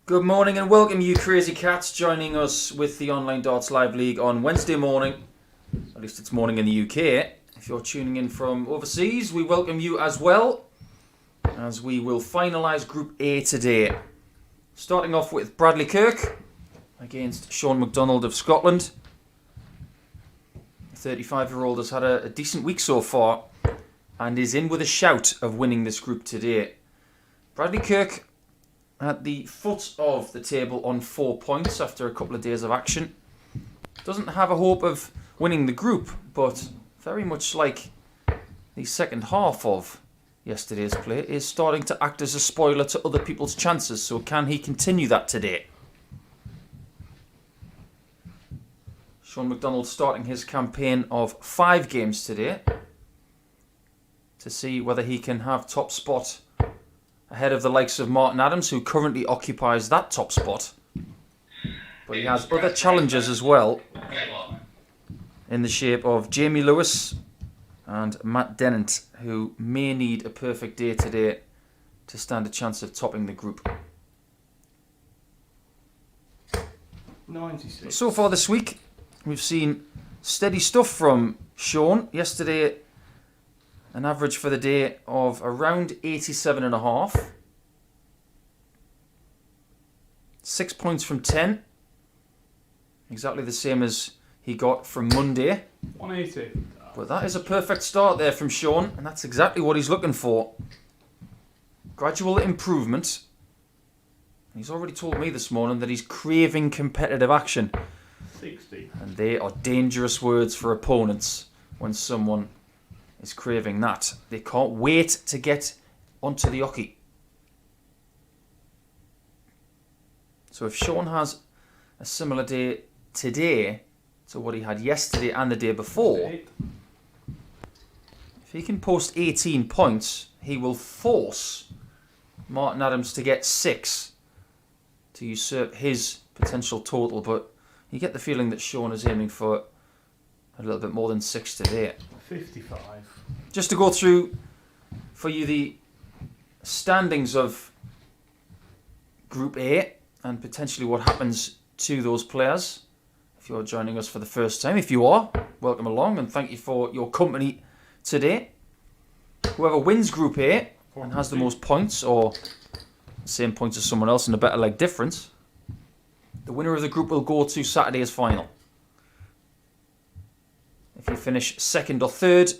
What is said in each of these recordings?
Good morning and welcome, you crazy cats, joining us with the Online Darts Live League on Wednesday morning. At least it's morning in the UK. If you're tuning in from overseas, we welcome you as well, as we will finalise Group A today. Starting off with Bradley Kirk against Shaun McDonald of Scotland. The 35-year-old has had a decent week so far and is in with a shout of winning this group today. Bradley Kirk at the foot of the table on 4 points after a couple of days of action. Doesn't have a hope of winning the group, but very much like the second half of yesterday's play, is starting to act as a spoiler to other people's chances. So can he continue that today? Shaun McDonald starting his campaign of 5 games today to see whether he can have top spot ahead of the likes of Martin Adams, who currently occupies that top spot. But he has other challengers as well, in the shape of Jamie Lewis and Matt Dennant, who may need a perfect day today to stand a chance of topping the group. 96. So far this week, we've seen steady stuff from Shaun. Yesterday, an average for the day of around 87.5. 6 points from 10. Exactly the same as he got from Monday. 180. But that is a perfect start there from Shaun, and that's exactly what he's looking for. Gradual improvement. He's already told me this morning that he's craving competitive action. 60. And they are dangerous words for opponents when someone is craving that. They can't wait to get onto the oche. So if Shaun has a similar day today to what he had yesterday and the day before, if he can post 18 points, he will force Martin Adams to get 6 to usurp his potential total. But you get the feeling that Shaun is aiming for a little bit more than 6 today. 55. Just to go through for you the standings of Group A and potentially what happens to those players. If you're joining us for the first time, if you are, welcome along and thank you for your company today. Whoever wins Group A and has the most points, or the same points as someone else in a better leg difference, the winner of the group will go to Saturday's final. If you finish second or third,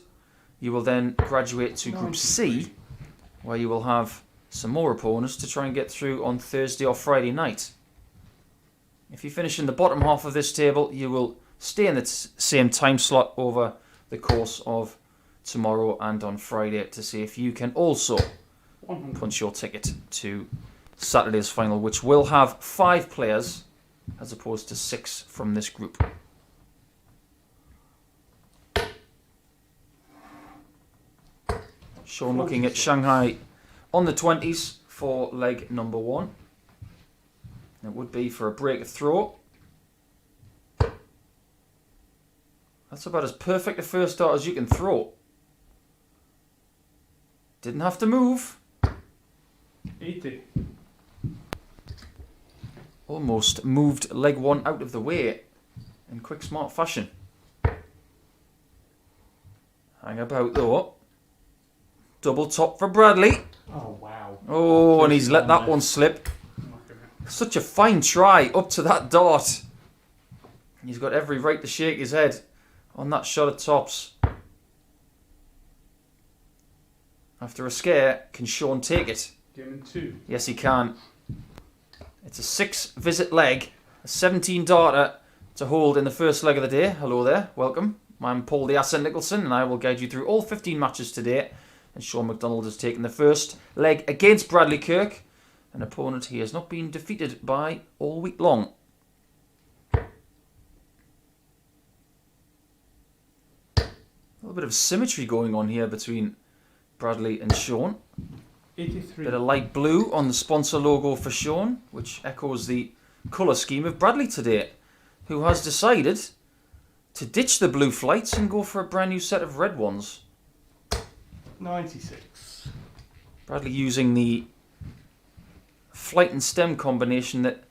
you will then graduate to Group C, where you will have some more opponents to try and get through on Thursday or Friday night. If you finish in the bottom half of this table, you will stay in the same time slot over the course of tomorrow and on Friday to see if you can also punch your ticket to Saturday's final, which will have 5 players as opposed to 6 from this group. Shaun looking at Shanghai on the 20s for leg number 1. It would be for a break of throw. That's about as perfect a first start as you can throw. Didn't have to move. 80. Almost moved leg 1 out of the way in quick, smart fashion. Hang about though. Double top for Bradley. Oh, wow. Oh, and he's let that one slip. Such a fine try up to that dart. He's got every right to shake his head on that shot at tops. After a scare, can Shaun take it? Game 2. Yes, he can. It's a 6-visit leg, a 17 darter to hold in the first leg of the day. Hello there, welcome. I'm Paul the Ascent Nicholson, and I will guide you through all 15 matches today. And Shaun McDonald has taken the first leg against Bradley Kirk, an opponent he has not been defeated by all week long. A little bit of symmetry going on here between Bradley and Shaun. 83. Bit of light blue on the sponsor logo for Shaun, which echoes the colour scheme of Bradley today, who has decided to ditch the blue flights and go for a brand new set of red ones. 96. Bradley using the flight and stem combination that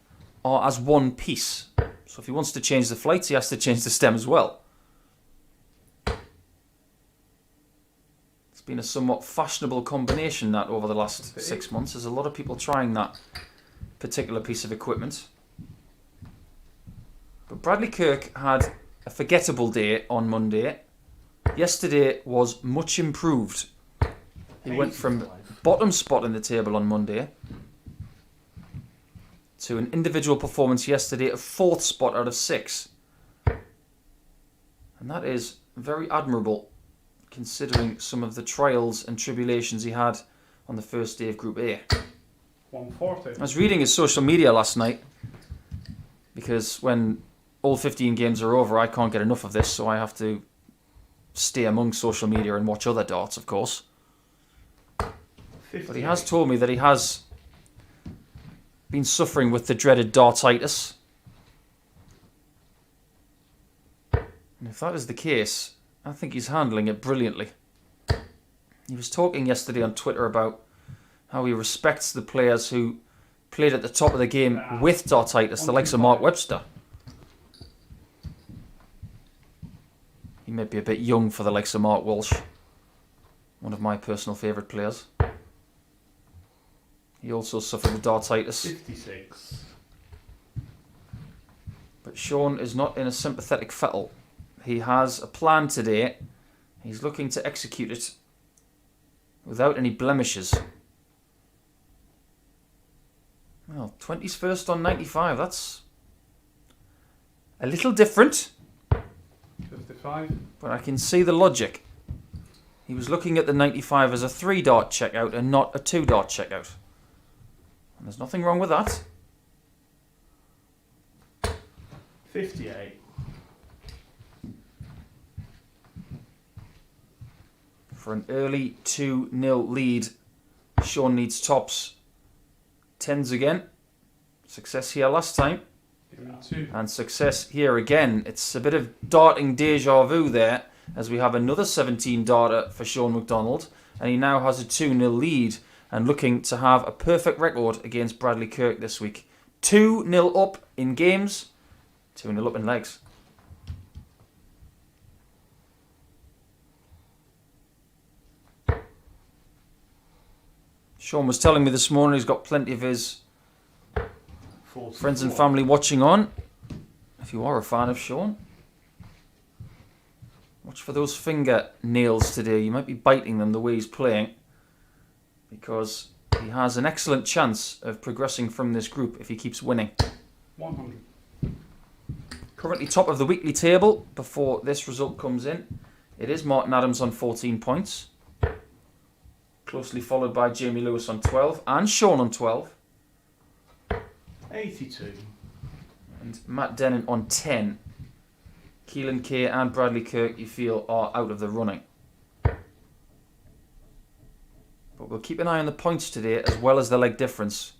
are as one piece. So if he wants to change the flights, he has to change the stem as well. It's been a somewhat fashionable combination that over the last 6 months. There's a lot of people trying that particular piece of equipment. But Bradley Kirk had a forgettable day on Monday. Yesterday was much improved. He went from bottom spot in the table on Monday to an individual performance yesterday of 4th spot out of 6. And that is very admirable considering some of the trials and tribulations he had on the first day of Group A. 140. I was reading his social media last night because when all 15 games are over, I can't get enough of this, so I have to stay among social media and watch other darts, of course. 58. But he has told me that he has been suffering with the dreaded dartitis. And if that is the case, I think he's handling it brilliantly. He was talking yesterday on Twitter about how he respects the players who played at the top of the game with dartitis, the likes of Mark Webster. He may be a bit young for the likes of Mark Walsh, one of my personal favourite players. He also suffered with dartitis. 56. But Shaun is not in a sympathetic fettle. He has a plan today. He's looking to execute it without any blemishes. Well, 20's first on 95. That's a little different. 55. But I can see the logic. He was looking at the 95 as a 3-dart checkout and not a 2-dart checkout. And there's nothing wrong with that. 58. For an early 2-0 lead, Shaun needs tops. 10s again. Success here last time. And success here again. It's a bit of darting deja vu there, as we have another 17 darter for Shaun McDonald, and he now has a 2-0 lead and looking to have a perfect record against Bradley Kirk this week. 2-0 up in games, 2-0 up in legs. Shaun was telling me this morning he's got plenty of his 44. friends and family watching on. If you are a fan of Shaun, watch for those finger nails today. You might be biting them the way he's playing, because he has an excellent chance of progressing from this group if he keeps winning. 100. Currently top of the weekly table before this result comes in. It is Martin Adams on 14 points. Closely followed by Jamie Lewis on 12 and Shaun on 12. 82. And Matt Dennant on 10. Keelan K and Bradley Kirk, you feel, are out of the running. But we'll keep an eye on the points today as well as the leg difference,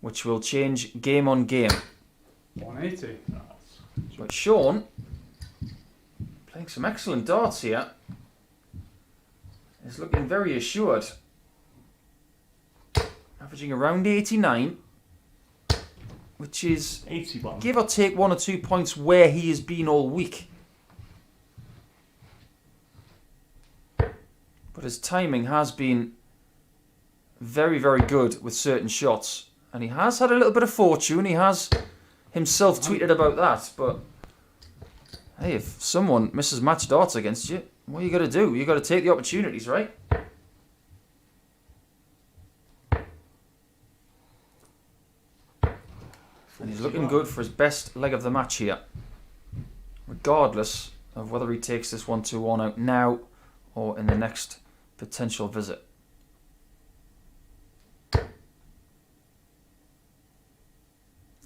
which will change game on game. 180. But Shaun, playing some excellent darts here, is looking very assured. Averaging around 89, which is 81. give or take 1 or 2 points where he has been all week. But his timing has been very, very good with certain shots. And he has had a little bit of fortune. He has himself tweeted about that. But hey, if someone misses match darts against you, what you got to do? You got to take the opportunities, right? And he's looking good for his best leg of the match here, regardless of whether he takes this 1-2-1 out now or in the next potential visit.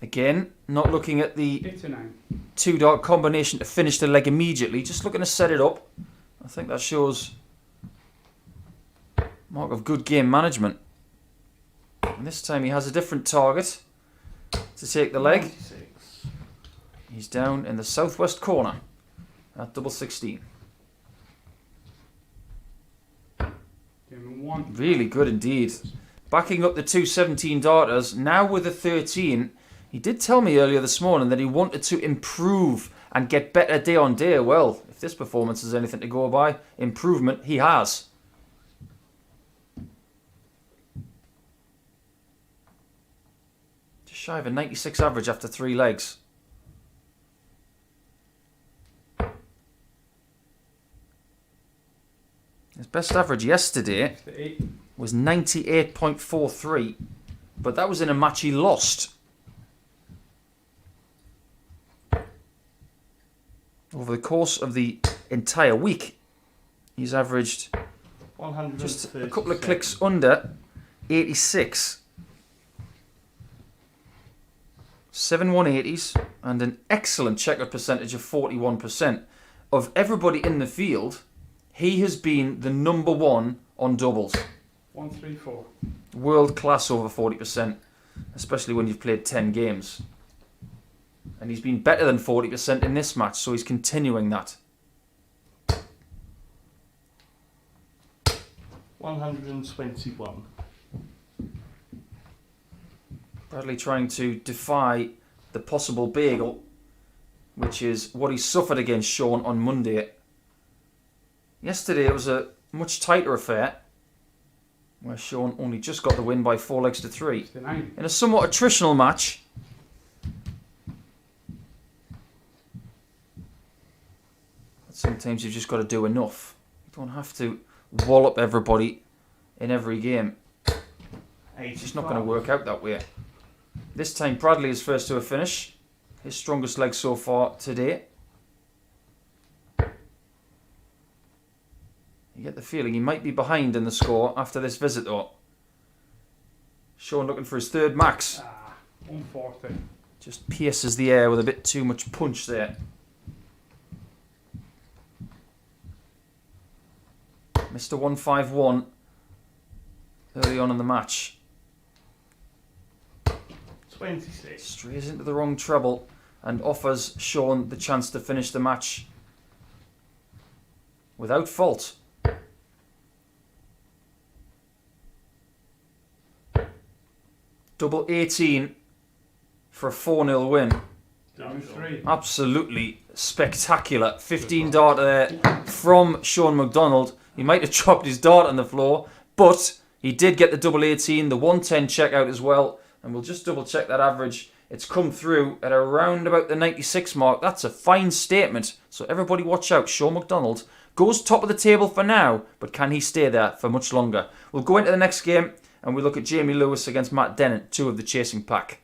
Again, not looking at the 89. 2-dart combination to finish the leg immediately, just looking to set it up. I think that shows mark of good game management. And this time he has a different target to take the leg. 96. He's down in the southwest corner at double 16. Game 1. Really good indeed. backing up the 217 darters, now with a 13. He did tell me earlier this morning that he wanted to improve and get better day on day. Well, if this performance is anything to go by, improvement he has. Just shy of a 96 average after 3 legs. His best average yesterday was 98.43, but that was in a match he lost. Over the course of the entire week, he's averaged just a couple of clicks under 86. 7 180s and an excellent checkout percentage of 41%. Of everybody in the field, he has been the number one on doubles. 134. World class over 40%, especially when you've played 10 games. And he's been better than 40% in this match, so he's continuing that. 121. Bradley trying to defy the possible bagel, which is what he suffered against Shaun on Monday. Yesterday it was a much tighter affair, where Shaun only just got the win by 4 legs to 3. 69. In a somewhat attritional match. Sometimes you've just got to do enough. You don't have to wallop everybody in every game. It's just not going to work out that way. This time Bradley is first to a finish. His strongest leg so far today. You get the feeling he might be behind in the score after this visit though. Shaun looking for his third max. 140. Just pierces the air with a bit too much punch there. Mr. 151 early on in the match. 26. Strays into the wrong treble and offers Shaun the chance to finish the match without fault. Double 18 for a 4-0 win. Absolutely spectacular. 15 darter there from Shaun McDonald. He might have chopped his dart on the floor, but he did get the double 18, the 110 checkout as well. And we'll just double check that average. It's come through at around about the 96 mark. That's a fine statement. So everybody watch out. Shaun McDonald goes top of the table for now, but can he stay there for much longer? We'll go into the next game and we look at Jamie Lewis against Matt Dennant, 2 of the chasing pack.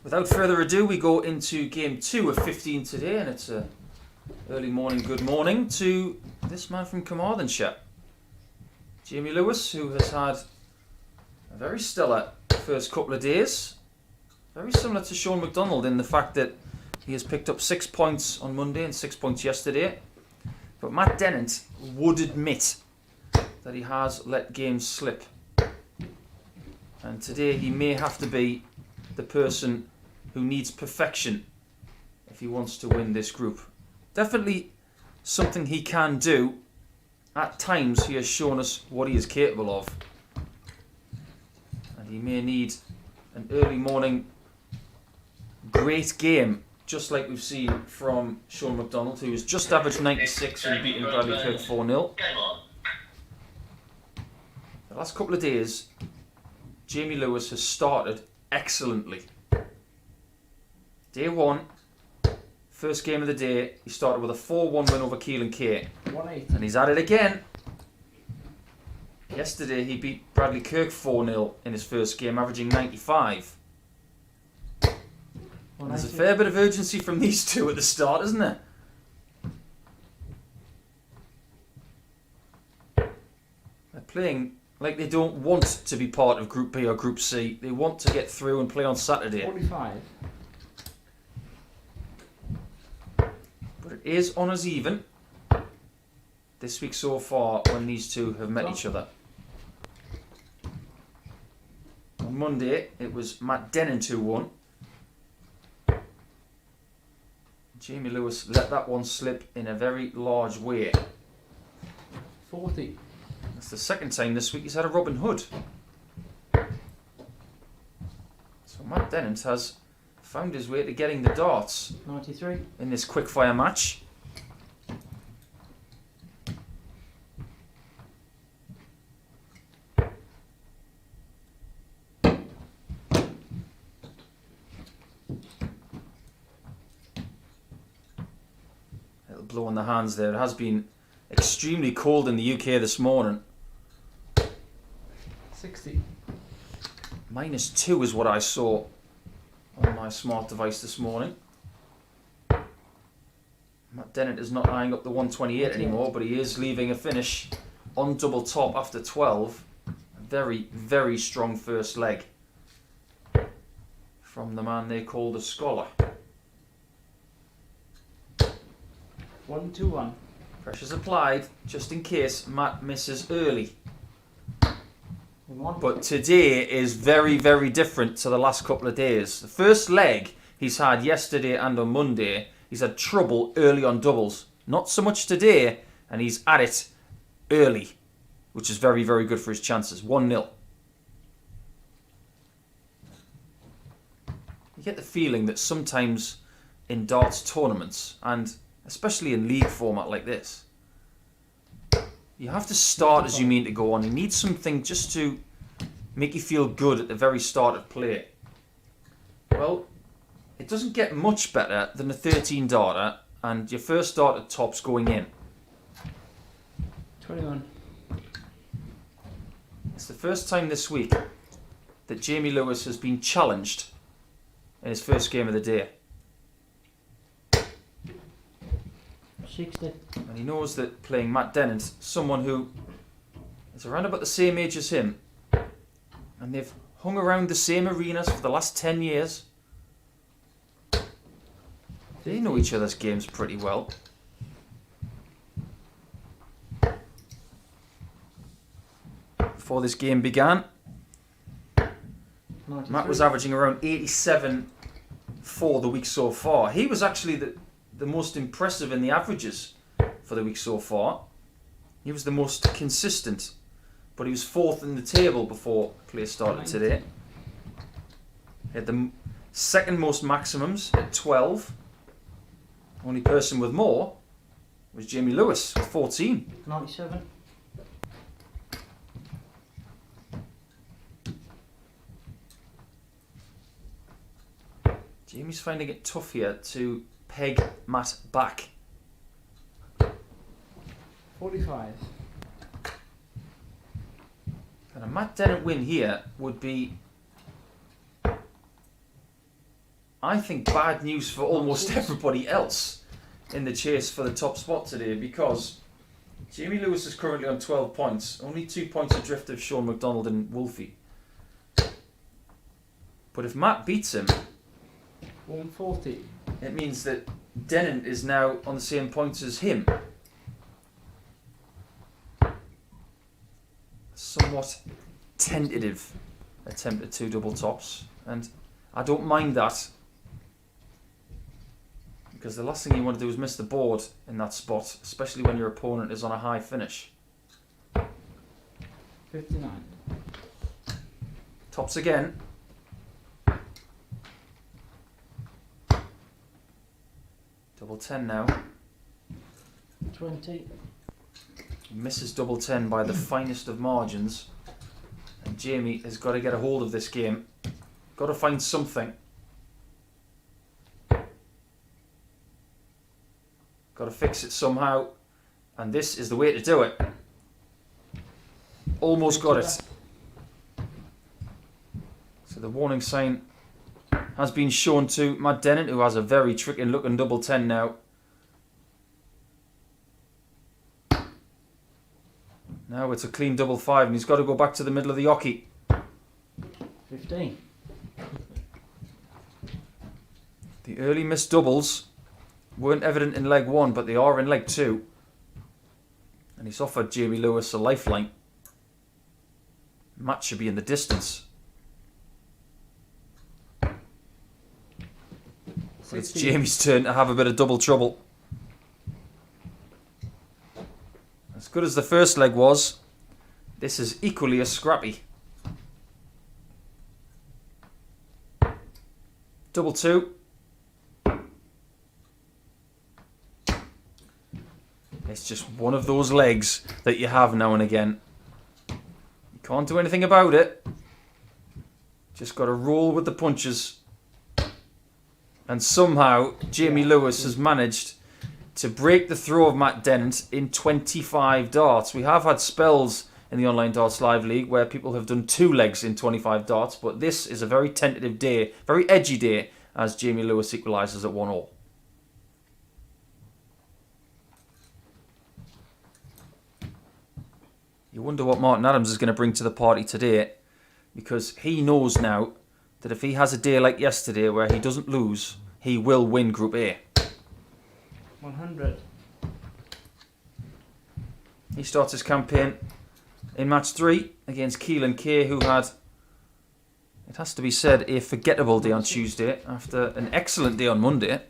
Without further ado, we go into game 2 of 15 today, and it's a early morning good morning to this man from Carmarthenshire, Jamie Lewis, who has had a very stellar first couple of days. Very similar to Shaun McDonald in the fact that he has picked up 6 points on Monday and 6 points yesterday. But Matt Dennant would admit that he has let games slip. And today he may have to be the person who needs perfection if he wants to win this group. Definitely something he can do. At times he has shown us what he is capable of. And he may need an early morning great game, just like we've seen from Shaun McDonald, who has just averaged 96 and beating Bradley Kirk 4-0. The last couple of days, Jamie Lewis has started excellently. Day 1, first game of the day, he started with a 4-1 win over Keelan K. 180. And he's at it again. Yesterday he beat Bradley Kirk 4-0 in his first game, averaging 95. And there's a fair bit of urgency from these two at the start, isn't there? They're playing like they don't want to be part of Group B or Group C. They want to get through and play on Saturday. 45. But it is honours even this week so far when these two have met each other. On Monday it was Matt Dennant who won. Jamie Lewis let that one slip in a very large way. 40. That's the second time this week he's had a Robin Hood. So Matt Dennant has found his way to getting the darts 93. in this quickfire match. Little blow on the hands there. It has been extremely cold in the UK this morning. 60. -2 is what I saw on my smart device this morning. Matt Dennant is not eyeing up the 128 anymore, but he is leaving a finish on double top after 12. A very, very strong first leg from the man they call the Scholar. 121. Pressure's applied just in case Matt misses early. But today is very, very different to the last couple of days. The first leg he's had yesterday and on Monday, he's had trouble early on doubles. Not so much today, and he's at it early, which is very, very good for his chances. 1-0. You get the feeling that sometimes in darts tournaments, and especially in league format like this, you have to start as you mean to go on. You need something just to make you feel good at the very start of play. Well, it doesn't get much better than a 13 darter and your first dart at top's going in. 21. It's the first time this week that Jamie Lewis has been challenged in his first game of the day. 60. And he knows that playing Matt Dennant, someone who is around about the same age as him, and they've hung around the same arenas for the last 10 years. They know each other's games pretty well. Before this game began, 93. Matt was averaging around 87 for the week so far. He was actually the most impressive in the averages for the week so far. He was the most consistent, but he was 4th in the table before play started today. He had the second most maximums at 12. Only person with more was Jamie Lewis with 14. 97. Jamie's finding it tough here to peg Matt back. 45. And a Matt Dennant win here would be, I think, bad news for almost everybody else in the chase for the top spot today, because Jamie Lewis is currently on 12 points, only 2 points adrift of Shaun McDonald and Wolfie. But if Matt beats him, 140. it means that Dennant is now on the same points as him. somewhat tentative attempt at 2 double tops, and I don't mind that, because the last thing you want to do is miss the board in that spot, especially when your opponent is on a high finish. 59. Tops again. Double 10 now. 20. Misses double 10 by the finest of margins. And Jamie has got to get a hold of this game. Got to find something. Got to fix it somehow. And this is the way to do it. Almost got it. So the warning sign has been shown to Matt Dennant, who has a very tricky looking double 10 now. Now it's a clean double 5, and he's got to go back to the middle of the hockey. 15. The early missed doubles weren't evident in leg 1, but they are in leg 2. And he's offered Jamie Lewis a lifeline. Matt should be in the distance. So it's Jamie's turn to have a bit of double trouble. As good as the first leg was, this is equally as scrappy. Double 2. It's just one of those legs that you have now and again. You can't do anything about it. Just got to roll with the punches. And somehow Jamie Lewis has managed to break the throw of Matt Dennant in 25 darts. We have had spells in the Online Darts Live League where people have done 2 legs in 25 darts, but this is a very tentative day, very edgy day, as Jamie Lewis equalises at 1-1. You wonder what Martin Adams is going to bring to the party today, because he knows now that if he has a day like yesterday where he doesn't lose, he will win Group A. 100. He starts his campaign in match 3 against Keelan K, who had, it has to be said, a forgettable day on Tuesday after an excellent day on Monday.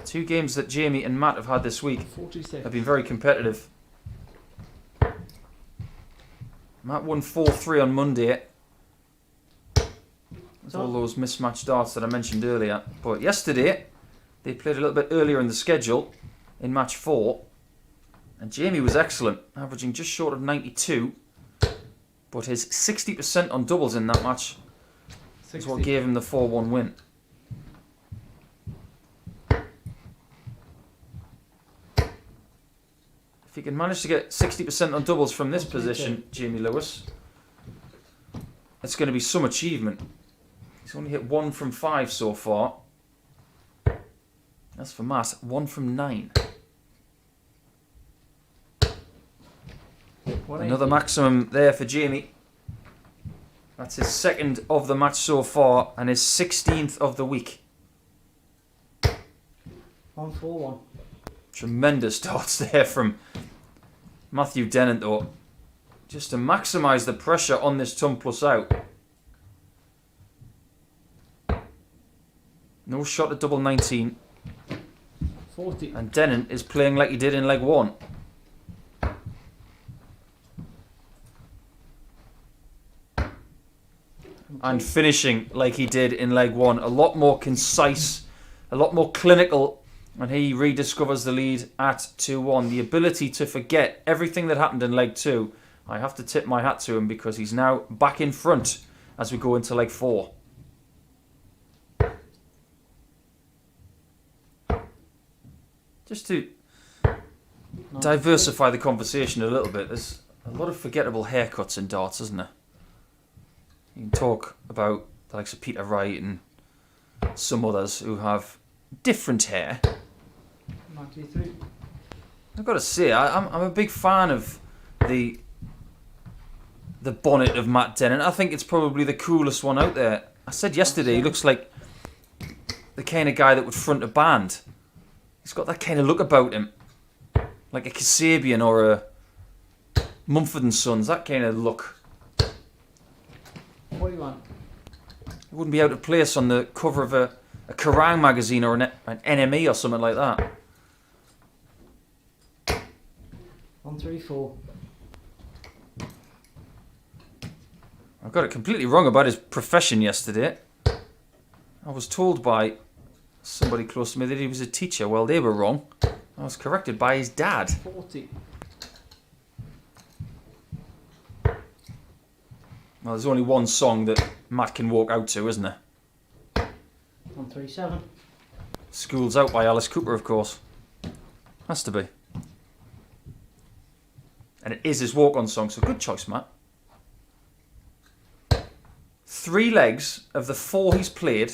Two games that Jamie and Matt have had this week 46. have been very competitive. Matt won 4-3 on Monday. With all those mismatched darts that I mentioned earlier. But yesterday, they played a little bit earlier in the schedule in match 4. And Jamie was excellent, averaging just short of 92. But his 60% on doubles in that match 60. is what gave him the 4-1 win. If he can manage to get 60% on doubles from this position, Jamie Lewis, it's going to be some achievement. He's only hit 1 from 5 so far. As for Matt, 1 from 9. Another maximum there for Jamie. That's his 2nd of the match so far and his 16th of the week. 141. Tremendous darts there from Matthew Dennant, though. Just to maximise the pressure on this ton plus out. No shot at double 19. 40. And Dennant is playing like he did in leg 1. And finishing like he did in leg 1. A lot more concise, a lot more clinical. And he rediscovers the lead at 2-1. The ability to forget everything that happened in leg 2. I have to tip my hat to him because he's now back in front as we go into leg 4. Just to diversify the conversation a little bit, there's a lot of forgettable haircuts in darts, isn't there? You can talk about the likes of Peter Wright and some others who have different hair. 93. I've got to say, I'm a big fan of the bonnet of Matt Dennant. I think it's probably the coolest one out there. I said yesterday, he looks like the kind of guy that would front a band. He's got that kind of look about him. Like a Kasabian or a Mumford & Sons, that kind of look. 41. He wouldn't be out of place on the cover of a Kerrang magazine or an NME or something like that. 134. I got it completely wrong about his profession yesterday. I was told by somebody close to me that he was a teacher. Well, they were wrong. I was corrected by his dad. 40. Well, there's only one song that Matt can walk out to, isn't there? 137. School's Out by Alice Cooper, of course. Has to be. And it is his walk-on song, so good choice, Matt. 3 legs of the 4 he's played.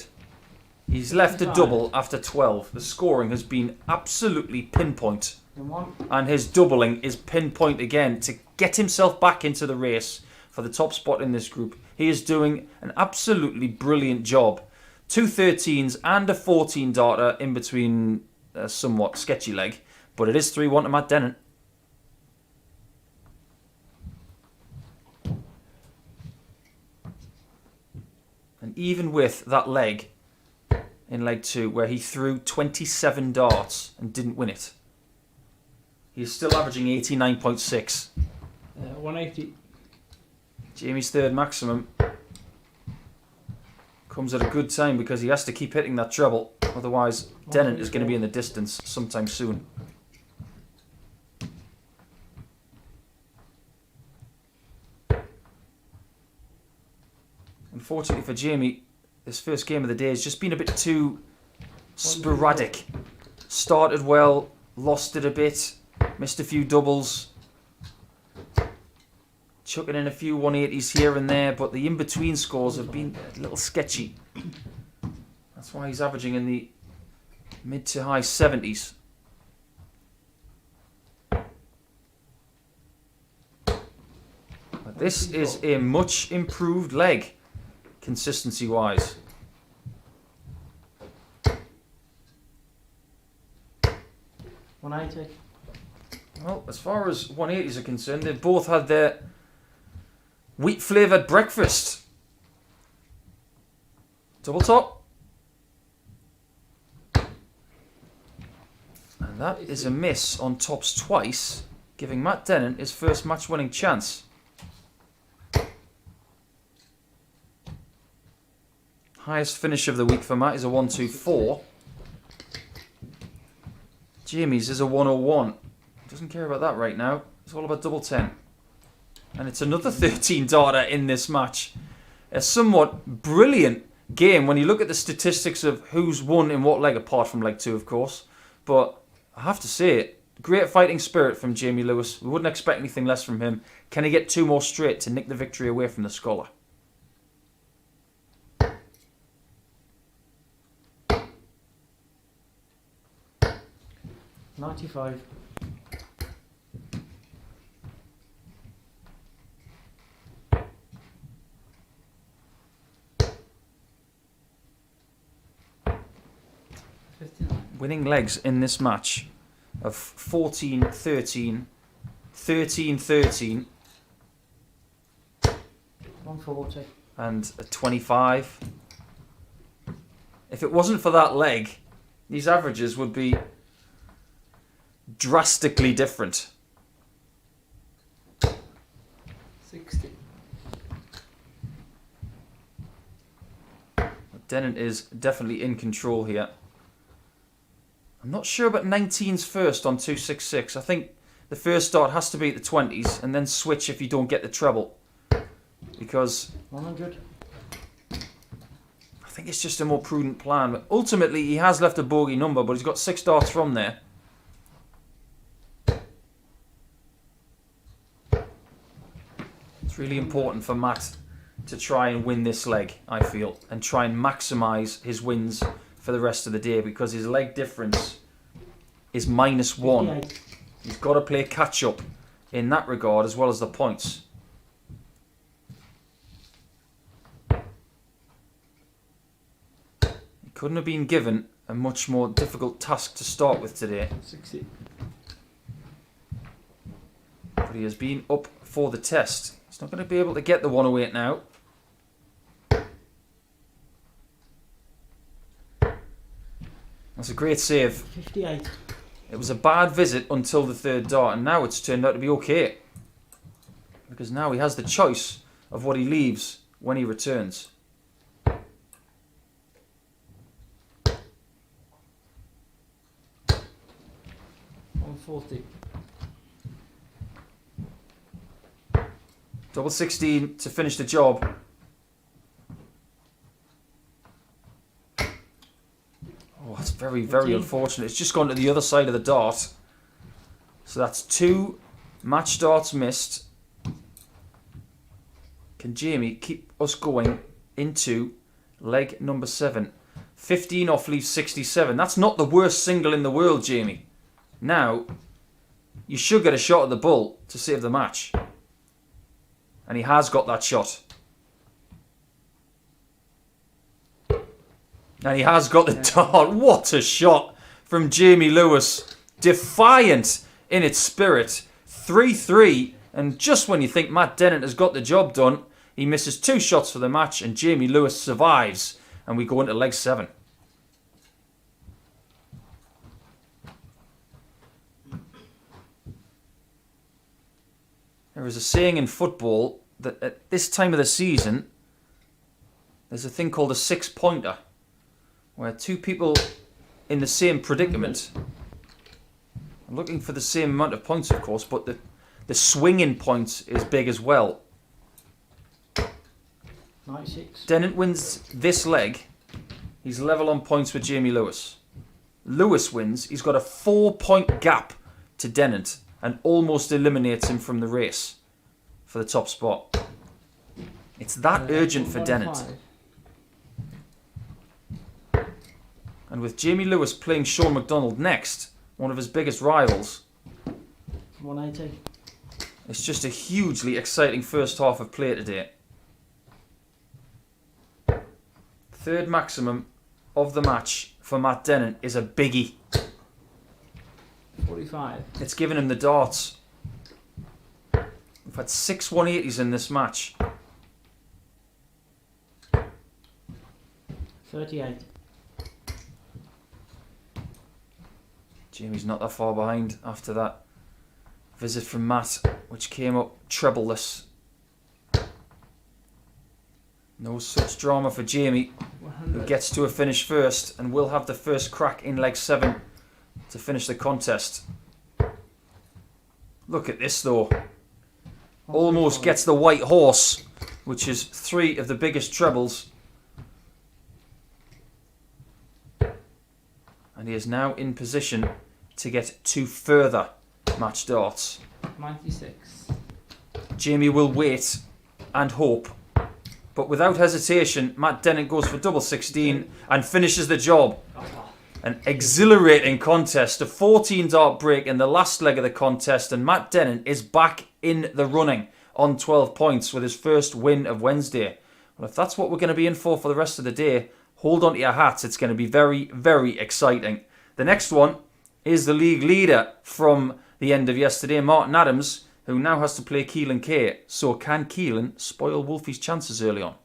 He's left a double after 12. The scoring has been absolutely pinpoint. And his doubling is pinpoint again to get himself back into the race for the top spot in this group. He is doing an absolutely brilliant job. 2 13s and a 14 darter in between a somewhat sketchy leg. But it is 3-1 to Matt Dennant. And even with that leg in leg 2 where he threw 27 darts and didn't win it, he's still averaging 89.6. 180. Jamie's third maximum comes at a good time because he has to keep hitting that treble. Otherwise, Dennant is going to be in the distance sometime soon. Unfortunately for Jamie, this first game of the day has just been a bit too sporadic. Started well, lost it a bit, missed a few doubles, chucking in a few 180s here and there, but the in-between scores have been a little sketchy. That's why he's averaging in the mid to high 70s. But this is a much improved leg, consistency-wise. $180. Well, as far as 180s are concerned, they've both had their wheat-flavoured breakfast. Double top. And that is a miss on tops twice, giving Matt Dennant his first match-winning chance. Highest finish of the week for Matt is a 124. Jamie's is a 101. Doesn't care about that right now. It's all about double 10. And it's another 13 darter in this match. A somewhat brilliant game when you look at the statistics of who's won in what leg, apart from leg 2, of course. But I have to say it. Great fighting spirit from Jamie Lewis. We wouldn't expect anything less from him. Can he get 2 more straight to nick the victory away from the scholar? $95. Winning legs in this match of 14-13, 13-13, 140. and a 25. If it wasn't for that leg, these averages would be drastically different. 60. Dennant is definitely in control here. I'm not sure about 19s first on 266. I think the first start has to be at the 20s and then switch if you don't get the treble. Because 100. I think it's just a more prudent plan. But ultimately, he has left a bogey number, but he's got 6 darts from there. It's really important for Matt to try and win this leg, I feel, and try and maximise his wins for the rest of the day, because his leg difference is -1. 58. He's got to play catch up in that regard as well as the points. He couldn't have been given a much more difficult task to start with today. 60. But he has been up for the test. He's not going to be able to get the 108 now. That's a great save. 58. It was a bad visit until the third dart, and now it's turned out to be okay. Because now he has the choice of what he leaves when he returns. 140. Double 16 to finish the job. Oh, it's very, very unfortunate. It's just gone to the other side of the dart. So that's 2 match darts missed. Can Jamie keep us going into leg number 7? 15 off leaves 67. That's not the worst single in the world, Jamie. Now, you should get a shot at the bull to save the match. And he has got that shot. And he has got the dart. What a shot from Jamie Lewis. Defiant in its spirit. 3-3. And just when you think Matt Dennant has got the job done, he misses 2 shots for the match and Jamie Lewis survives. And we go into leg 7. There is a saying in football that at this time of the season, there's a thing called a 6-pointer, where 2 people in the same predicament are looking for the same amount of points, of course, but the swinging point is big as well. 96. Dennant wins this leg. He's level on points with Jamie Lewis. Lewis wins. He's got a 4-point gap to Dennant and almost eliminates him from the race for the top spot. It's that urgent for Dennant. And with Jamie Lewis playing Shaun McDonald next, one of his biggest rivals, 180. it's just a hugely exciting first half of play today. Third maximum of the match for Matt Dennant is a biggie. 45. It's given him the darts. We've had 6 180s in this match. 38. Jamie's not that far behind after that visit from Matt, which came up trebleless. No such drama for Jamie, 100. who gets to a finish first and will have the first crack in leg 7 to finish the contest. Look at this though. Almost gets the white horse, which is 3 of the biggest trebles. And he is now in position to get 2 further match darts. 96. Jamie will wait and hope. But without hesitation, Matt Dennant goes for double 16 and finishes the job. An exhilarating contest, a 14 dart break in the last leg of the contest, and Matt Dennant is back in the running on 12 points with his first win of Wednesday. Well, if that's what we're going to be in for the rest of the day, hold on to your hats. It's going to be very, very exciting. The next one is the league leader from the end of yesterday, Martin Adams, who now has to play Keelan K. So can Keelan spoil Wolfie's chances early on?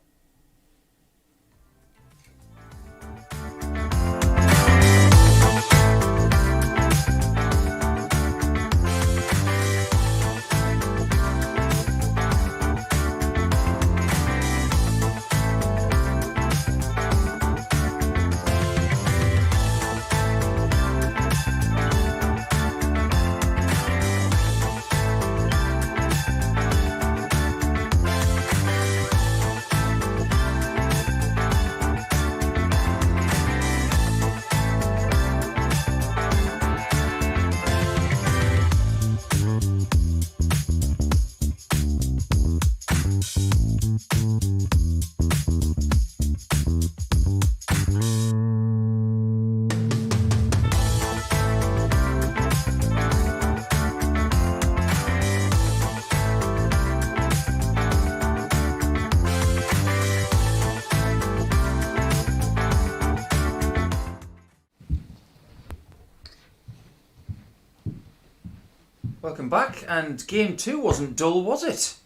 Welcome back, and game 2 wasn't dull, was it?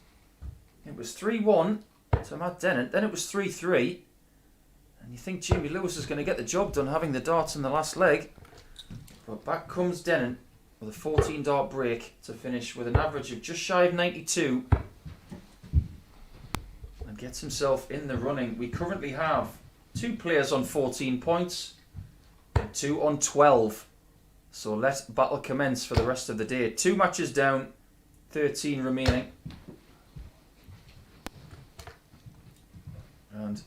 It was 3-1 to Matt Dennant, then it was 3-3. And you think Jamie Lewis is going to get the job done having the darts in the last leg. But back comes Dennant with a 14 dart break to finish with an average of just shy of 92. And gets himself in the running. We currently have 2 players on 14 points and 2 on 12. So let battle commence for the rest of the day. 2 matches down, 13 remaining. And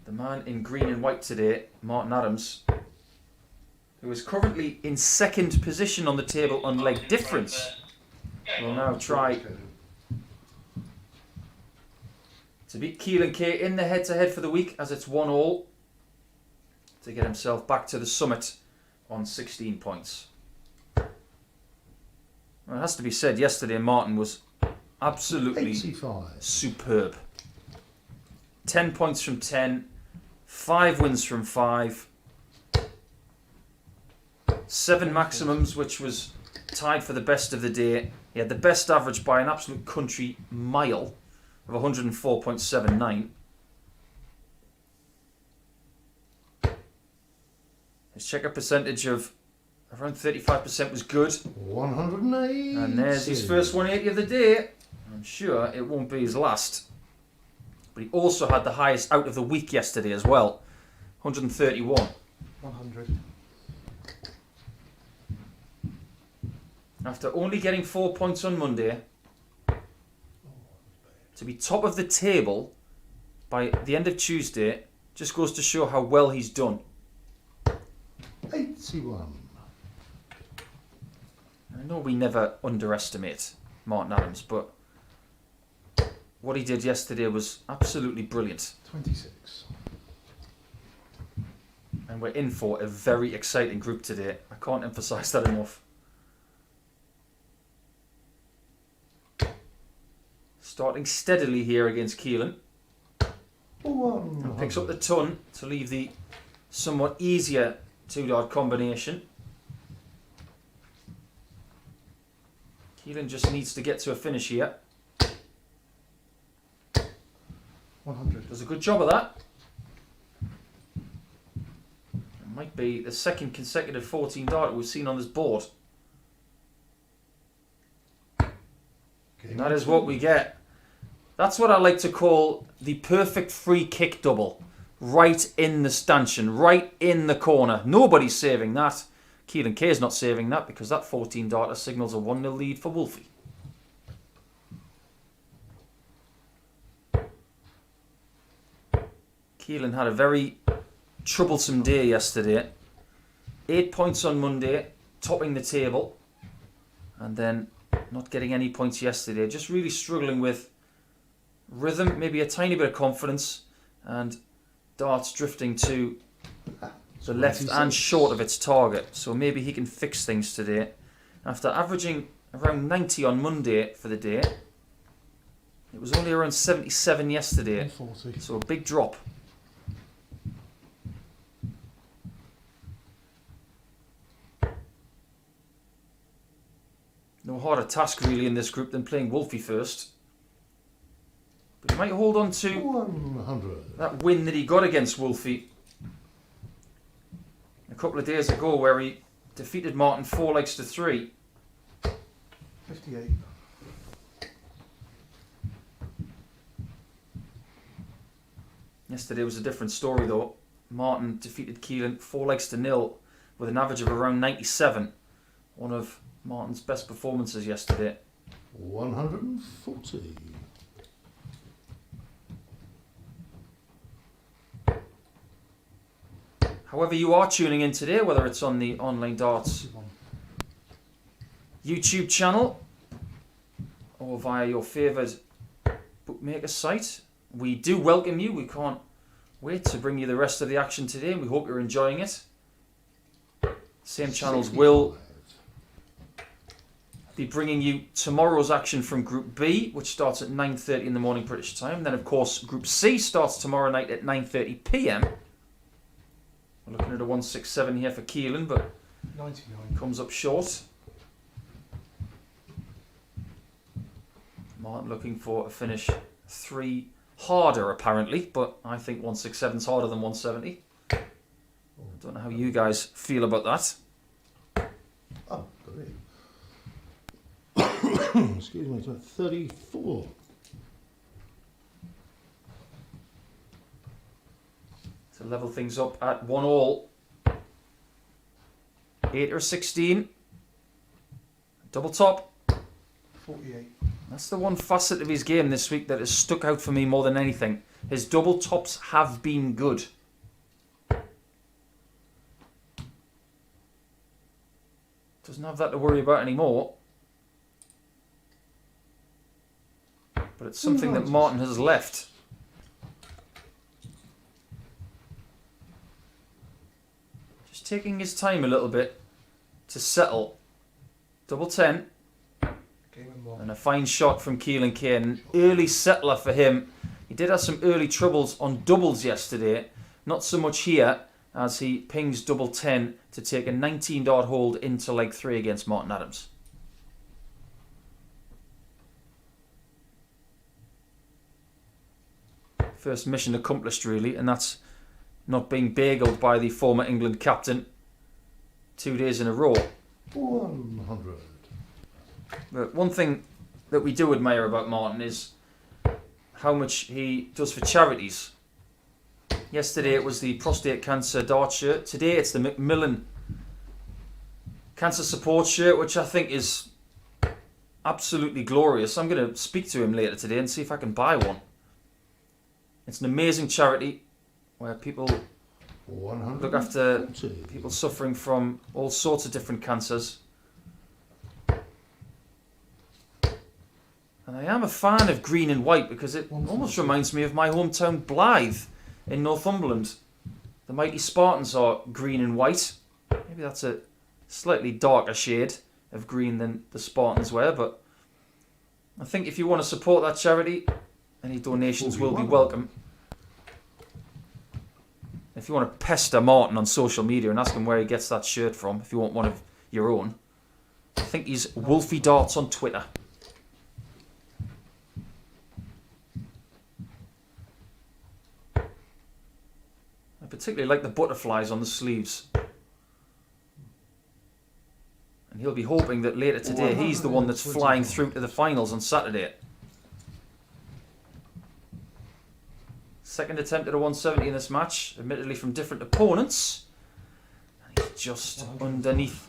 the man in green and white today, Martin Adams, who is currently in 2nd position on the table on leg difference, will now try to beat Keelan K in the head-to-head for the week, as it's 1-all, to get himself back to the summit on 16 points. Well, it has to be said, yesterday Martin was absolutely 85. superb. 10 points from 10, 5 wins from 5, 7 maximums, which was tied for the best of the day. He had the best average by an absolute country mile of 104.79. His checker percentage of around 35% was good. 180. And there's his first 180 of the day. I'm sure it won't be his last. But he also had the highest out of the week yesterday as well. 131. 100. After only getting 4 points on Monday, to be top of the table by the end of Tuesday just goes to show how well he's done. 81. I know we never underestimate Martin Adams, but what he did yesterday was absolutely brilliant. 26. And we're in for a very exciting group today. I can't emphasise that enough. Starting steadily here against Keelan. And picks up the ton to leave the somewhat easier 2-dart combination. Keelan just needs to get to a finish here. 100. Does a good job of that. It might be the 2nd consecutive 14 dart we've seen on this board. And that is what we get. That's what I like to call the perfect free kick double. Right in the stanchion, right in the corner. Nobody's saving that. Keelan K is not saving that because that 14 darter signals a 1-0 lead for Wolfie. Keelan had a very troublesome day yesterday. 8 points on Monday, topping the table. And then not getting any points yesterday. Just really struggling with rhythm, maybe a tiny bit of confidence, and darts drifting to the left and short of its target. So maybe he can fix things today. After averaging around 90 on Monday for the day, it was only around 77 yesterday. 140. So a big drop. No harder task really in this group than playing Wolfie first. But he might hold on to 100. that win that he got against Wolfie a couple of days ago, where he defeated Martin 4 legs to 3. 58. Yesterday was a different story though. Martin defeated Keelan 4 legs to 0 with an average of around 97. One of Martin's best performances yesterday. 140. However you are tuning in today, whether it's on the Online Darts YouTube channel or via your favoured bookmaker site, we do welcome you. We can't wait to bring you the rest of the action today. We hope you're enjoying it. Same channels will be bringing you tomorrow's action from Group B, which starts at 9:30 in the morning British time. Then, of course, Group C starts tomorrow night at 9:30 p.m. We're looking at a 167 here for Keelan, but 99. comes up short. Martin looking for a finish 3 harder apparently, but I think 167 is harder than 170. I don't know how you guys feel about that. Oh, great. Excuse me, it's 34. To level things up at 1-all. 8 or 16. Double top. 48. That's the one facet of his game this week that has stuck out for me more than anything. His double tops have been good. Doesn't have that to worry about anymore. But it's something that Martin has left. Just taking his time a little bit to settle. Double 10. And a fine shot from Keelan K. An early settler for him. He did have some early troubles on doubles yesterday. Not so much here as he pings double 10 to take a 19-dart hold into leg 3 against Martin Adams. First mission accomplished really, and that's not being bageled by the former England captain 2 days in a row. 100. But one thing that we do admire about Martin is how much he does for charities. Yesterday it was the prostate cancer dart shirt. Today it's the Macmillan cancer support shirt, which I think is absolutely glorious. I'm going to speak to him later today and see if I can buy one. It's an amazing charity where people look after people suffering from all sorts of different cancers. And I am a fan of green and white because it almost reminds me of my hometown Blythe in Northumberland. The mighty Spartans are green and white. Maybe that's a slightly darker shade of green than the Spartans were, but I think if you want to support that charity, any donations will be welcome. If you want to pester Martin on social media and ask him where he gets that shirt from, if you want one of your own, I think he's Wolfie Darts on Twitter. I particularly like the butterflies on the sleeves. And he'll be hoping that later today he's the one that's flying through to the finals on Saturday. Second attempt at a 170 in this match, admittedly from different opponents. And he's just underneath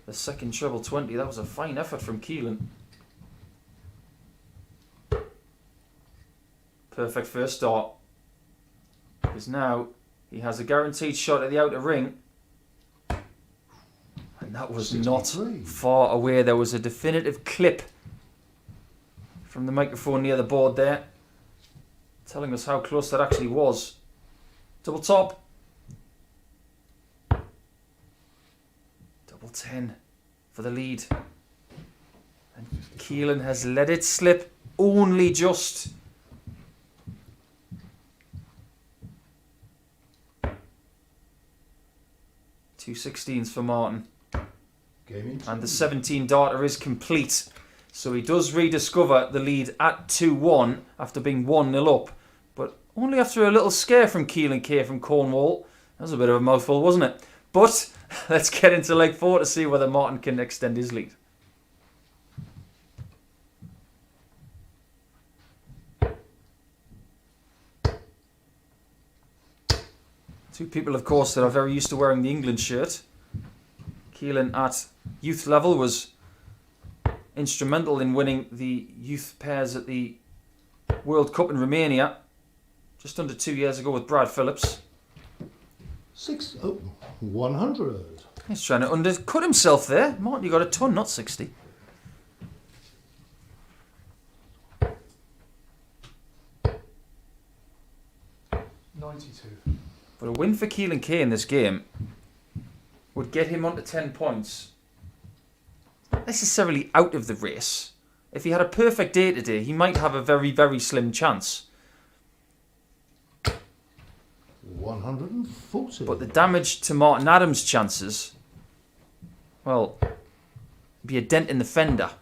the second treble 20. That was a fine effort from Keelan. Perfect first start. Because now he has a guaranteed shot at the outer ring. And that was 63. Not far away. There was a definitive clip from the microphone near the board there, telling us how close that actually was. Double top. Double 10 for the lead. And Keelan has let it slip only just. Two 16s for Martin. And the 17 darter is complete. So he does rediscover the lead at 2-1 after being 1-0 up. But only after a little scare from Keelan K from Cornwall. That was a bit of a mouthful, wasn't it? But let's get into leg 4 to see whether Martin can extend his lead. Two people, of course, that are very used to wearing the England shirt. Keelan at youth level was instrumental in winning the youth pairs at the World Cup in Romania just under 2 years ago with Brad Phillips. 100. He's trying to undercut himself there. Martin, you got a ton, not 60. But a win for Keelan K in this game would get him onto 10 points. Not necessarily out of the race. If he had a perfect day today, he might have a very, very slim chance. 140. But the damage to Martin Adams' chances, well, be a dent in the fender.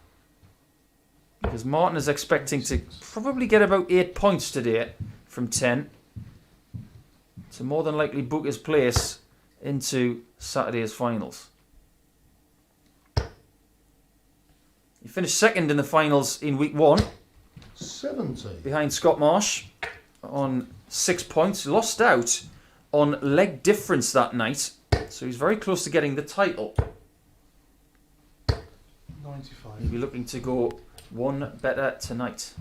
Because Martin is expecting to probably get about 8 points today from 10 to more than likely book his place into Saturday's finals. He finished second in the finals in week 1 70. behind Scott Marsh on 6 points. Lost out on leg difference that night, so he's very close to getting the title. 95. He'll be looking to go one better tonight.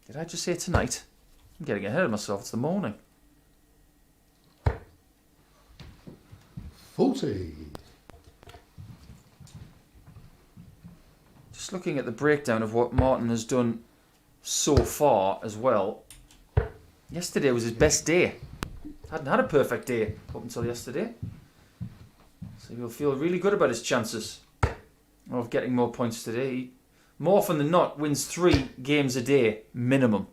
Did I just say tonight? I'm getting ahead of myself. It's the morning. 40. Just looking at the breakdown of what Martin has done so far as well. Yesterday was his best day. Hadn't had a perfect day up until yesterday. So he'll feel really good about his chances of getting more points today. He, more often than not, wins 3 games a day minimum.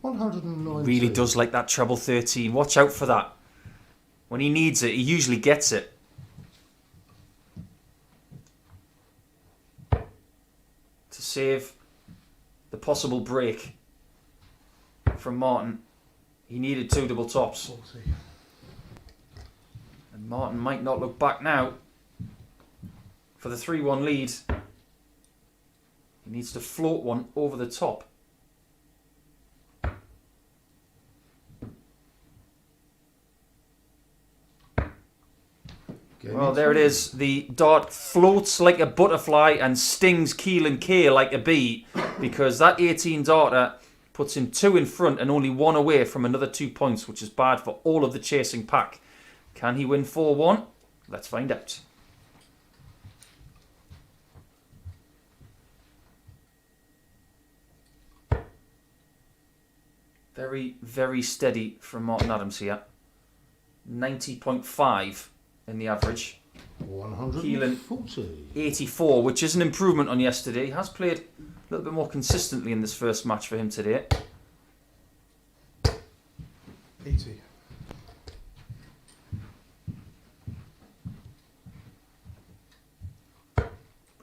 190. Really does like that treble 13. Watch out for that. When he needs it, he usually gets it. To save the possible break from Martin, he needed 2 double tops. 40. And Martin might not look back now for the 3-1 lead. He needs to float one over the top. Well, there it is. The dart floats like a butterfly and stings Keelan K like a bee, because that 18 darter puts him 2 in front and only 1 away from another 2 points, which is bad for all of the chasing pack. Can he win 4-1? Let's find out. Very, very steady from Martin Adams here. 90.5 in the average. 140. 84, which is an improvement on yesterday. He has played a little bit more consistently in this first match for him today. 80. But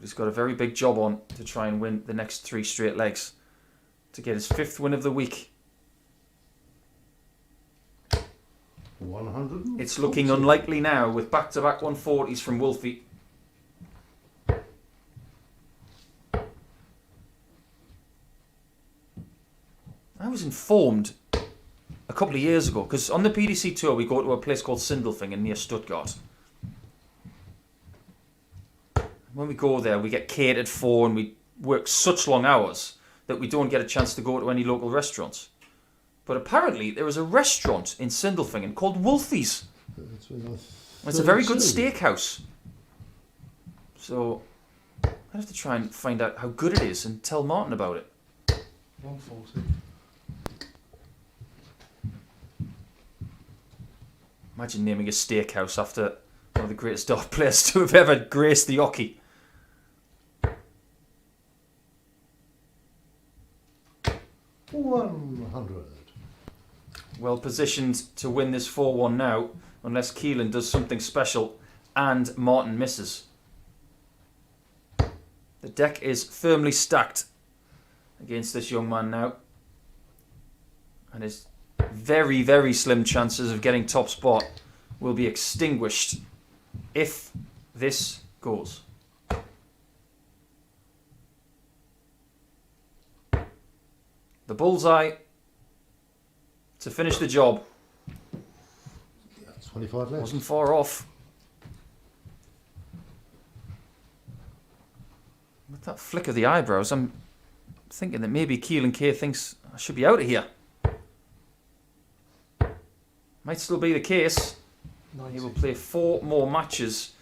he's got a very big job on to try and win the next 3 straight legs to get his 5th win of the week. 140. It's looking unlikely now with back-to-back 140s from Wolfie. I was informed a couple of years ago, because on the PDC tour we go to a place called Sindelfingen near Stuttgart. When we go there, we get catered for and we work such long hours that we don't get a chance to go to any local restaurants. But apparently there is a restaurant in Sindelfingen called Wolfie's. It's a very good steakhouse. So I have to try and find out how good it is and tell Martin about it. 140. Imagine naming a steakhouse after one of the greatest dart players to have ever graced the hockey. $100. Well positioned to win this 4-1 now, unless Keelan does something special and Martin misses. The deck is firmly stacked against this young man now. And his very, very slim chances of getting top spot will be extinguished if this goes. The bullseye to finish the job. 25 left. Wasn't far off. With that flick of the eyebrows, I'm thinking that maybe Keelan K thinks I should be out of here. Might still be the case. 90. He will play 4 more matches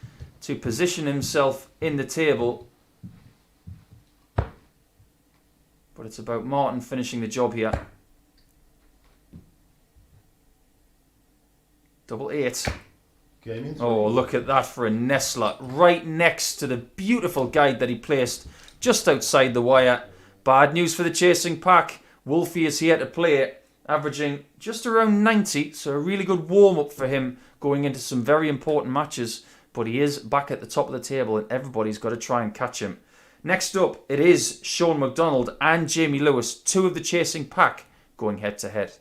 to position himself in the table. But it's about Martin finishing the job here. 88. Game in. Oh, look at that for a nestler. Right next to the beautiful guide that he placed just outside the wire. Bad news for the chasing pack. Wolfie is here to play averaging just around 90, so a really good warm-up for him going into some very important matches, but he is back at the top of the table and everybody's got to try and catch him. Next up, it is Shaun McDonald and Jamie Lewis, two of the chasing pack, going head-to-head.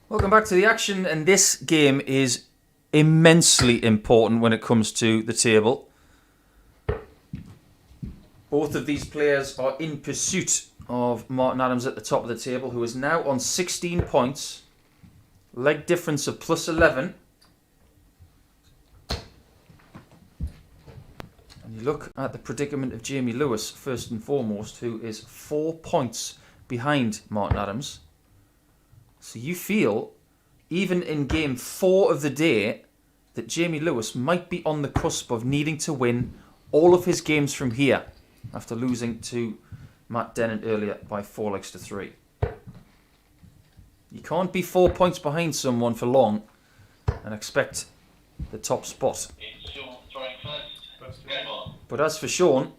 Welcome back to the action, and this game is immensely important when it comes to the table. Both of these players are in pursuit of Martin Adams at the top of the table, who is now on 16 points, leg difference of plus 11. And you look at the predicament of Jamie Lewis, first and foremost, who is 4 points behind Martin Adams. So you feel, even in game 4 of the day, that Jamie Lewis might be on the cusp of needing to win all of his games from here after losing to Matt Dennant earlier by 4 legs to 3. You can't be 4 points behind someone for long and expect the top spot. But as for Shaun,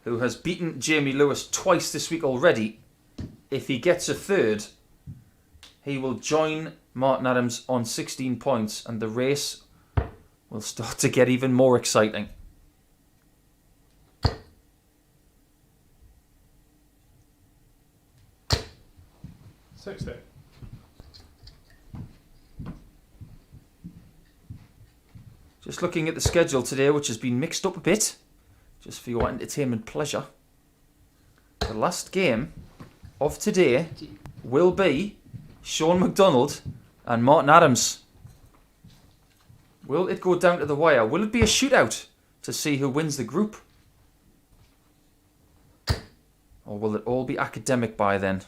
who has beaten Jamie Lewis twice this week already, if he gets a third, he will join Martin Adams on 16 points and the race will start to get even more exciting. $60. Just looking at the schedule today, which has been mixed up a bit, just for your entertainment pleasure. The last game of today will be Shaun McDonald and Martin Adams. Will it go down to the wire? Will it be a shootout to see who wins the group? Or will it all be academic by then?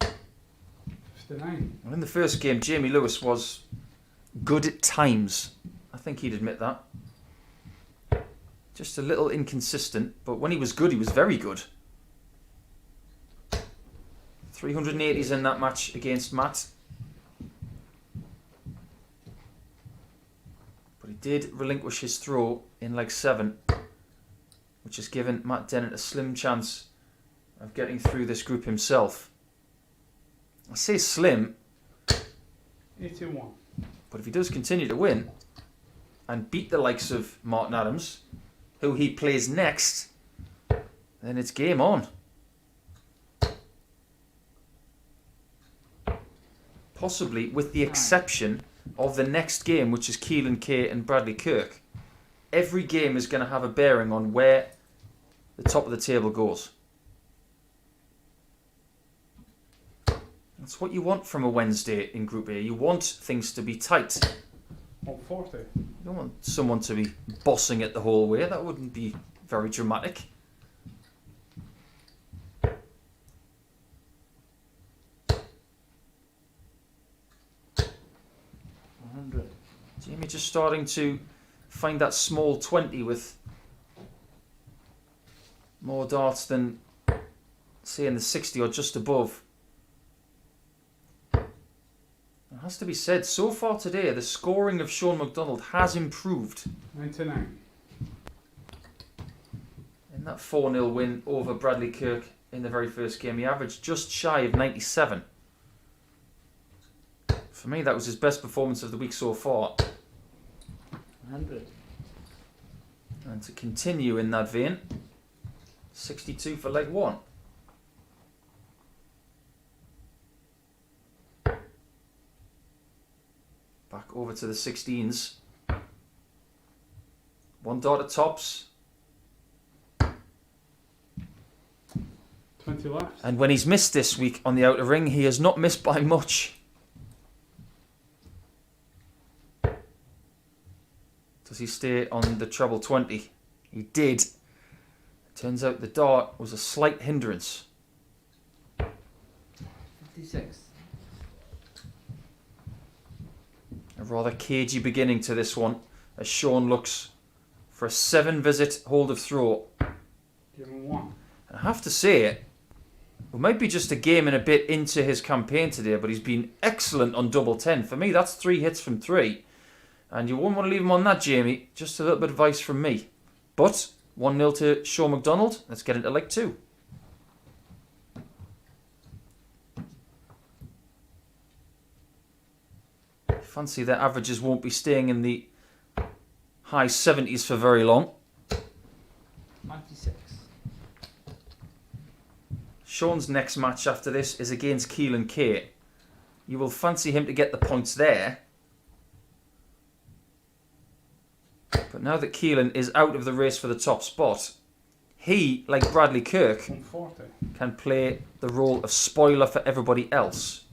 59. Well, in the first game, Jamie Lewis was good at times. I think he'd admit that. Just a little inconsistent, but when he was good, he was very good. 380s in that match against Matt. But he did relinquish his throw in leg 7, which has given Matt Dennant a slim chance of getting through this group himself. I say slim, 81. but if he does continue to win and beat the likes of Martin Adams, who he plays next, then it's game on. Possibly with the exception of the next game, which is Keelan K and Bradley Kirk. Every game is going to have a bearing on where the top of the table goes. That's what you want from a Wednesday in Group A. You want things to be tight. 140. You don't want someone to be bossing it the whole way. That wouldn't be very dramatic. Jamie just starting to find that small 20 with more darts than, say, in the 60 or just above. It has to be said, so far today, the scoring of Shaun McDonald has improved. 99. In that 4-0 win over Bradley Kirk in the very first game, he averaged just shy of 97. For me, that was his best performance of the week so far. 100. And to continue in that vein, 62 for leg 1. Back over to the 16s. 1 dart at tops. 20 left. And when he's missed this week on the outer ring, he has not missed by much. Does he stay on the treble 20? He did. Turns out the dart was a slight hindrance. 56. A rather cagey beginning to this one, as Shaun looks for a 7-visit hold of throw. Give him 1. I have to say, it might be just a game and a bit into his campaign today, but he's been excellent on double 10. For me, that's 3 hits from 3. And you won't want to leave him on that, Jamie. Just a little bit of advice from me. But 1-0 to Shaun McDonald. Let's get into leg 2. Fancy their averages won't be staying in the high 70s for very long. 96. Shaun's next match after this is against Keelan K. You will fancy him to get the points there. But now that Keelan is out of the race for the top spot, he, like Bradley Kirk, 140. can play the role of spoiler for everybody else.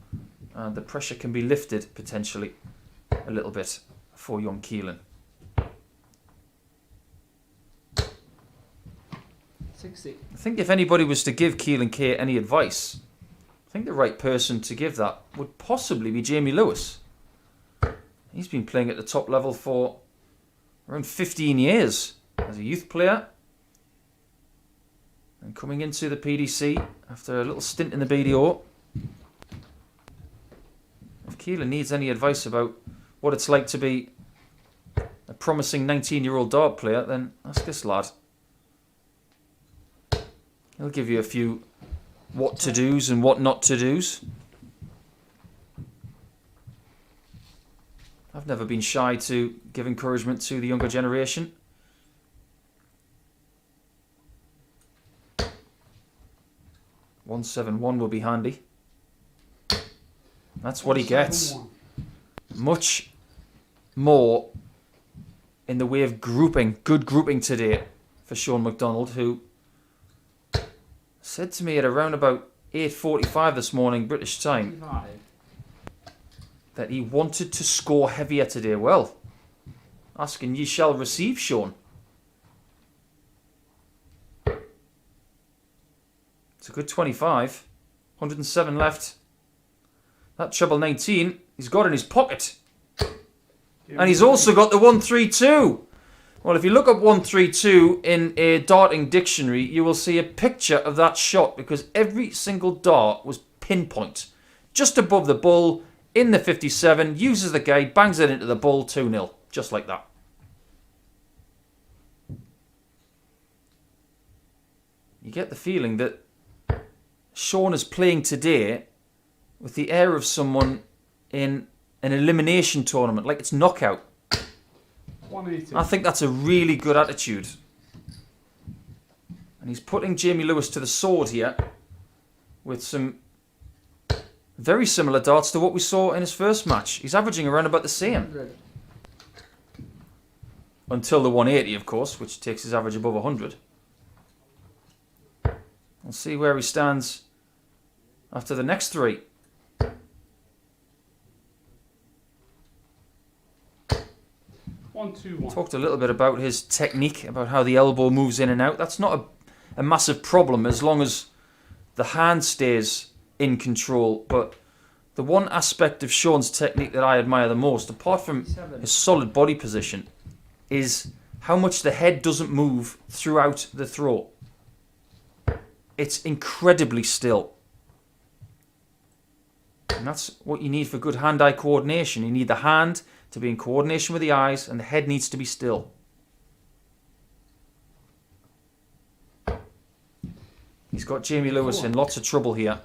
And the pressure can be lifted, potentially, a little bit for young Keelan. 60. I think if anybody was to give Keelan K any advice, I think the right person to give that would possibly be Jamie Lewis. He's been playing at the top level for around 15 years as a youth player. And coming into the PDC after a little stint in the BDO. If Keelan needs any advice about what it's like to be a promising 19-year-old dart player, then ask this lad. He'll give you a few what to do's and what not to do's. I've never been shy to give encouragement to the younger generation. .171 will be handy. That's what he gets. 171. Much more in the way of grouping, good grouping today for Shaun McDonald, who said to me at around about 8:45 this morning, British time, 55. that he wanted to score heavier today. Well, asking ye shall receive, Shaun. It's a good 25. 107 left. That treble 19 he's got in his pocket. And he's also got the 132. Well, if you look up 132 in a darting dictionary, you will see a picture of that shot because every single dart was pinpoint. Just above the bull, in the 57, uses the guide, bangs it into the bull, 2-0. Just like that. You get the feeling that Shaun is playing today with the air of someone in an elimination tournament, like it's knockout. 180. I think that's a really good attitude. And he's putting Jamie Lewis to the sword here with some very similar darts to what we saw in his first match. He's averaging around about the same. 100. Until the 180, of course, which takes his average above 100. We'll see where he stands after the next 3. Talked a little bit about his technique, about how the elbow moves in and out. That's not a massive problem as long as the hand stays in control. But the one aspect of Shaun's technique that I admire the most, apart from his solid body position, is how much the head doesn't move throughout the throw. It's incredibly still. And that's what you need for good hand-eye coordination. You need the hand to be in coordination with the eyes, and the head needs to be still. He's got Jamie Lewis in lots of trouble here.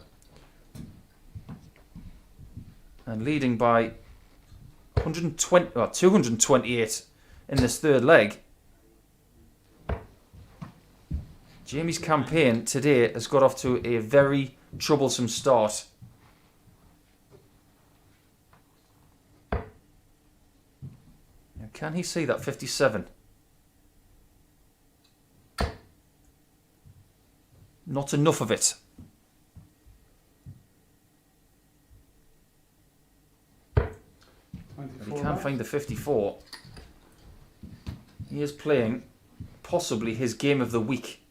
And leading by 228 in this third leg. Jamie's campaign today has got off to a very troublesome start. Now, can he see that 57? Not enough of it. But he can't find the 54. He is playing possibly his game of the week.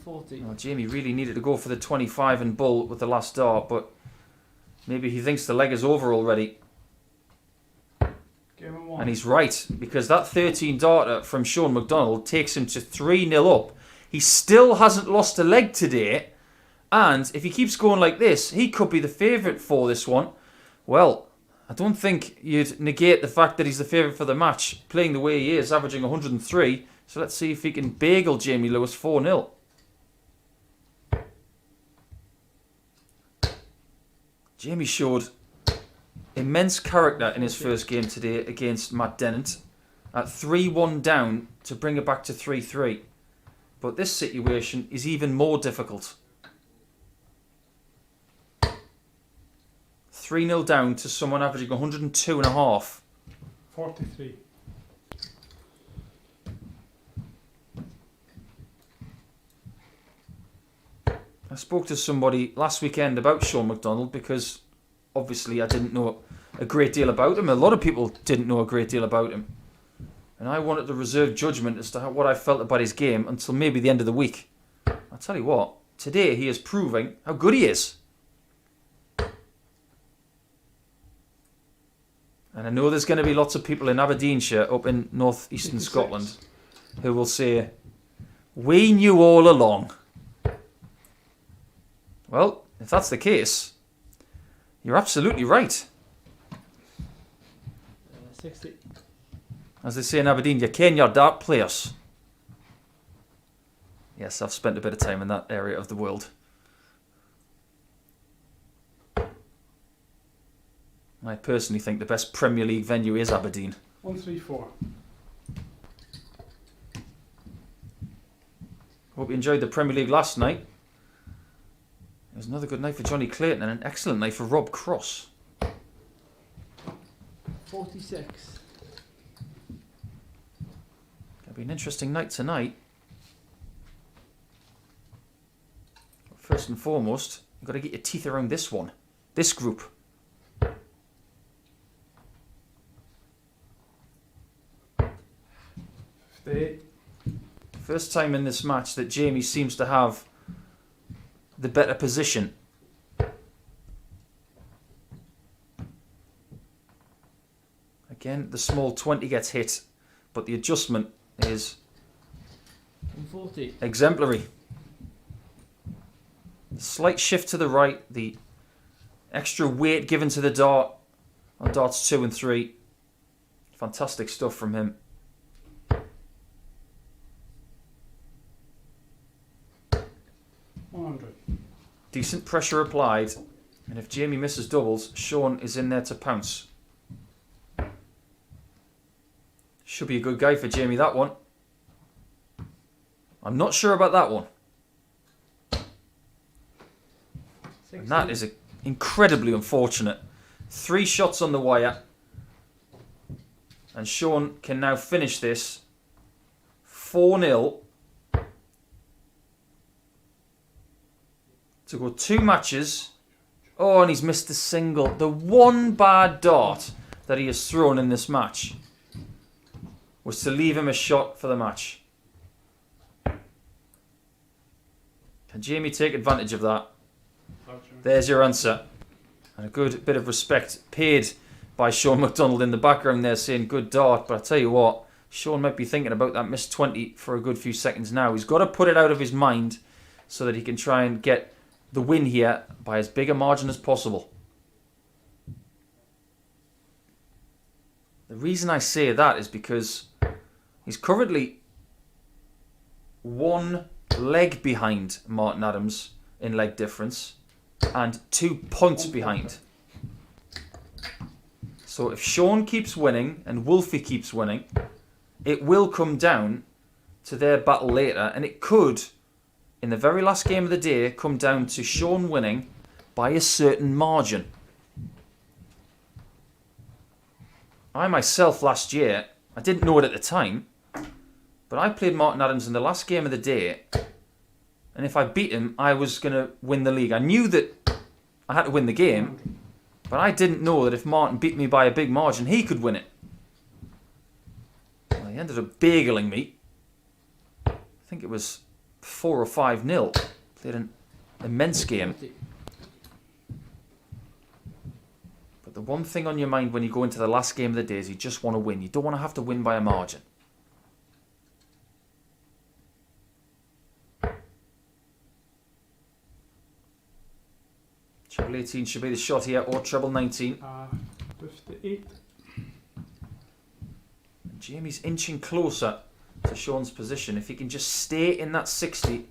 40. Well, Jamie really needed to go for the 25 and bull with the last dart, but maybe he thinks the leg is over already. Game of 1. And he's right, because that 13 darter from Shaun McDonald takes him to 3-0 up. He still hasn't lost a leg today, and if he keeps going like this, he could be the favourite for this one. Well, I don't think you'd negate the fact that he's the favourite for the match, playing the way he is, averaging 103. So let's see if he can bagel Jamie Lewis 4-0. Jamie showed immense character in his first game today against Matt Dennant at 3-1 down to bring it back to 3-3. But this situation is even more difficult. 3-0 down to someone averaging 102.5. 43. I spoke to somebody last weekend about Shaun McDonald because obviously I didn't know a great deal about him. A lot of people didn't know a great deal about him. And I wanted to reserve judgment as to what I felt about his game until maybe the end of the week. I'll tell you what, today he is proving how good he is. And I know there's going to be lots of people in Aberdeenshire, up in north-eastern 56. Scotland, who will say, "We knew all along." Well, if that's the case, you're absolutely right. 60. As they say in Aberdeen, you ken your dart players. Yes, I've spent a bit of time in that area of the world. I personally think the best Premier League venue is Aberdeen. 134. Hope you enjoyed the Premier League last night. It was another good night for Johnny Clayton and an excellent night for Rob Cross. 46. It'll be an interesting night tonight. First and foremost, you've got to get your teeth around this one. This group. First time in this match that Jamie seems to have the better position. Again, the small 20 gets hit, but the adjustment is 40. exemplary. Slight shift to the right, the extra weight given to the dart on darts 2 and 3. Fantastic stuff from him. Decent pressure applied, and if Jamie misses doubles, Shaun is in there to pounce. Should be a good guy for Jamie, that one. I'm not sure about that one. 60. And that is incredibly unfortunate. 3 shots on the wire, and Shaun can now finish this 4-0 to go 2 matches. Oh, and he's missed the single. The one bad dart that he has thrown in this match was to leave him a shot for the match. Can Jamie take advantage of that? There's your answer. And a good bit of respect paid by Shaun McDonald in the background there saying good dart. But I tell you what, Shaun might be thinking about that missed 20 for a good few seconds now. He's got to put it out of his mind so that he can try and get the win here by as big a margin as possible. The reason I say that is because he's currently 1 leg behind Martin Adams in leg difference and 2 points behind. So if Shaun keeps winning and Wolfie keeps winning, it will come down to their battle later, and it could, in the very last game of the day, come down to Shaun winning by a certain margin. I myself last year, I didn't know it at the time, but I played Martin Adams in the last game of the day, and if I beat him, I was going to win the league. I knew that I had to win the game, but I didn't know that if Martin beat me by a big margin, he could win it. Well, he ended up bageling me. I think it was 4 or 5-0. Played an immense game. But the one thing on your mind when you go into the last game of the day is you just want to win. You don't want to have to win by a margin. Treble 18 should be the shot here, or treble 19. 58. Jamie's inching closer to Shaun's position. If he can just stay in that 60,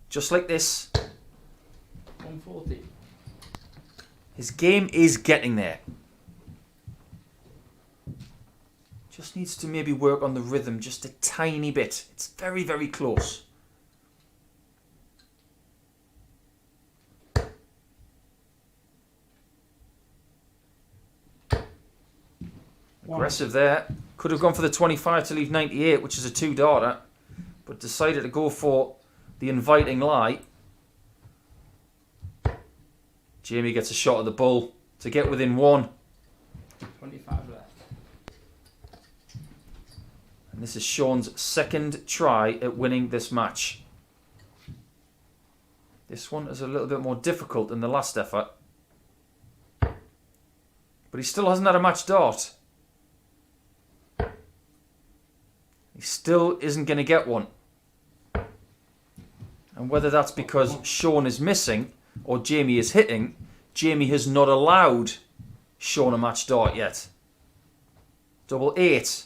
just like this, 140. his game is getting there. Just needs to maybe work on the rhythm just a tiny bit. It's very, very close. Aggressive there. Could have gone for the 25 to leave 98, which is a 2-darter, but decided to go for the inviting lie. Jamie gets a shot at the bull to get within 1. 25 left. And this is Shaun's second try at winning this match. This one is a little bit more difficult than the last effort, but he still hasn't had a match dart. He still isn't going to get one. And whether that's because Shaun is missing or Jamie is hitting, Jamie has not allowed Shaun a match dart yet. Double 8.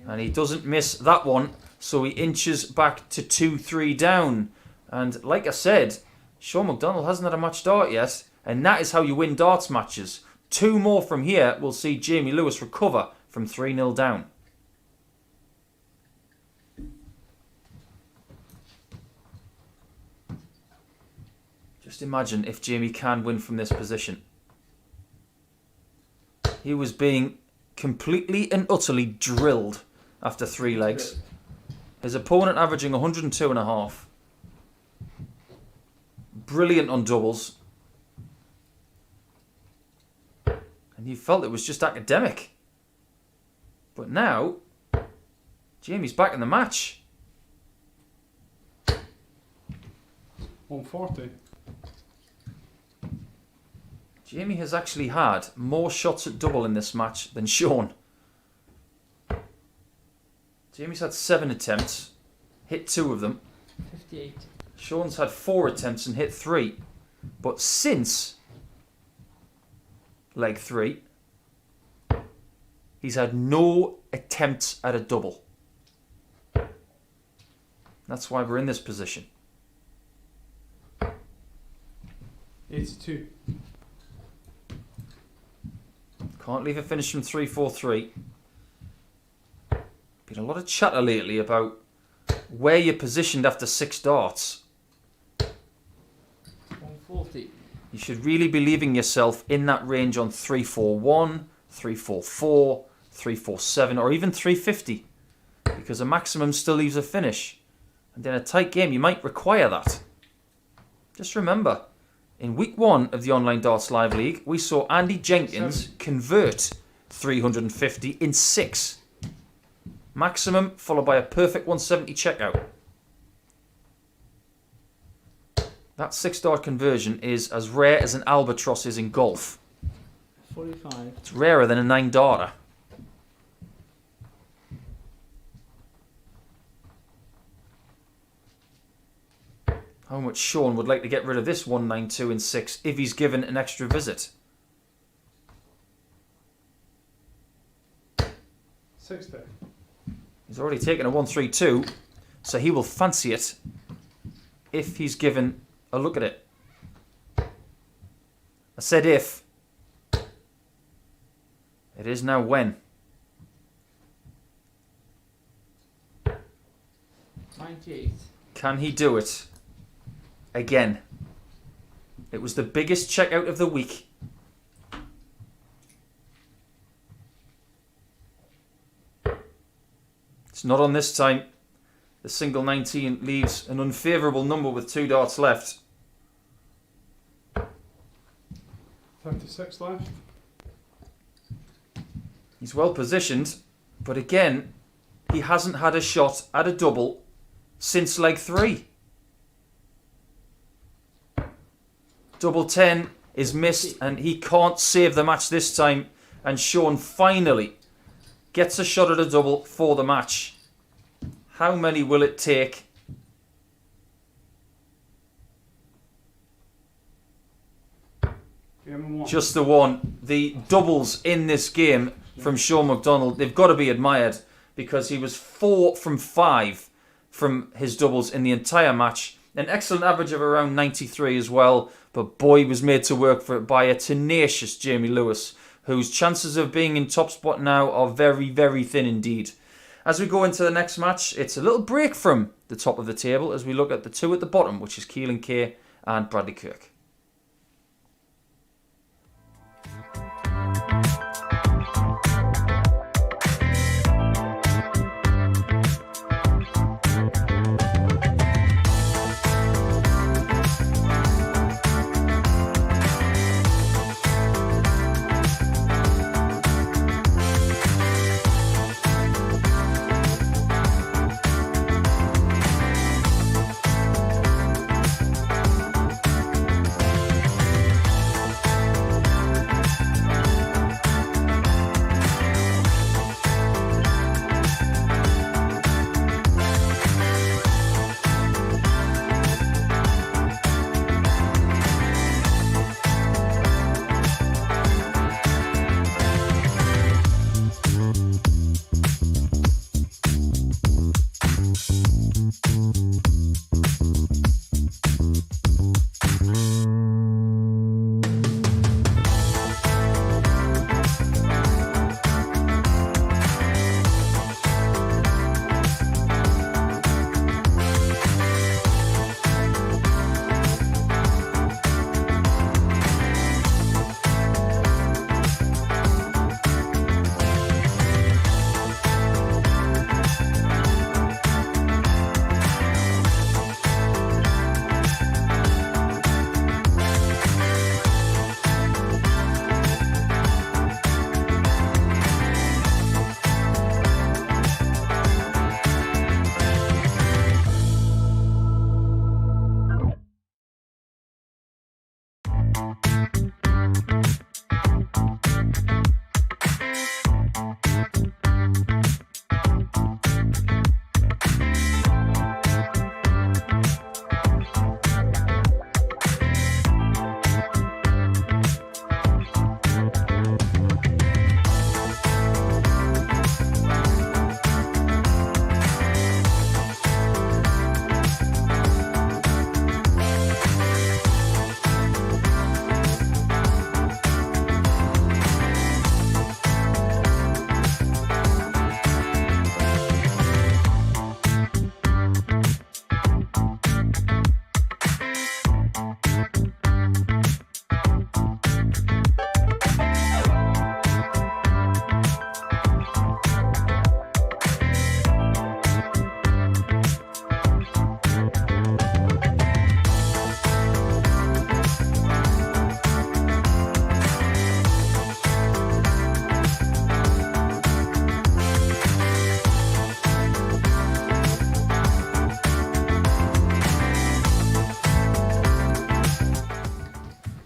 And he doesn't miss that one, so he inches back to 2-3 down. And like I said, Shaun McDonald hasn't had a match dart yet, and that is how you win darts matches. 2 more from here will see Jamie Lewis recover from 3-0 down. Just imagine if Jamie can win from this position. He was being completely and utterly drilled after 3 legs. His opponent averaging 102.5. Brilliant on doubles. And he felt it was just academic. But now, Jamie's back in the match. 140. Jamie has actually had more shots at double in this match than Shaun. Jamie's had 7 attempts, hit 2 of them. 58. Shaun's had 4 attempts and hit 3. But since leg 3, he's had no attempts at a double. That's why we're in this position. 82. Can't leave a finish from 3-4-3. Been a lot of chatter lately about where you're positioned after 6 darts. 140. You should really be leaving yourself in that range on 3-4-1, 3-4-4, 3-4-7, or even 350, because a maximum still leaves a finish. And in a tight game, you might require that. Just remember, in week 1 of the Online Darts Live League, we saw Andy Jenkins convert 350 in 6. Maximum, followed by a perfect 170 checkout. That 6-dart conversion is as rare as an albatross is in golf. 45. It's rarer than a 9-darter. How much Shaun would like to get rid of this 192 in 6 if he's given an extra visit. 60. He's already taken a 132, so he will fancy it if he's given a look at it. I said if. It is now when. 98. Can he do it? Again. It was the biggest checkout of the week. It's not on this time. The single 19 leaves an unfavourable number with 2 darts left. 36 left. He's well positioned, but again, he hasn't had a shot at a double since leg 3. Double 10 is missed and he can't save the match this time, and Shaun finally gets a shot at a double for the match. How many will it take? Just the one. The doubles in this game from Shaun McDonald, they've got to be admired, because he was 4 from 5 from his doubles in the entire match. An excellent average of around 93 as well, but boy, was made to work for it by a tenacious Jamie Lewis, whose chances of being in top spot now are very, very thin indeed. As we go into the next match, it's a little break from the top of the table as we look at the 2 at the bottom, which is Keelan K and Bradley Kirk.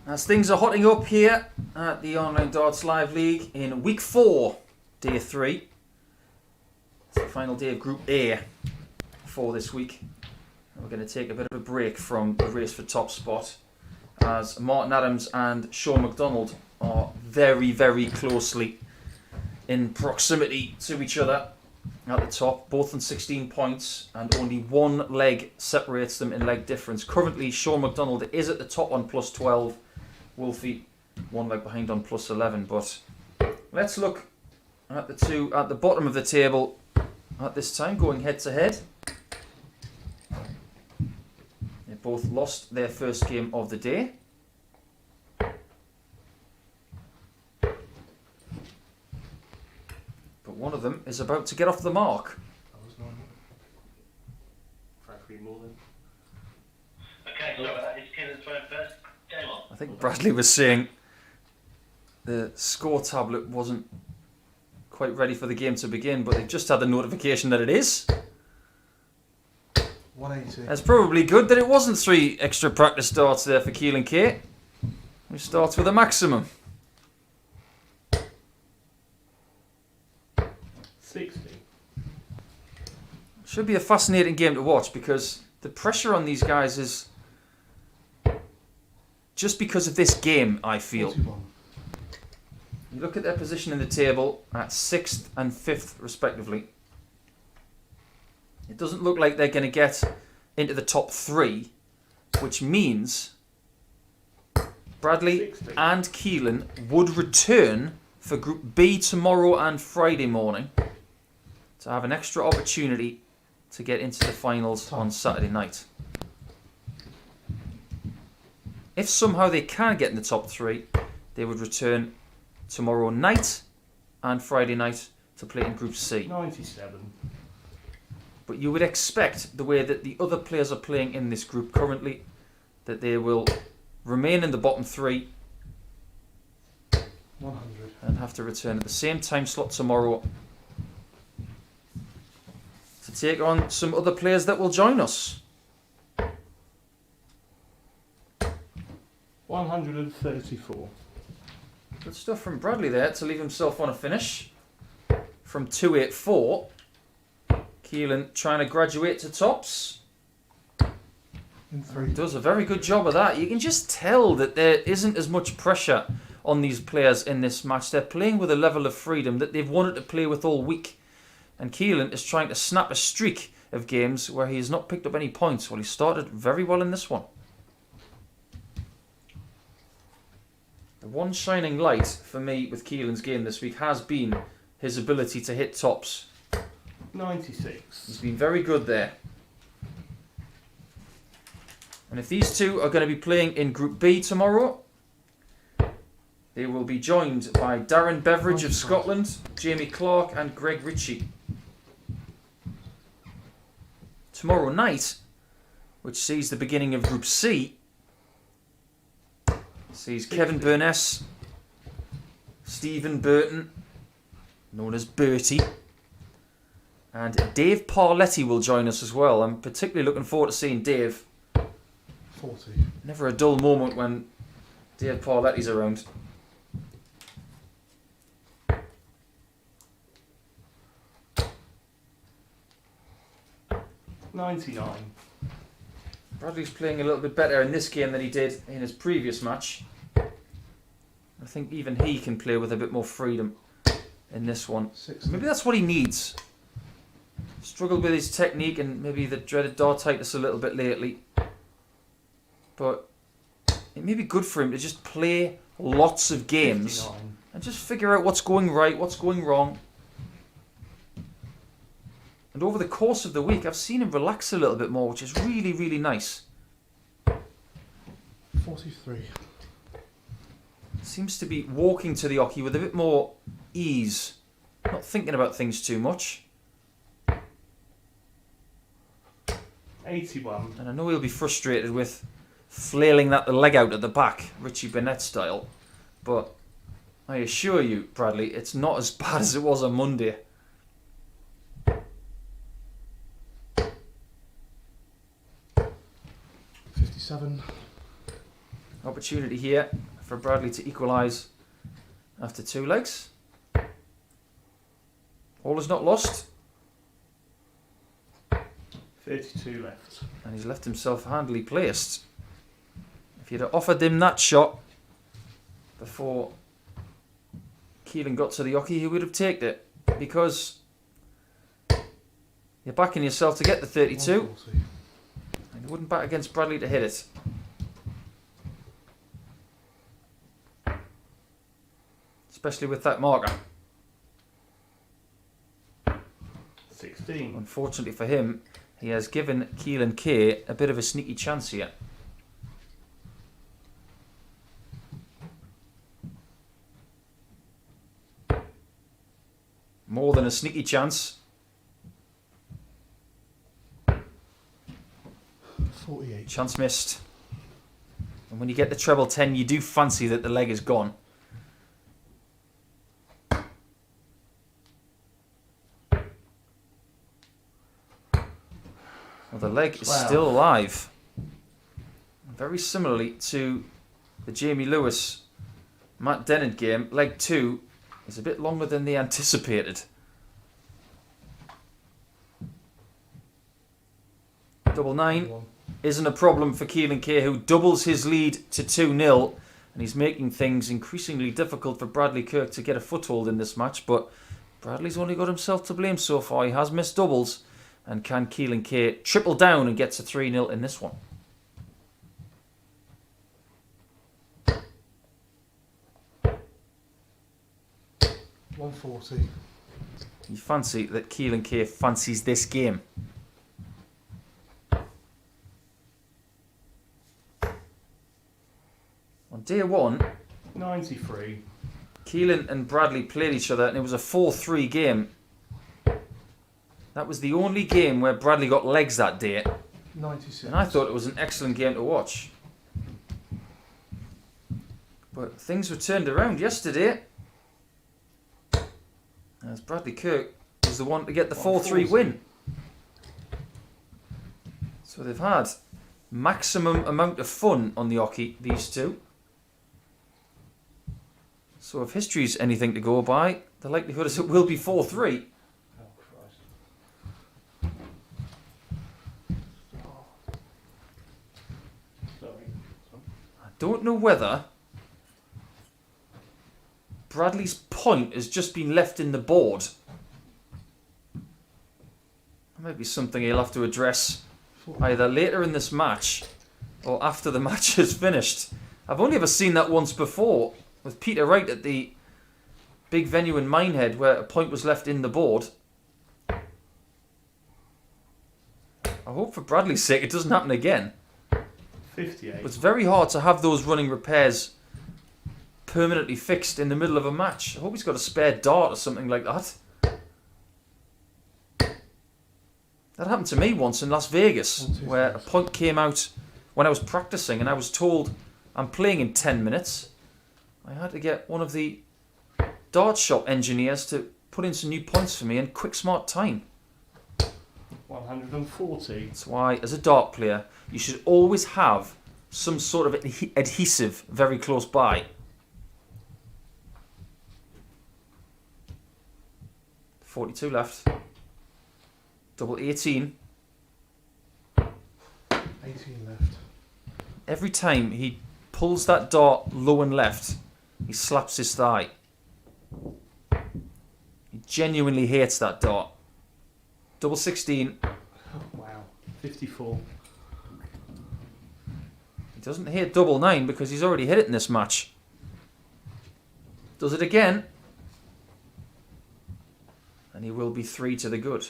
As things are hotting up here at the Online Darts Live League in week 4, day 3. It's the final day of Group A for this week. We're going to take a bit of a break from the race for top spot, as Martin Adams and Shaun McDonald are very, very closely in proximity to each other at the top, both on 16 points, and only one leg separates them in leg difference. Currently, Shaun McDonald is at the top on plus 12. Wolfie, one leg behind on plus 11, but Let's look at the two at the bottom of the table at this time, going head to head. They both lost their first game of the day. But one of them is about to get off the mark. That was normal. Try 3 more then. Okay, so that is Keelan's first. Game on. I think Bradley was saying the score tablet wasn't quite ready for the game to begin, but they've just had the notification that it is. 180. That's probably good that it wasn't 3 extra practice starts there for Keelan K, who starts with a maximum. 60. Should be a fascinating game to watch because the pressure on these guys is just because of this game, I feel. 41. You look at their position in the table at 6th and 5th respectively. It doesn't look like they're going to get into the top 3, which means Bradley 60. and Keelan would return for Group B tomorrow and Friday morning to have an extra opportunity to get into the finals on Saturday night. If somehow they can get in the top 3, they would return tomorrow night and Friday night to play in Group C. 97. But you would expect, the way that the other players are playing in this group currently, that they will remain in the bottom 3 100. and have to return at the same time slot tomorrow to take on some other players that will join us. 134. Good stuff from Bradley there to leave himself on a finish from 284. Keelan trying to graduate to tops. In 3. Does a very good job of that. You can just tell that there isn't as much pressure on these players in this match. They're playing with a level of freedom that they've wanted to play with all week. And Keelan is trying to snap a streak of games where he has not picked up any points. Well, he started very well in this one. The one shining light for me with Keelan's game this week has been his ability to hit tops. 96. He's been very good there. And if these two are going to be playing in Group B tomorrow, they will be joined by Darren Beveridge of Scotland, Jamie Clark and Greg Ritchie. Tomorrow night, which sees the beginning of Group C, sees Kevin Burness, Stephen Burton, known as Bertie, and Dave Parletti will join us as well. I'm particularly looking forward to seeing Dave. 40. Never a dull moment when Dave Parletti's around. $99. Bradley's playing a little bit better in this game than he did in his previous match. I think even he can play with a bit more freedom in this one. 60. Maybe that's what he needs. Struggled with his technique and maybe the dreaded dartitis a little bit lately. But it may be good for him to just play lots of games 59. and just figure out what's going right, what's going wrong. And over the course of the week, I've seen him relax a little bit more, which is really, really nice. 43. Seems to be walking to the hockey with a bit more ease, not thinking about things too much. 81. And I know he'll be frustrated with flailing the leg out at the back, Richie Bennett style. But I assure you, Bradley, it's not as bad as it was on Monday. Opportunity here for Bradley to equalise after 2 legs. All is not lost. 32 left. And he's left himself handily placed. If you'd have offered him that shot before Keelan got to the hockey, he would have taken it. Because you're backing yourself to get the 32. 140. And you wouldn't back against Bradley to hit it. It's especially with that marker. 16. Unfortunately for him, he has given Keelan K a bit of a sneaky chance here. More than a sneaky chance. 48. Chance missed. And when you get the treble 10, you do fancy that the leg is gone. Well, the leg is still alive. Very similarly to the Jamie Lewis Matt Dennant game, leg 2 is a bit longer than they anticipated. Double 9 isn't a problem for Keelan K, who doubles his lead to 2-0, and he's making things increasingly difficult for Bradley Kirk to get a foothold in this match, but Bradley's only got himself to blame so far. He has missed doubles, and can Keelan K triple down and get to 3-0 in this one? $140. You fancy that Keelan K fancies this game? On day 1, 93. Keelan and Bradley played each other, and it was a 4-3 game. That was the only game where Bradley got legs that day, 96. and I thought it was an excellent game to watch. But things were turned around yesterday, as Bradley Kirk was the one to get the 4-3 win. So they've had maximum amount of fun on the hockey, these two. So if history's anything to go by, the likelihood is it will be 4-3. Oh, Christ. Sorry. I don't know whether Bradley's point has just been left in the board. That might be something he'll have to address either later in this match or after the match is finished. I've only ever seen that once before with Peter Wright at the big venue in Minehead where a point was left in the board. I hope for Bradley's sake it doesn't happen again. 58. It's very hard to have those running repairs permanently fixed in the middle of a match. I hope he's got a spare dart or something like that. That happened to me once in Las Vegas, where a point came out when I was practicing and I was told I'm playing in 10 minutes. I had to get one of the dart shop engineers to put in some new points for me in quick smart time. 140. That's why, as a dart player, you should always have some sort of adhesive very close by. 42 left. Double 18. 18 left. Every time he pulls that dart low and left, he slaps his thigh. He genuinely hates that dart. Double 16. Oh, wow. 54. He doesn't hit double 9 because he's already hit it in this match. Does it again. And he will be 3 to the good.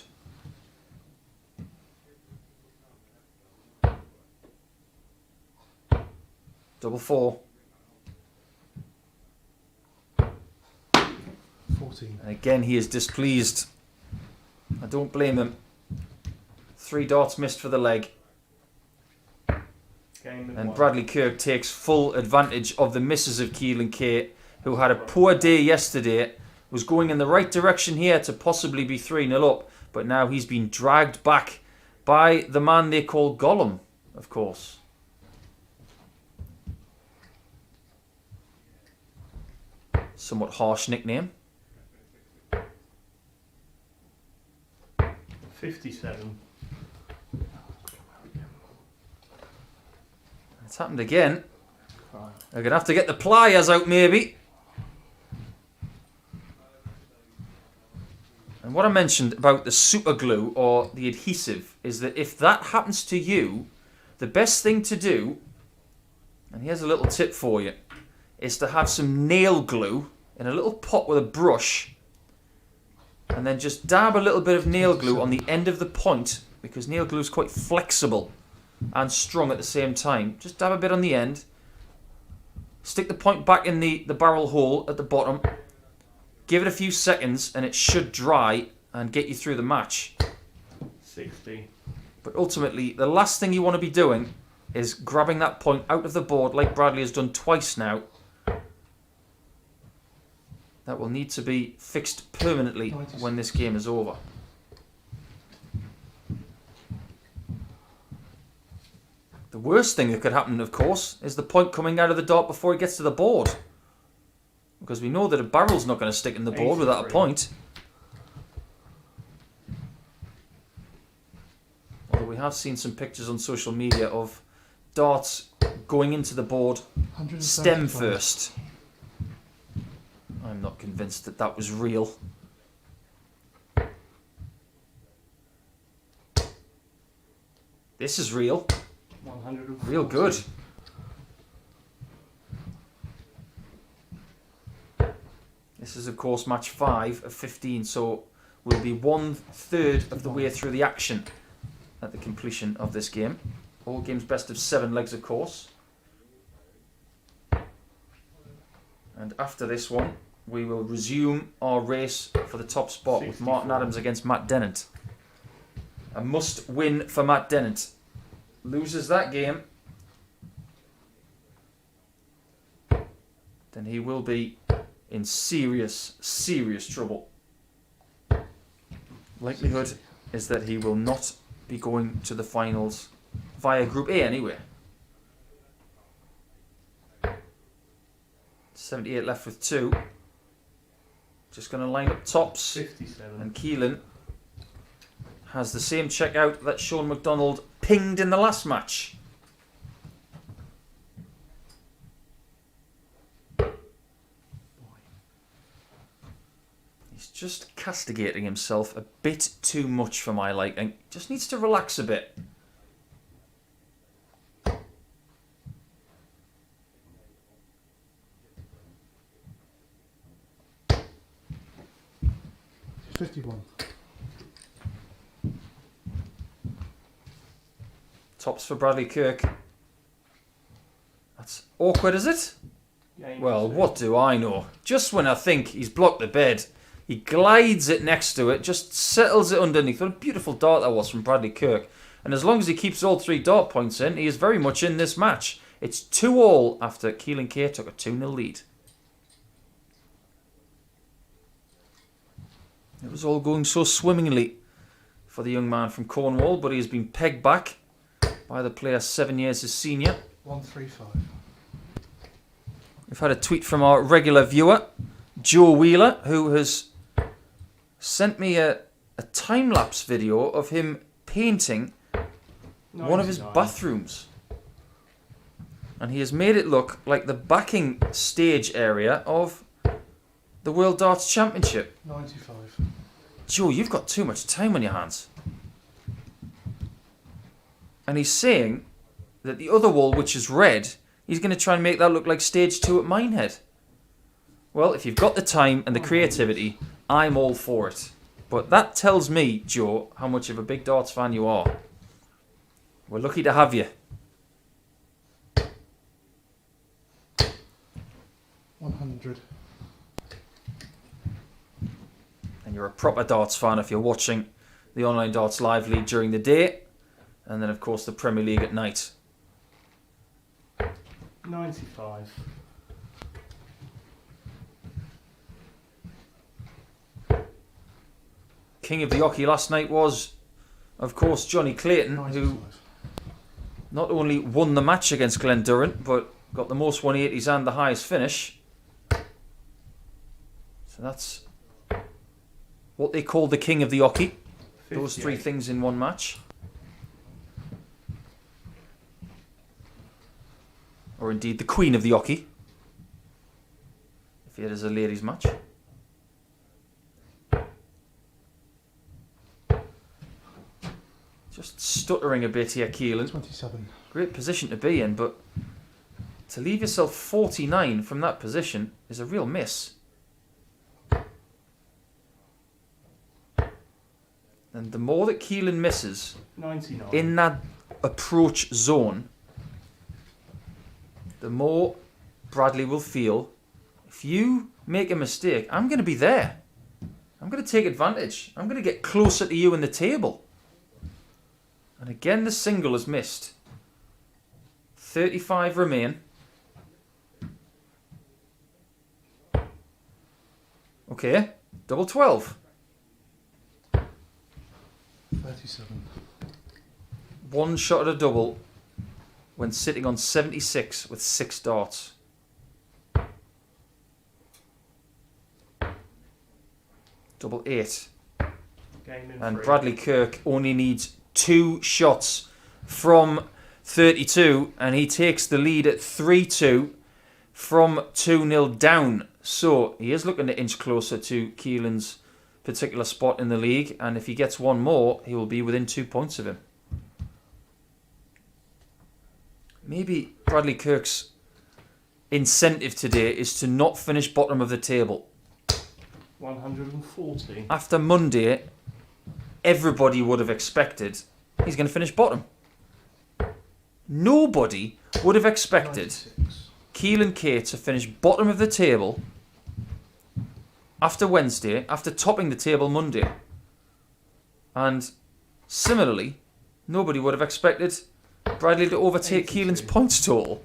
Double 4. 14. And again he is displeased. I don't blame him. 3 darts missed for the leg. Game of And one. Bradley Kirk takes full advantage of the misses of Keelan K, who had a poor day yesterday, was going in the right direction here to possibly be 3-0 up, but now he's been dragged back by the man they call Gollum, of course. Somewhat harsh nickname. 57. It's happened again. They're going to have to get the pliers out maybe. And what I mentioned about the super glue or the adhesive is that if that happens to you, the best thing to do, and here's a little tip for you, is to have some nail glue in a little pot with a brush, and then just dab a little bit of nail glue on the end of the point, because nail glue is quite flexible and strong at the same time. Just dab a bit on the end. Stick the point back in the barrel hole at the bottom. Give it a few seconds and it should dry and get you through the match. 60. But ultimately, the last thing you want to be doing is grabbing that point out of the board like Bradley has done twice now. That will need to be fixed permanently when this game is over. The worst thing that could happen, of course, is the point coming out of the dart before it gets to the board. Because we know that a barrel's not going to stick in the board without a point. Although we have seen some pictures on social media of darts going into the board stem first. I'm not convinced that that was real. This is real. 140. Real good. This is, of course, match 5 of 15, so we'll be 1/3 of the way through the action at the completion of this game. All games best of 7 legs, of course. And after this one, we will resume our race for the top spot with Martin Adams against Matt Dennant. A must win for Matt Dennant. Loses that game, then he will be in serious, serious trouble. Likelihood is that he will not be going to the finals via Group A anyway. 78 left with 2. Just going to line up tops. 57. And Keelan has the same checkout that Shaun McDonald pinged in the last match. He's just castigating himself a bit too much for my liking. Just needs to relax a bit. $51. Tops for Bradley Kirk. That's awkward, is it? Well, what do I know? Just when I think he's blocked the bed, he glides it next to it, just settles it underneath. What a beautiful dart that was from Bradley Kirk. And as long as he keeps all 3 dart points in, he is very much in this match. It's 2-all after Keelan K took a 2-0 lead. It was all going so swimmingly for the young man from Cornwall, but he has been pegged back by the player 7 years his senior. 135. We've had a tweet from our regular viewer, Joe Wheeler, who has sent me a time-lapse video of him painting one of his 99. bathrooms. And he has made it look like the backing stage area of the World Darts Championship. 95. Joe, you've got too much time on your hands. And he's saying that the other wall, which is red, he's going to try and make that look like stage 2 at Minehead. Well, if you've got the time and the creativity, I'm all for it. But that tells me, Joe, how much of a big darts fan you are. We're lucky to have you. 100. And you're a proper darts fan if you're watching the Online Darts Live League during the day. And then, of course, the Premier League at night. 95. King of the Hockey last night was, of course, Johnny Clayton, 95. who not only won the match against Glen Durrant, but got the most 180s and the highest finish. So that's what they call the King of the Hockey. Those 3 things in one match. Or indeed the Queen of the Hockey, if it is a ladies' match. Just stuttering a bit here, Keelan. 27. Great position to be in, but to leave yourself 49 from that position is a real miss. And the more that Keelan misses 99. in that approach zone, the more Bradley will feel, if you make a mistake, I'm going to be there. I'm going to take advantage. I'm going to get closer to you in the table. And again, the single is missed. 35 remain. Okay, double 12. 37. One shot at a double when sitting on 76 with 6 darts. Double 8. Game in And 3. Bradley Kirk only needs 2 shots from 32, and he takes the lead at 3-2 from 2-0 down. So he is looking to inch closer to Keelan's particular spot in the league, and if he gets one more, he will be within 2 points of him. Maybe Bradley Kirk's incentive today is to not finish bottom of the table. 140. After Monday, everybody would have expected he's going to finish bottom. Nobody would have expected 96. Keelan K to finish bottom of the table after Wednesday, after topping the table Monday. And similarly, nobody would have expected Bradley to overtake 82. Keelan's points total.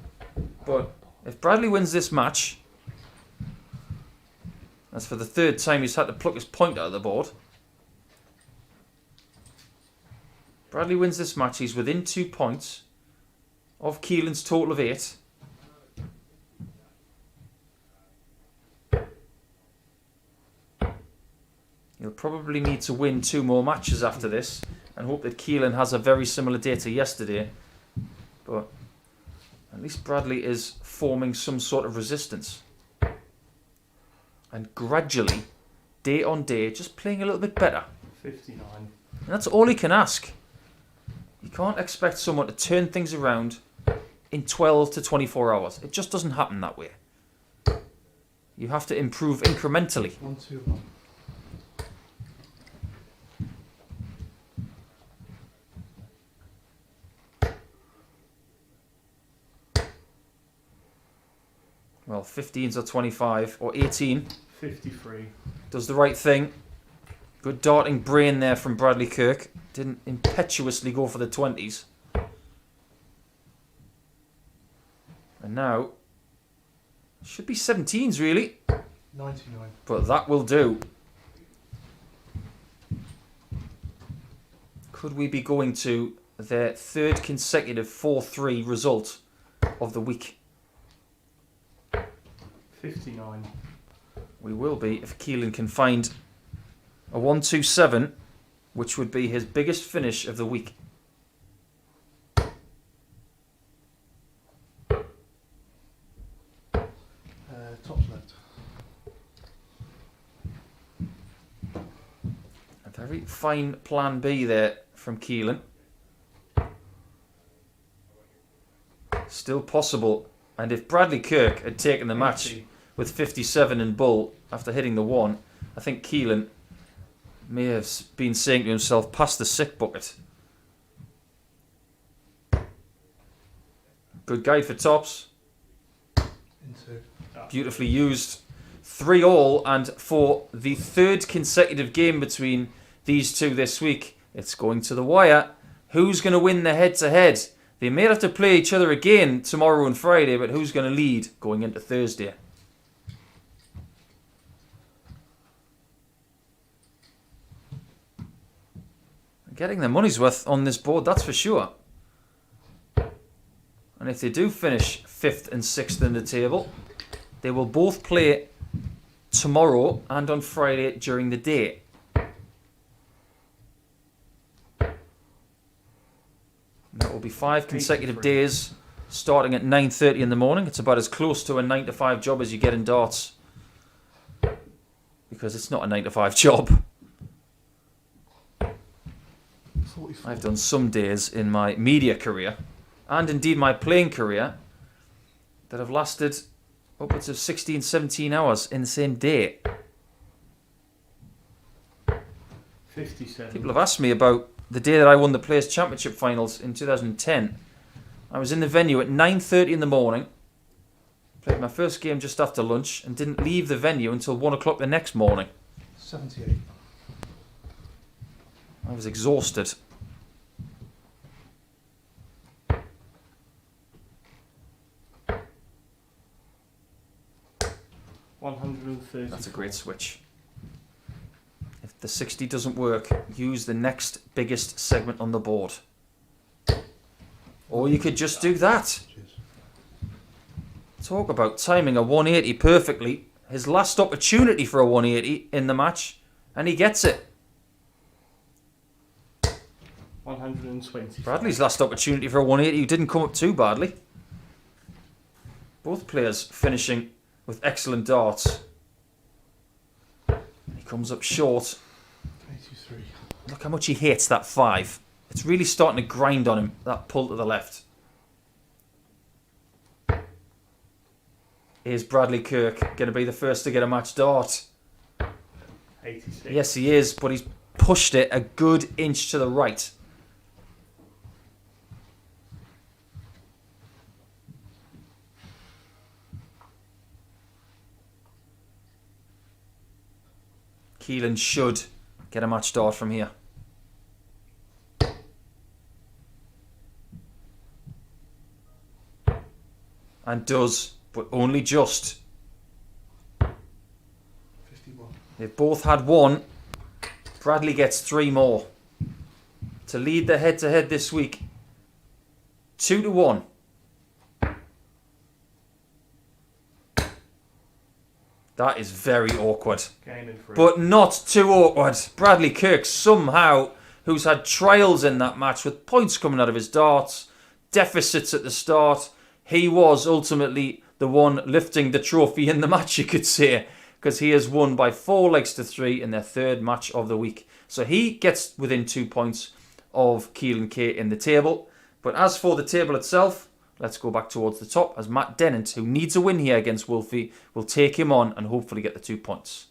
But if Bradley wins this match, that's for the 3rd time he's had to pluck his point out of the board. Bradley wins this match, he's within 2 points of Keelan's total of 8. He'll probably need to win 2 more matches after this and hope that Keelan has a very similar day to yesterday. But at least Bradley is forming some sort of resistance. And gradually, day on day, just playing a little bit better. 59. And that's all he can ask. You can't expect someone to turn things around in 12 to 24 hours. It just doesn't happen that way. You have to improve incrementally. 121. Well, 15s or 25 or 18 53. does the right thing. Good darting brain there from Bradley Kirk. Didn't impetuously go for the 20s. And now, should be 17s really, 99. but that will do. Could we be going to their 3rd consecutive 4-3 result of the week? 59. We will be if Keelan can find a 1-2-7, which would be his biggest finish of the week. Top left. A very fine plan B there from Keelan. Still possible. And if Bradley Kirk had taken the match 80. with 57 in bull after hitting the 1, I think Keelan may have been saying to himself, pass the sick bucket. Good guide for tops. Into. Beautifully used. 3-all, and for the 3rd consecutive game between these two this week, it's going to the wire. Who's going to win the head-to-head? They may have to play each other again tomorrow and Friday, but who's going to lead going into Thursday? Getting their money's worth on this board, that's for sure. And if they do finish 5th and 6th in the table, they will both play tomorrow and on Friday during the day. And that will be 5 consecutive 83. days starting at 9:30 in the morning. It's about as close to a 9-to-5 job as you get in darts. Because it's not a 9-to-5 job. 44. I've done some days in my media career, and indeed my playing career, that have lasted upwards of 16, 17 hours in the same day. 57. People have asked me about the day that I won the Players' Championship finals in 2010. I was in the venue at 9:30 in the morning, played my first game just after lunch, and didn't leave the venue until 1 o'clock the next morning. 78. I was exhausted. $130. That's a great switch. If the 60 doesn't work, use the next biggest segment on the board. Or you could just do that. Cheers. Talk about timing a 180 perfectly. His last opportunity for a 180 in the match, and he gets it. 120. Bradley's last opportunity for a 180 didn't come up too badly. Both players finishing with excellent darts. He comes up short. 83. Look how much he hates that 5. It's really starting to grind on him, that pull to the left. Is Bradley Kirk going to be the first to get a match dart? 86. Yes, he is, but he's pushed it a good inch to the right. Keelan should get a match dart from here. And does, but only just. 51. They've both had 1. Bradley gets 3 more. To lead the head-to-head this week. 2-1. That is very awkward. Game in 3. But not too awkward. Bradley Kirk somehow, who's had trials in that match with points coming out of his darts, deficits at the start, he was ultimately the one lifting the trophy in the match, you could say, because he has won by 4 legs to 3 in their 3rd match of the week. So he gets within 2 points of Keelan K in the table. But as for the table itself, let's go back towards the top as Matt Dennant, who needs a win here against Wolfie, will take him on and hopefully get the 2 points.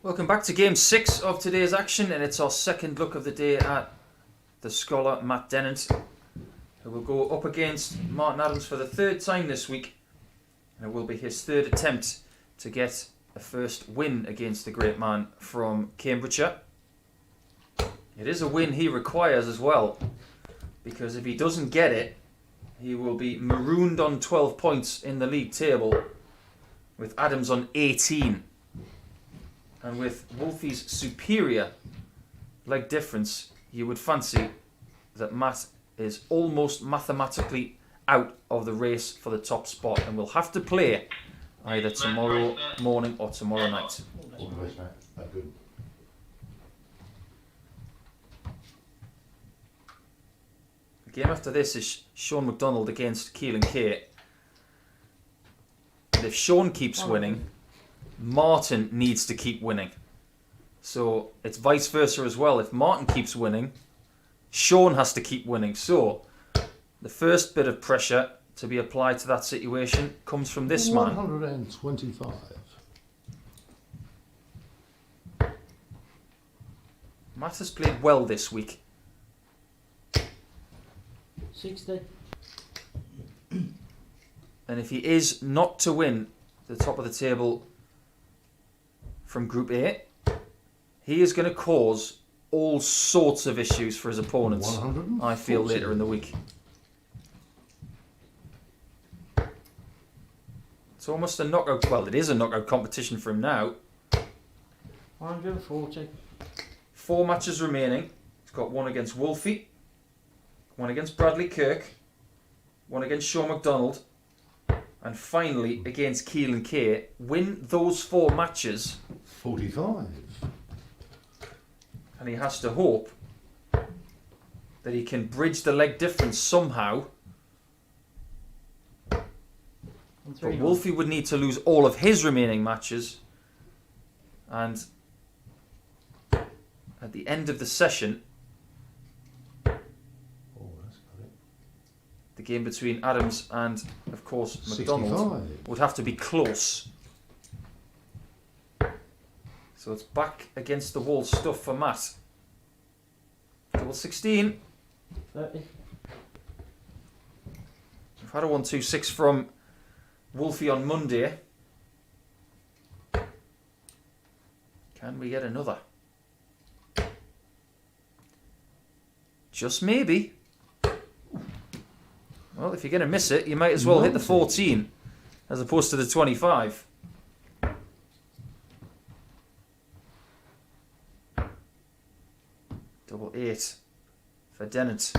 Welcome back to Game 6 of today's action, and it's our second look of the day at the scholar Matt Dennant, who will go up against Martin Adams for the 3rd time this week, and it will be his 3rd attempt to get a first win against the great man from Cambridgeshire. It is a win he requires as well, because if he doesn't get it, he will be marooned on 12 points in the league table, with Adams on 18. And with Wolfie's superior leg difference, you would fancy that Matt is almost mathematically out of the race for the top spot and will have to play either tomorrow morning or tomorrow night. All the best, mate. That's good. The game after this is Shaun McDonald against Keelan K. And if Shaun keeps winning, Martin needs to keep winning. So it's vice versa as well. If Martin keeps winning, Shaun has to keep winning. So the first bit of pressure to be applied to that situation comes from this man. 125. Matt has played well this week. 60. And if he is not to win the top of the table from Group A, he is going to cause all sorts of issues for his opponents, 140. I feel, later in the week. It's almost a knockout. Well, it is a knockout competition for him now. 140. 4 matches remaining. He's got one against Wolfie, one against Bradley Kirk, one against Shaun McDonald, and finally against Keelan K. Win those 4 matches, 45. and he has to hope that he can bridge the leg difference somehow. But 139. Wolfie would need to lose all of his remaining matches, and at the end of the session, Oh, that's got it. the game between Adams and, of course, McDonald 65. would have to be close. So it's back against the wall stuff for Matt. Double 16. 30. We've had a 1-2-6 from Wolfie on Monday. Can we get another? Just maybe. Well, if you're going to miss it, you might as well hit the 14 as opposed to the 25. Double 8 for Dennant.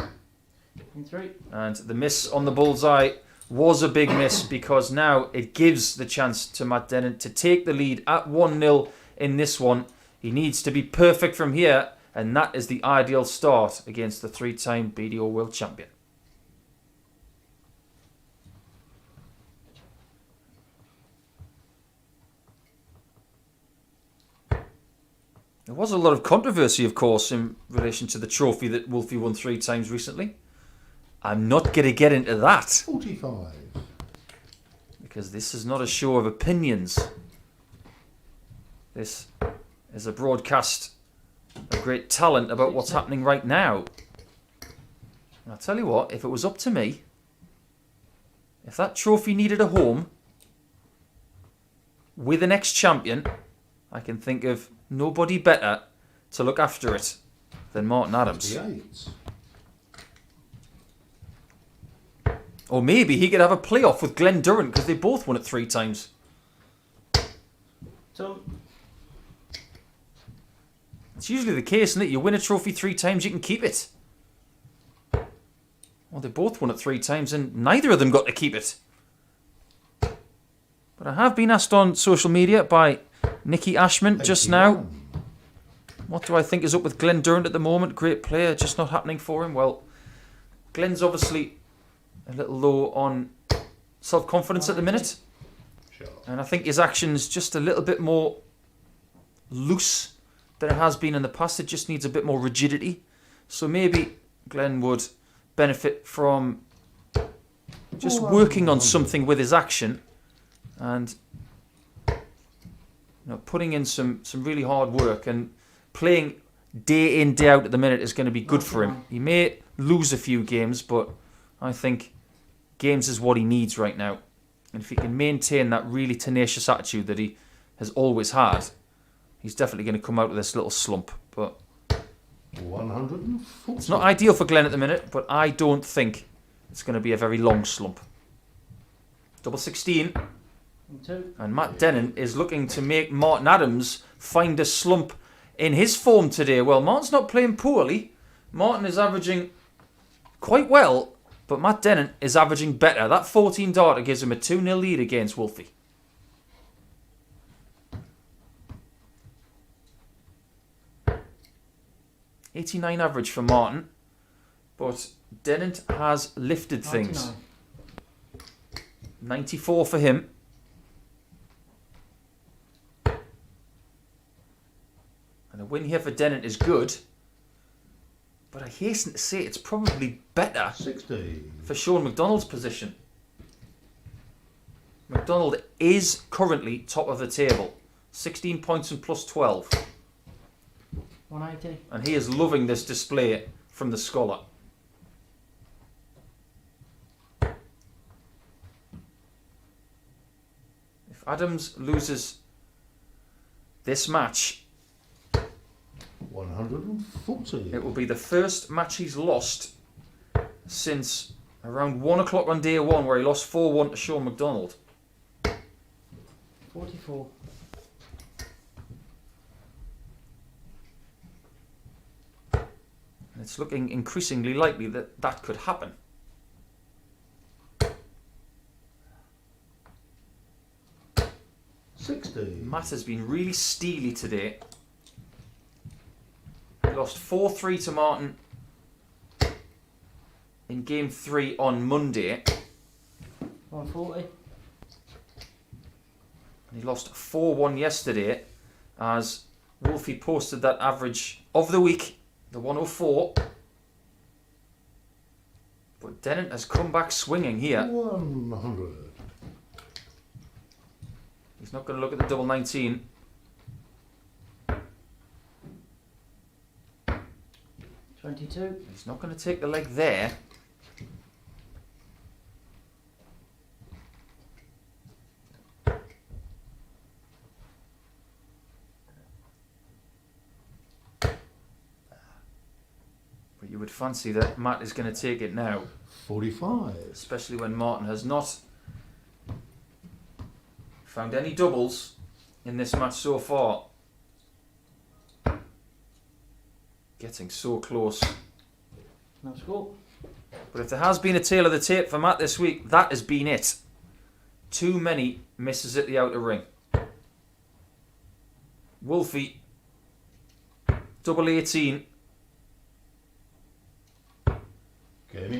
3. And the miss on the bullseye was a big miss because now it gives the chance to Matt Dennant to take the lead at 1-0 in this one. He needs to be perfect from here, and that is the ideal start against the 3-time BDO World Champion. There was a lot of controversy, of course, in relation to the trophy that Wolfie won 3 times recently. I'm not going to get into that 45. because this is not a show of opinions. This is a broadcast of great talent about what's happening right now. And I'll tell you what, if it was up to me, if that trophy needed a home with an ex-champion, I can think of nobody better to look after it than Martin Adams. 58. Or maybe he could have a playoff with Glenn Durrant because they both won it 3 times. So, It's usually the case, isn't it? You win a trophy 3 times, you can keep it. Well, they both won it 3 times and neither of them got to keep it. But I have been asked on social media by Nicky Ashman just now, 81. what do I think is up with Glenn Durrant at the moment? Great player, just not happening for him. Well, Glenn's obviously a little low on self-confidence at the minute. Sure. And I think his action's just a little bit more loose than it has been in the past. It just needs a bit more rigidity. So maybe Glenn would benefit from just working on something with his action and putting in some really hard work, and playing day in, day out at the minute is going to be good for him. He may lose a few games, but I think games is what he needs right now. And if he can maintain that really tenacious attitude that he has always had, he's definitely going to come out of this little slump. But 140. it's not ideal for Glenn at the minute, but I don't think it's going to be a very long slump. Double 16. 2. And Matt Dennant is looking to make Martin Adams find a slump in his form today. Well, Martin's not playing poorly. Martin is averaging quite well, but Matt Dennant is averaging better. That 14 darter gives him a 2-0 lead against Wolfie. .89 average for Martin, but Dennant has lifted things. 99. 94 for him. And a win here for Dennant is good, but I hasten to say it's probably better 60. for Shaun McDonald's position. McDonald is currently top of the table. 16 points and plus 12. 180. And he is loving this display from the scholar. If Adams loses this match, 140. it will be the first match he's lost since around 1 o'clock on day 1, where he lost 4-1 to Shaun McDonald. 44. And it's looking increasingly likely that that could happen. Matt has been really steely today. He lost 4-3 to Martin in game 3 on Monday. 140. And he lost 4-1 yesterday as Wolfie posted that average of the week, the 104. But Dennant has come back swinging here. 100. He's not going to look at the double 19. 22. He's not going to take the leg there. But you would fancy that Matt is going to take it now, 45. especially when Martin has not found any doubles in this match so far. Getting so close. No score. But if there has been a tail of the tape for Matt this week, that has been it. Too many misses at the outer ring. Wolfie, double 18.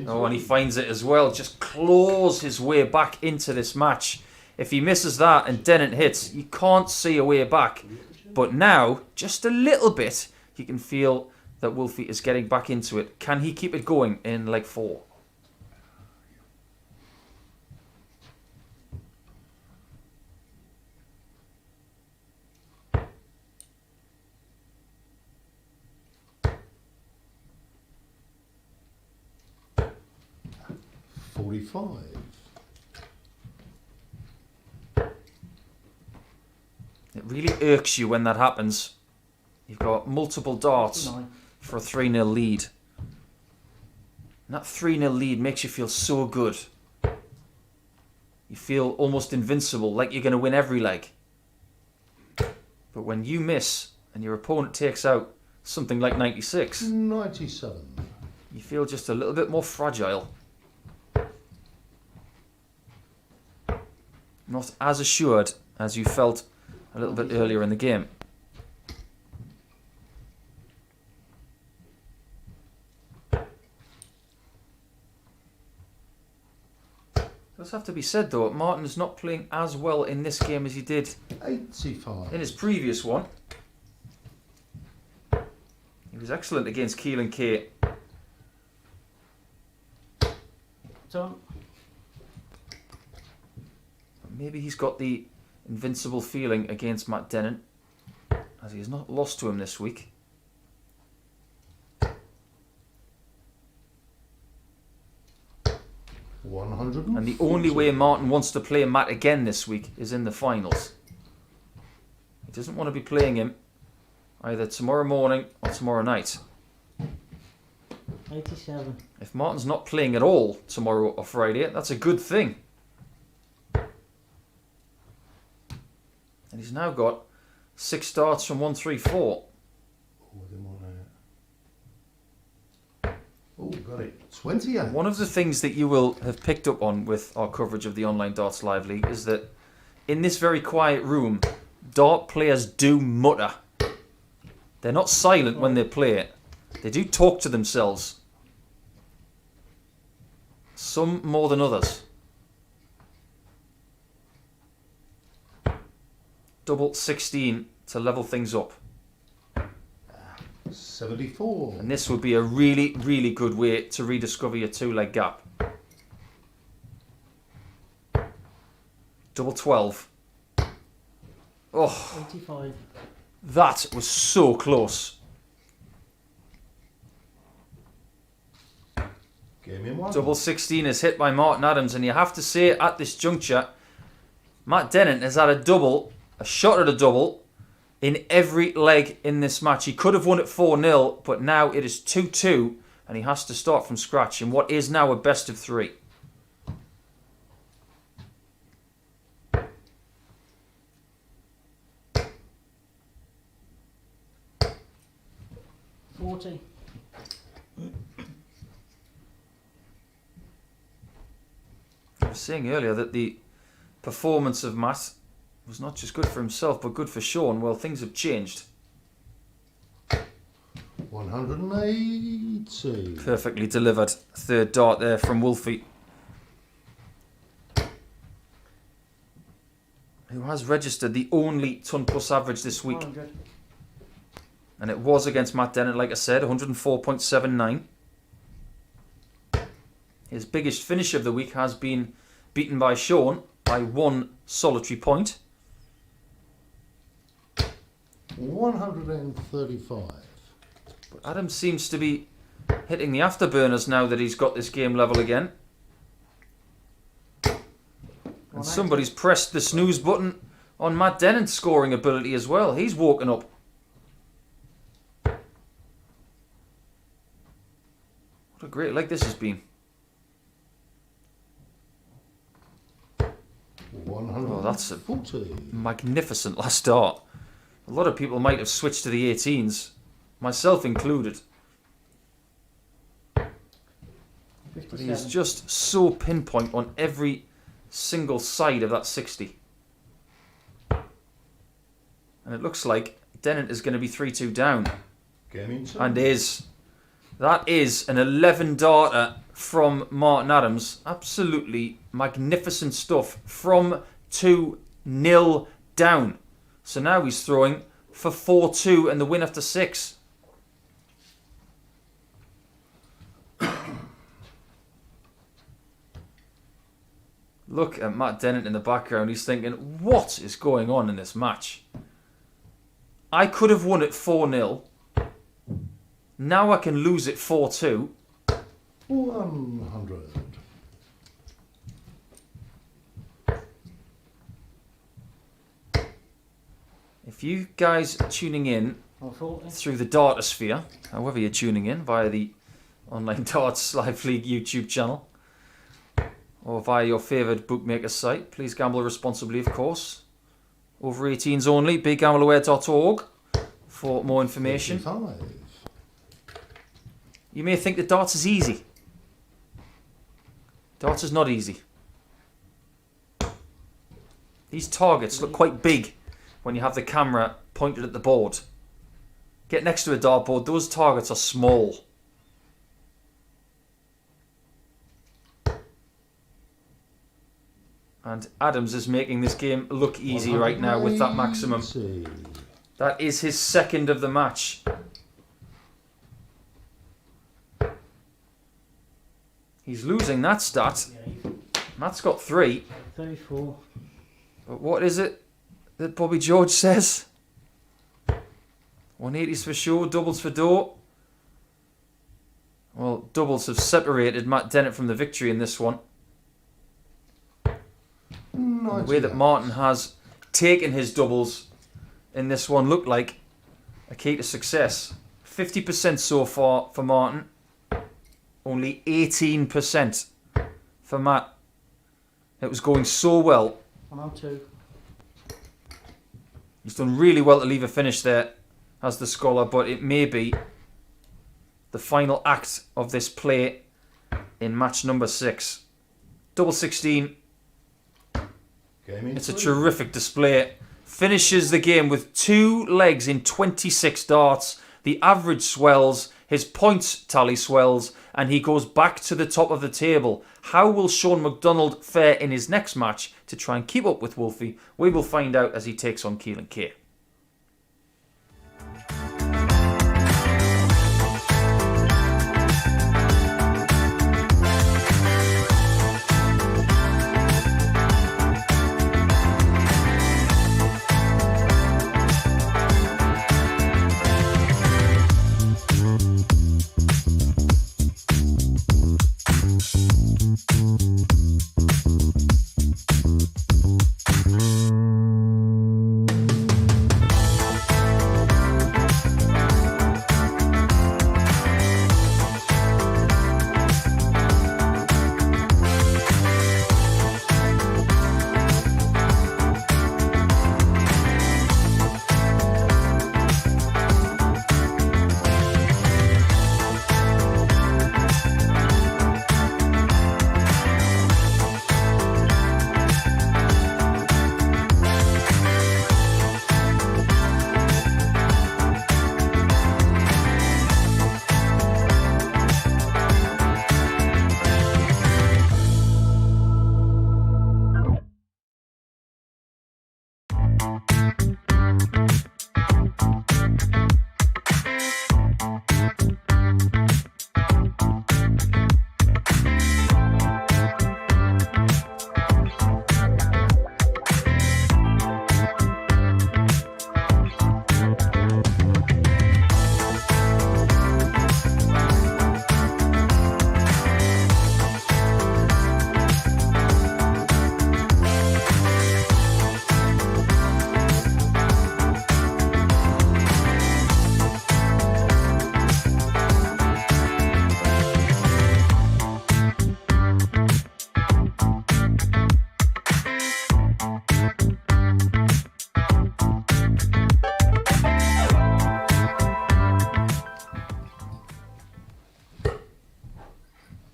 Oh, and he finds it as well. Just claws his way back into this match. If he misses that and Dennant hits, you can't see a way back. But now, just a little bit, you can feel that Wolfie is getting back into it. Can he keep it going in leg 4? It really irks you when that happens. You've got multiple darts 9. for a 3-0 lead. And that 3-0 lead makes you feel so good. You feel almost invincible, like you're going to win every leg. But when you miss and your opponent takes out something like 96, 97. you feel just a little bit more fragile. Not as assured as you felt a little bit earlier in the game. Does have to be said though, Martin is not playing as well in this game as he did 85. in his previous one. He was excellent against Keelan K. Done. Maybe he's got the invincible feeling against Matt Dennant, as he has not lost to him this week. And the only way Martin wants to play Matt again this week is in the finals. He doesn't want to be playing him either tomorrow morning or tomorrow night. 87. If Martin's not playing at all tomorrow or Friday, that's a good thing. And he's now got 6 starts from 134. Oh, got it. 28. One of the things that you will have picked up on with our coverage of the Online Darts Live League is that in this very quiet room, dart players do mutter. They're not silent when they play it. They do talk to themselves. Some more than others. Double 16 to level things up. 74. And this would be a really, really good way to rediscover your 2-leg gap. Double 12. Oh, 85. that was so close. Game in 1. Double 16 is hit by Martin Adams, and you have to say at this juncture, Matt Dennant has had a shot at a double in every leg in this match. He could have won it 4-0, but now it is 2-2, and he has to start from scratch in what is now a best of 3. $40. I was saying earlier that the performance of Matt was not just good for himself, but good for Shaun. Well, things have changed. 180. Perfectly delivered. Third dart there from Wolfie, who has registered the only ton plus average this week. 100. And it was against Matt Dennant, like I said, 104.79. His biggest finish of the week has been beaten by Shaun by 1 solitary point. 135. But Adam seems to be hitting the afterburners now that he's got this game level again. And somebody's pressed the snooze button on Matt Dennant's scoring ability as well. He's woken up. What a great leg this has been. 140. Oh, that's a magnificent last start. A lot of people might have switched to the 18s, myself included. But he is 57. just so pinpoint on every single side of that 60. And it looks like Dennant is going to be 3-2 down. Game in 2. And is. That is an 11 darter from Martin Adams. Absolutely magnificent stuff from 2-0 down. So now he's throwing for 4-2 and the win after 6. Look at Matt Dennant in the background. He's thinking, what is going on in this match? I could have won it 4-0. Now I can lose it 4-2. 100. If you guys are tuning in 140. through the Dartosphere, however you're tuning in, via the Online Darts Live League YouTube channel, or via your favoured bookmaker site, please gamble responsibly, of course. Over 18s only, biggambleaware.org for more information. 55. You may think that darts is easy. Darts is not easy. These targets look quite big when you have the camera pointed at the board. Get next to a dartboard, those targets are small. And Adams is making this game look easy right now with that maximum. 180. That is his second of the match. He's losing that stat. Matt's got 3. 34. But what is it that Bobby George says? 180s for sure, doubles for door. Well, doubles have separated Matt Dennant from the victory in this one. The way that Martin has taken his doubles in this one looked like a key to success. 50% so far for Martin. Only 18% for Matt. It was going so well. 102. He's done really well to leave a finish there as the scholar, but it may be the final act of this play in match number 6. Double 16. Game in It's a 3. terrific display. Finishes the game with 2 legs in 26 darts. The average swells, his points tally swells, and he goes back to the top of the table. How will Shaun McDonald fare in his next match to try and keep up with Wolfie? We will find out as he takes on Keelan K.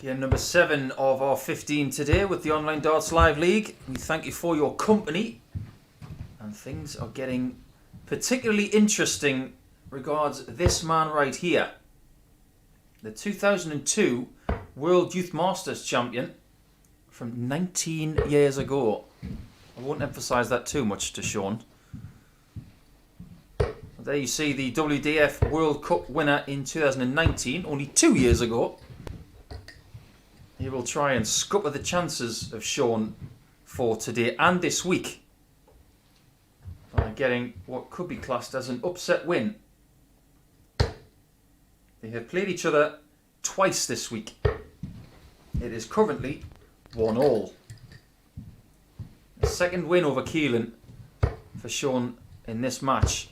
Game number 7 of our 15 today with the Online Darts Live League. We thank you for your company. And things are getting particularly interesting regards this man right here. The 2002 World Youth Masters champion from 19 years ago. I won't emphasise that too much to Shaun. There you see the WDF World Cup winner in 2019, only 2 years ago. He will try and scupper the chances of Shaun for today and this week by getting what could be classed as an upset win. They have played each other twice this week. It is currently 1-1. The second win over Keelan for Shaun in this match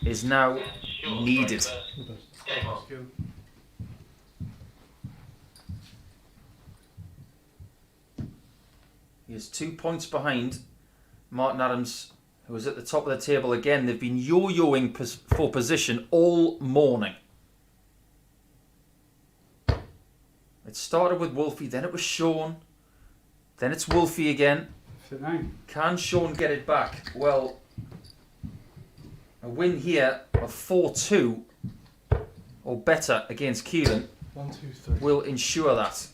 is now needed. He is 2 points behind Martin Adams, who is at the top of the table again. They've been yo-yoing for position all morning. It started with Wolfie, then it was Shaun, then it's Wolfie again. Can Shaun get it back? Well, a win here of 4-2 or better against Keelan 1, 2, 3. will ensure that.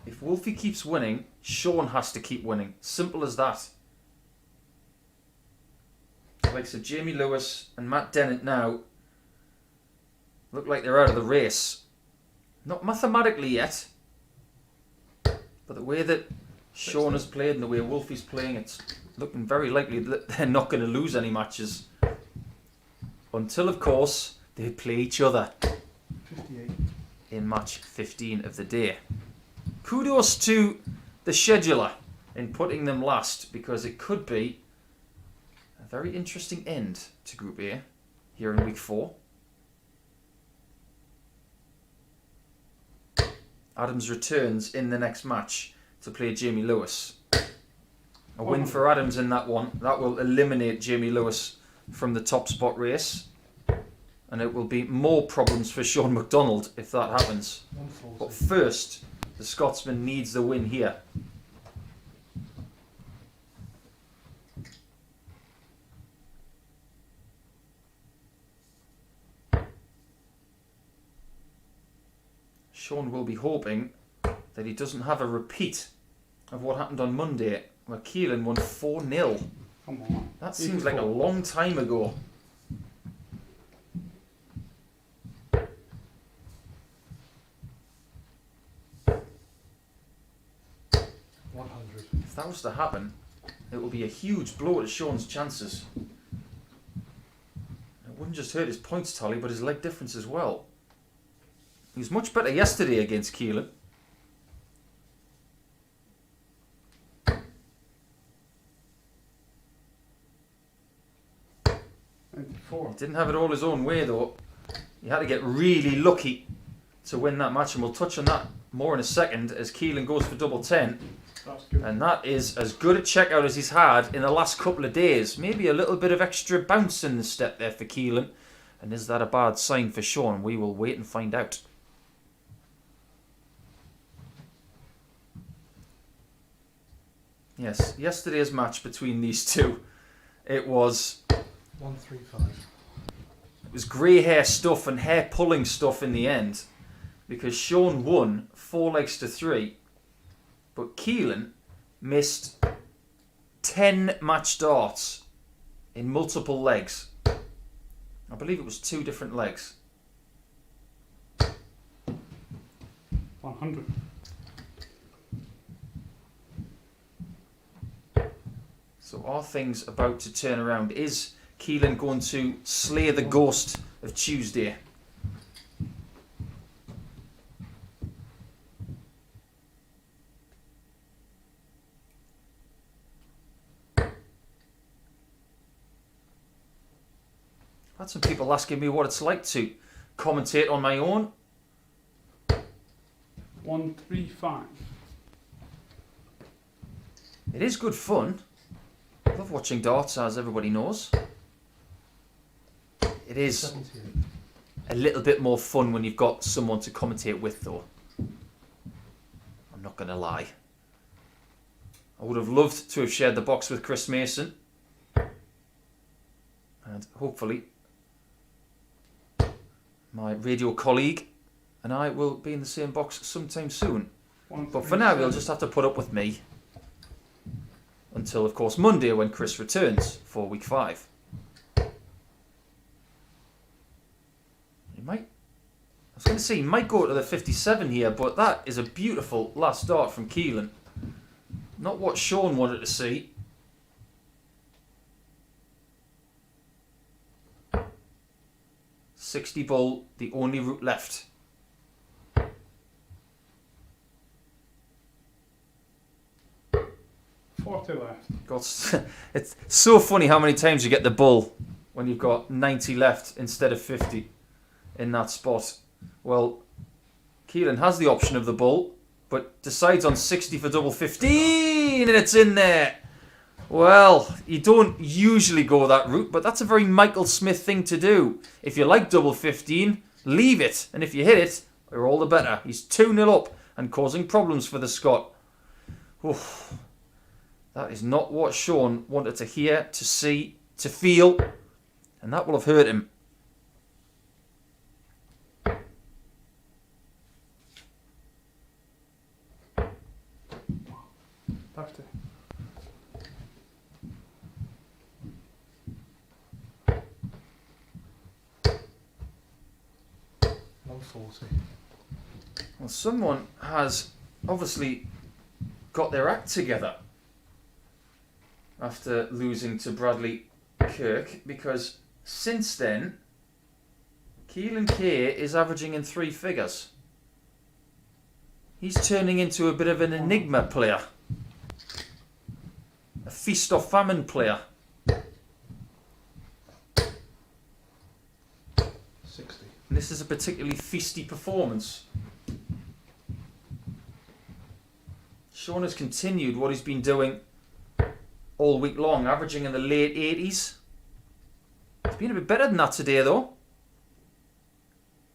If Wolfie keeps winning, Shaun has to keep winning. Simple as that. The likes of Jamie Lewis and Matt Dennant now look like they're out of the race. Not mathematically yet, but the way that Shaun has played and the way Wolfie's playing, it's looking very likely that they're not going to lose any matches. Until, of course, they play each other 58. in match 15 of the day. Kudos to the scheduler in putting them last, because it could be a very interesting end to Group A here in week 4. Adams returns in the next match to play Jamie Lewis. A win for Adams in that one. That will eliminate Jamie Lewis from the top spot race. And it will be more problems for Shaun McDonald if that happens. 140. But first, the Scotsman needs the win here. Shaun will be hoping that he doesn't have a repeat of what happened on Monday, where Keelan won 4-0. Come on. That seems like a long time ago. 100. If that was to happen, it will be a huge blow to Shaun's chances. It wouldn't just hurt his points tally, but his leg difference as well. He was much better yesterday against Keelan. He didn't have it all his own way though. He had to get really lucky to win that match, and we'll touch on that more in a second as Keelan goes for double 10. That's good. And that is as good a checkout as he's had in the last couple of days. Maybe a little bit of extra bounce in the step there for Keelan. And is that a bad sign for Shaun? We will wait and find out. Yes, yesterday's match between these two, it was 135. It was grey hair stuff and hair pulling stuff in the end, because Shaun won 4-3, but Keelan missed 10 match darts in multiple legs. I believe it was 2 different legs. 100. So are things about to turn around? Is Keelan going to slay the ghost of Tuesday? I've had some people asking me what it's like to commentate on my own. 135. It is good fun. I love watching darts, as everybody knows. It is 78. a little bit more fun when you've got someone to commentate with, though. I'm not going to lie. I would have loved to have shared the box with Chris Mason. And hopefully my radio colleague and I will be in the same box sometime soon. But for now, we'll just have to put up with me until, of course, Monday when Chris returns for week 5. He might, I was going to say, he might go to the 57 here, but that is a beautiful last start from Keelan. Not what Shaun wanted to see. $60 bull, the only route left. $40 left. God, it's so funny how many times you get the bull when you've got 90 left instead of 50 in that spot. Well, Keelan has the option of the bull, but decides on 60 for double 15, and it's in there. Well, you don't usually go that route, but that's a very Michael Smith thing to do. If you like double 15, leave it, and if you hit it, you're all the better. He's 2-0 up and causing problems for the Scot. Oof. That is not what Shaun wanted to hear, to see, to feel, and that will have hurt him. $50. $140. Well, someone has obviously got their act together after losing to Bradley Kirk, because since then, Keelan K is averaging in 3 figures. He's turning into a bit of an enigma player. A feast or famine player. 60. And this is a particularly feasty performance. Shaun has continued what he's been doing all week long, averaging in the late 80s. It's been a bit better than that today, though.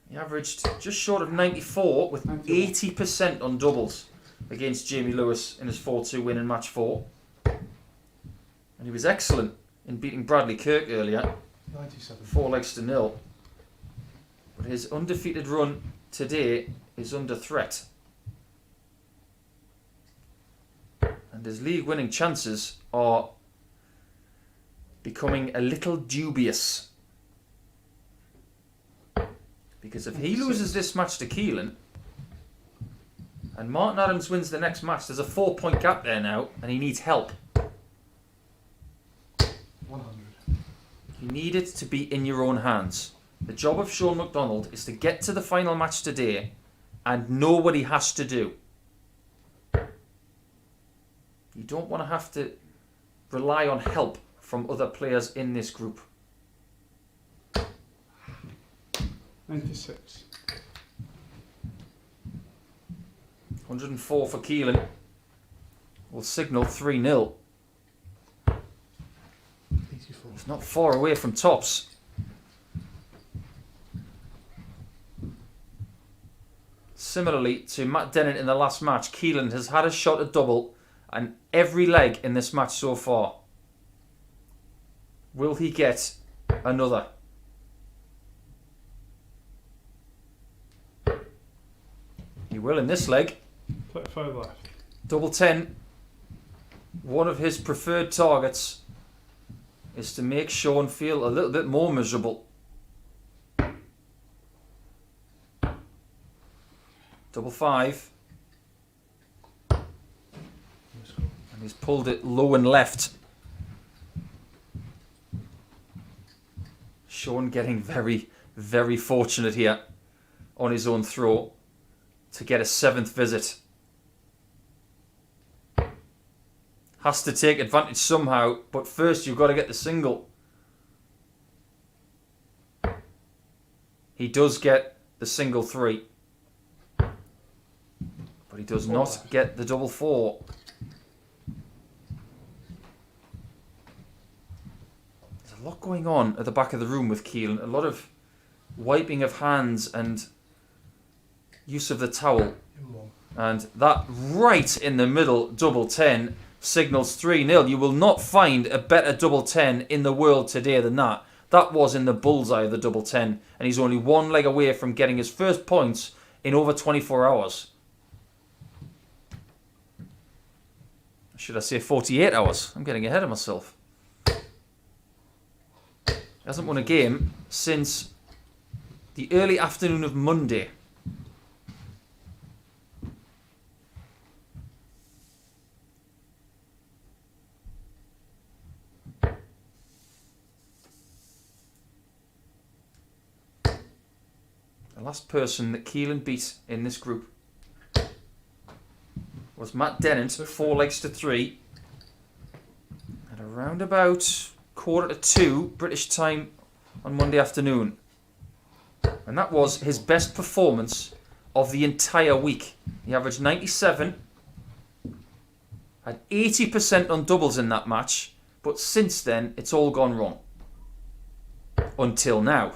He averaged just short of 94 with 80% on doubles against Jamie Lewis in his 4-2 win in match 4. And he was excellent in beating Bradley Kirk earlier, 97. 4 legs to 0. But his undefeated run today is under threat. And his league winning chances are becoming a little dubious. Because if he loses this match to Keelan and Martin Adams wins the next match, there's a 4-point gap there now and he needs help. 100. You need it to be in your own hands. The job of Shaun McDonald is to get to the final match today and know what he has to do. You don't want to have to rely on help from other players in this group. 96. 104 for Keelan. Will signal 3-0. 84. He's not far away from tops. Similarly to Matt Dennant in the last match, Keelan has had a shot at double and every leg in this match so far. Will he get another? He will in this leg. 35 left. Double 10. One of his preferred targets is to make Shaun feel a little bit more miserable. Double 5. And he's pulled it low and left. Shaun getting very, very fortunate here on his own throw to get a 7th visit. Has to take advantage somehow, but first you've got to get the single. He does get the single 3. But he does not get the double 4. There's a lot going on at the back of the room with Keelan. A lot of wiping of hands and use of the towel. In 1. And that right in the middle double 10 signals 3-0. You will not find a better double 10 in the world today than that. That was in the bullseye of the double 10. And he's only one leg away from getting his first points in over 24 hours. Should I say 48 hours? I'm getting ahead of myself. He hasn't won a game since the early afternoon of Monday. The last person that Keelan beat in this group was Matt Dennant, 4 legs to 3, at around about 1:45 British time on Monday afternoon. And that was his best performance of the entire week. He averaged 97, had 80% on doubles in that match, but since then it's all gone wrong. Until now.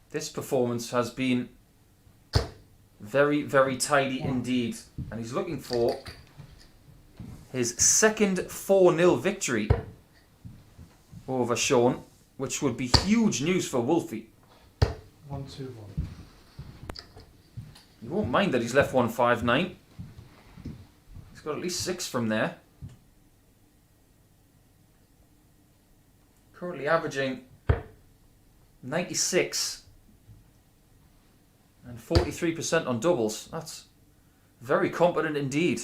This performance has been very, very tidy indeed. And he's looking for his second 4-0 victory over Shaun, which would be huge news for Wolfie. 1, 2, 1. You won't mind that he's left 159. He's got at least 6 from there. Currently averaging 96 and 43% on doubles. That's very competent indeed.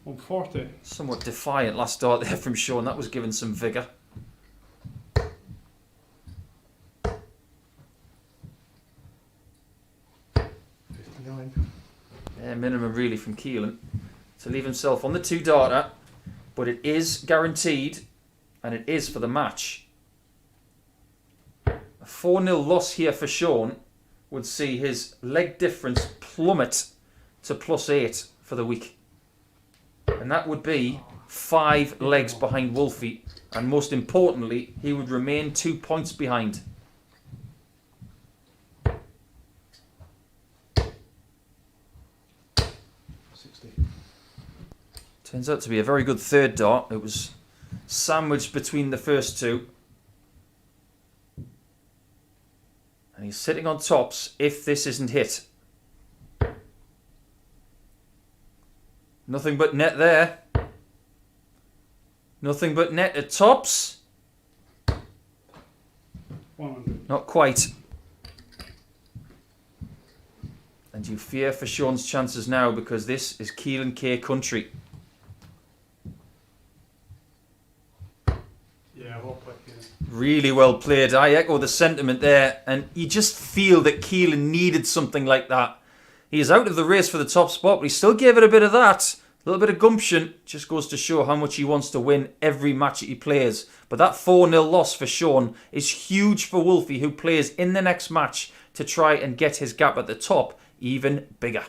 140. Somewhat defiant last start there from Shaun. That was given some vigour. Bare minimum really from Keelan to leave himself on the 2 darter, but it is guaranteed and it is for the match. A 4-0 loss here for Shaun would see his leg difference plummet to +8 for the week. And that would be 5 legs behind Wolfie. And most importantly, he would remain 2 points behind. Turns out to be a very good third dart. It was sandwiched between the first 2. And he's sitting on tops if this isn't hit. Nothing but net there. Nothing but net at tops. 100. Not quite. And you fear for Shaun's chances now because this is Keelan K country. Yeah, well played. Really well played. I echo the sentiment there. And you just feel that Keelan needed something like that. He is out of the race for the top spot, but he still gave it a bit of that. A little bit of gumption. Just goes to show how much he wants to win every match that he plays. But that 4-0 loss for Shaun is huge for Wolfie, who plays in the next match to try and get his gap at the top even bigger.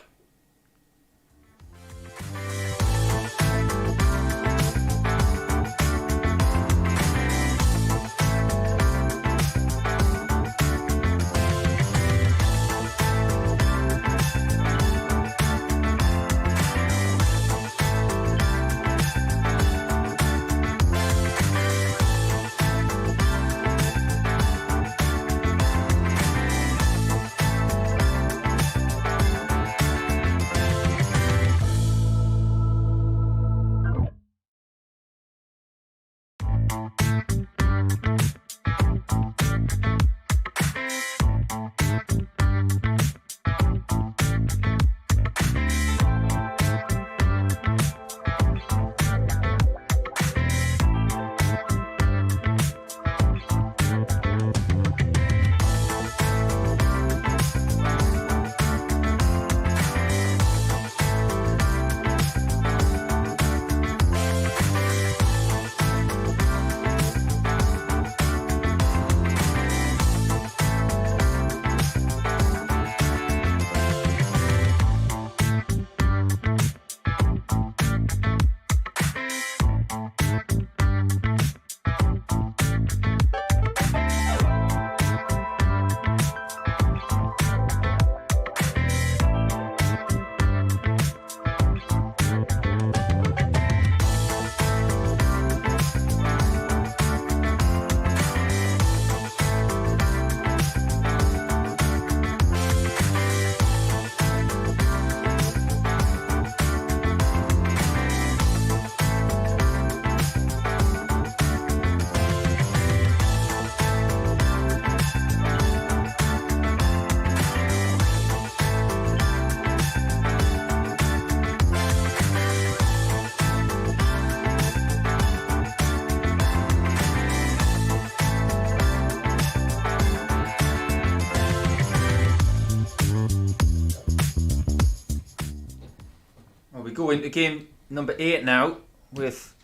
into game number 8 now with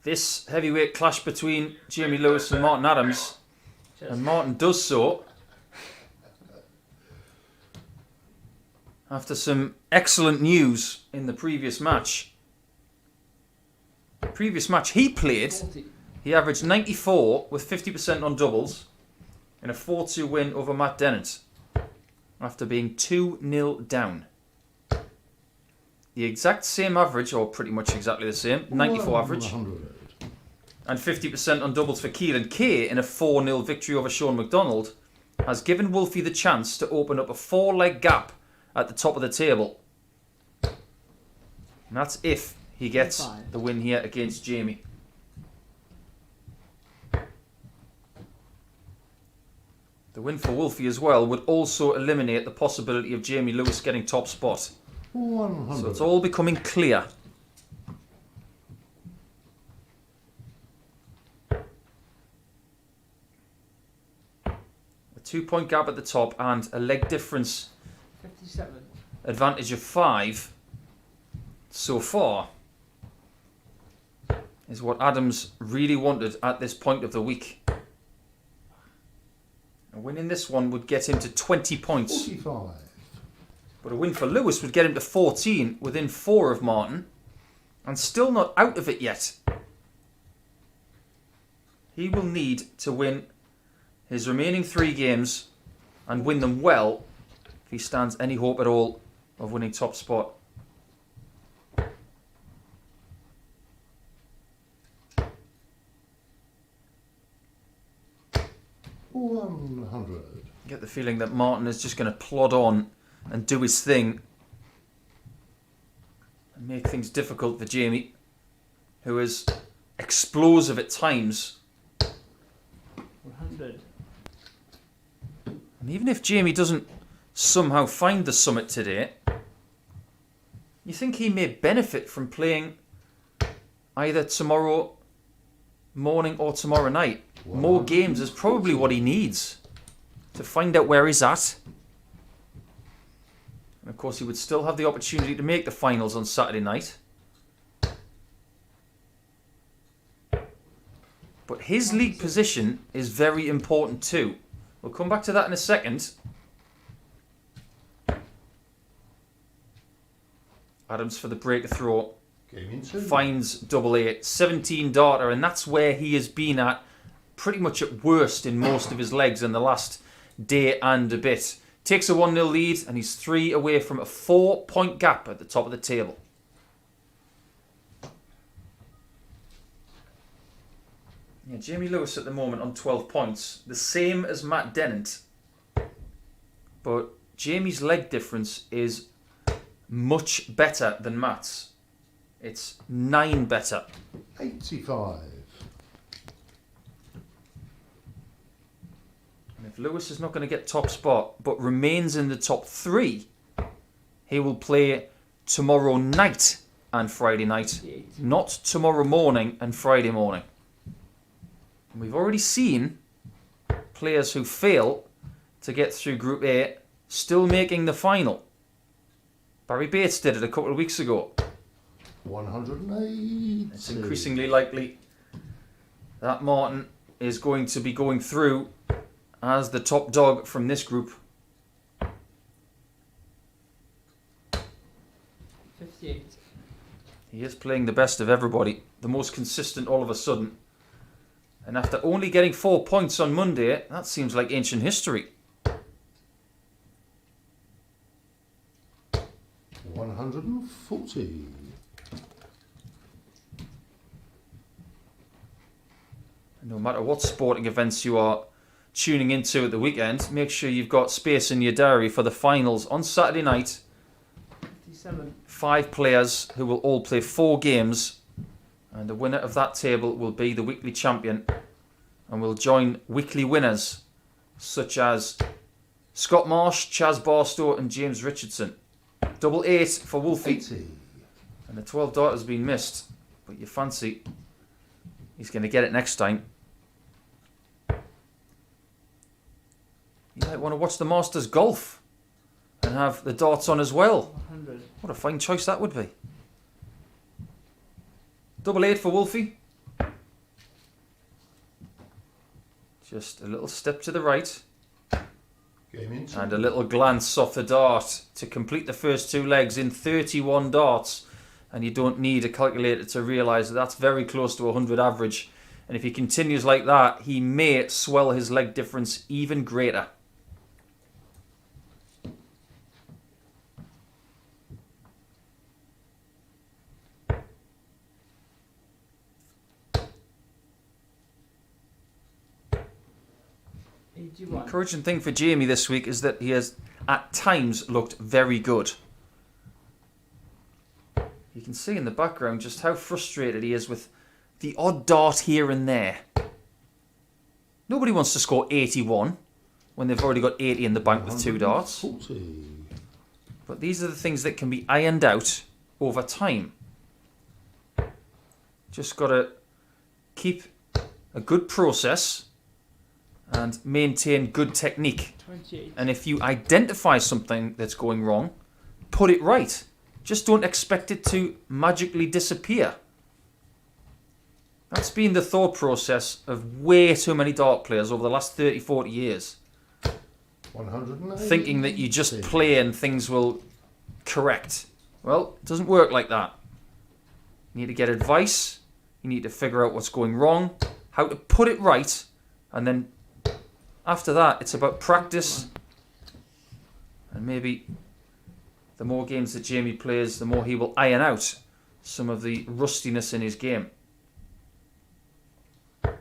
this heavyweight clash between Jamie Lewis and Martin Adams. And Martin does so after some excellent news in the previous match. The previous match he played, 40. he averaged 94 with 50% on doubles in a 4-2 win over Matt Dennant after being 2-0 down. The exact same average, or pretty much exactly the same, 94 average, 100. and 50% on doubles for Keelan K in a 4-0 victory over Shaun McDonald has given Wolfie the chance to open up a 4-leg gap at the top of the table. And that's if he gets the win here against Jamie. The win for Wolfie as well would also eliminate the possibility of Jamie Lewis getting top spot. 100. So it's all becoming clear. A 2-point gap at the top and a leg difference 57. advantage of 5 so far is what Adams really wanted at this point of the week. And winning this one would get him to 20 points. 45. But a win for Lewis would get him to 14 within 4 of Martin and still not out of it yet. He will need to win his remaining 3 games and win them well if he stands any hope at all of winning top spot. $100. I get the feeling that Martin is just going to plod on and do his thing and make things difficult for Jamie, who is explosive at times. 100. And even if Jamie doesn't somehow find the summit today, you think he may benefit from playing either tomorrow morning or tomorrow night. More games is probably what he needs to find out where he's at. And of course, he would still have the opportunity to make the finals on Saturday night. But his league position is very important too. We'll come back to that in a second. Adams for the break throw. Gaming 2. Finds double 8, 17 darter, and that's where he has been at pretty much at worst in most of his legs in the last day and a bit. Takes a 1-0 lead, and he's 3 away from a 4-point gap at the top of the table. Yeah, Jamie Lewis at the moment on 12 points, the same as Matt Dennant. But Jamie's leg difference is much better than Matt's. It's 9 better. 85. And if Lewis is not going to get top spot, but remains in the top 3, he will play tomorrow night and Friday night, 58. not tomorrow morning and Friday morning. And we've already seen players who fail to get through Group A still making the final. Barry Bates did it a couple of weeks ago. 180. It's increasingly likely that Martin is going to be going through as the top dog from this group. 58. He is playing the best of everybody, the most consistent all of a sudden. And after only getting 4 points on Monday, that seems like ancient history. 140. No matter what sporting events you are tuning into at the weekend, make sure you've got space in your diary for the finals on Saturday night. 57. 5 players who will all play 4 games, and the winner of that table will be the weekly champion and will join weekly winners such as Scott Marsh, Chaz Barstow and James Richardson. Double 8 for Wolfie. 80. And the 12 dart has been missed, but you fancy he's going to get it next time. You might want to watch the Masters Golf and have the darts on as well. 100. What a fine choice that would be. Double 8 for Wolfie. Just a little step to the right. Game in 2. And a little glance off the dart to complete the first 2 legs in 31 darts. And you don't need a calculator to realise that that's very close to 100 average. And if he continues like that, he may swell his leg difference even greater. The 81. encouraging thing for Jamie this week is that he has at times looked very good. You can see in the background just how frustrated he is with the odd dart here and there. Nobody wants to score 81 when they've already got 80 in the bank with 2 darts. 40. But these are the things that can be ironed out over time. Just got to keep a good process and maintain good technique. 28. And if you identify something that's going wrong, put it right. Just don't expect it to magically disappear. That's been the thought process of way too many dart players over the last 30, 40 years. 180. Thinking that you just play and things will correct. Well, it doesn't work like that. You need to get advice. You need to figure out what's going wrong, how to put it right, and then after that, it's about practice. And maybe the more games that Jamie plays, the more he will iron out some of the rustiness in his game. The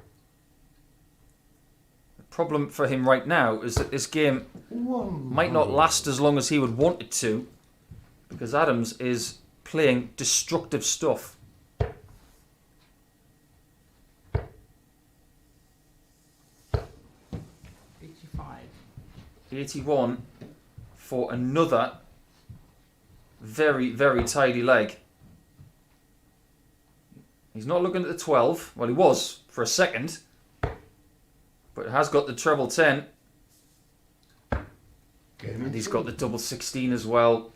problem for him right now is that this game might not last as long as he would want it to, because Adams is playing destructive stuff. 81 for another very, very tidy leg. He's not looking at the 12. Well, he was for a second. But it has got the treble 10. And he's got the double 16 as well.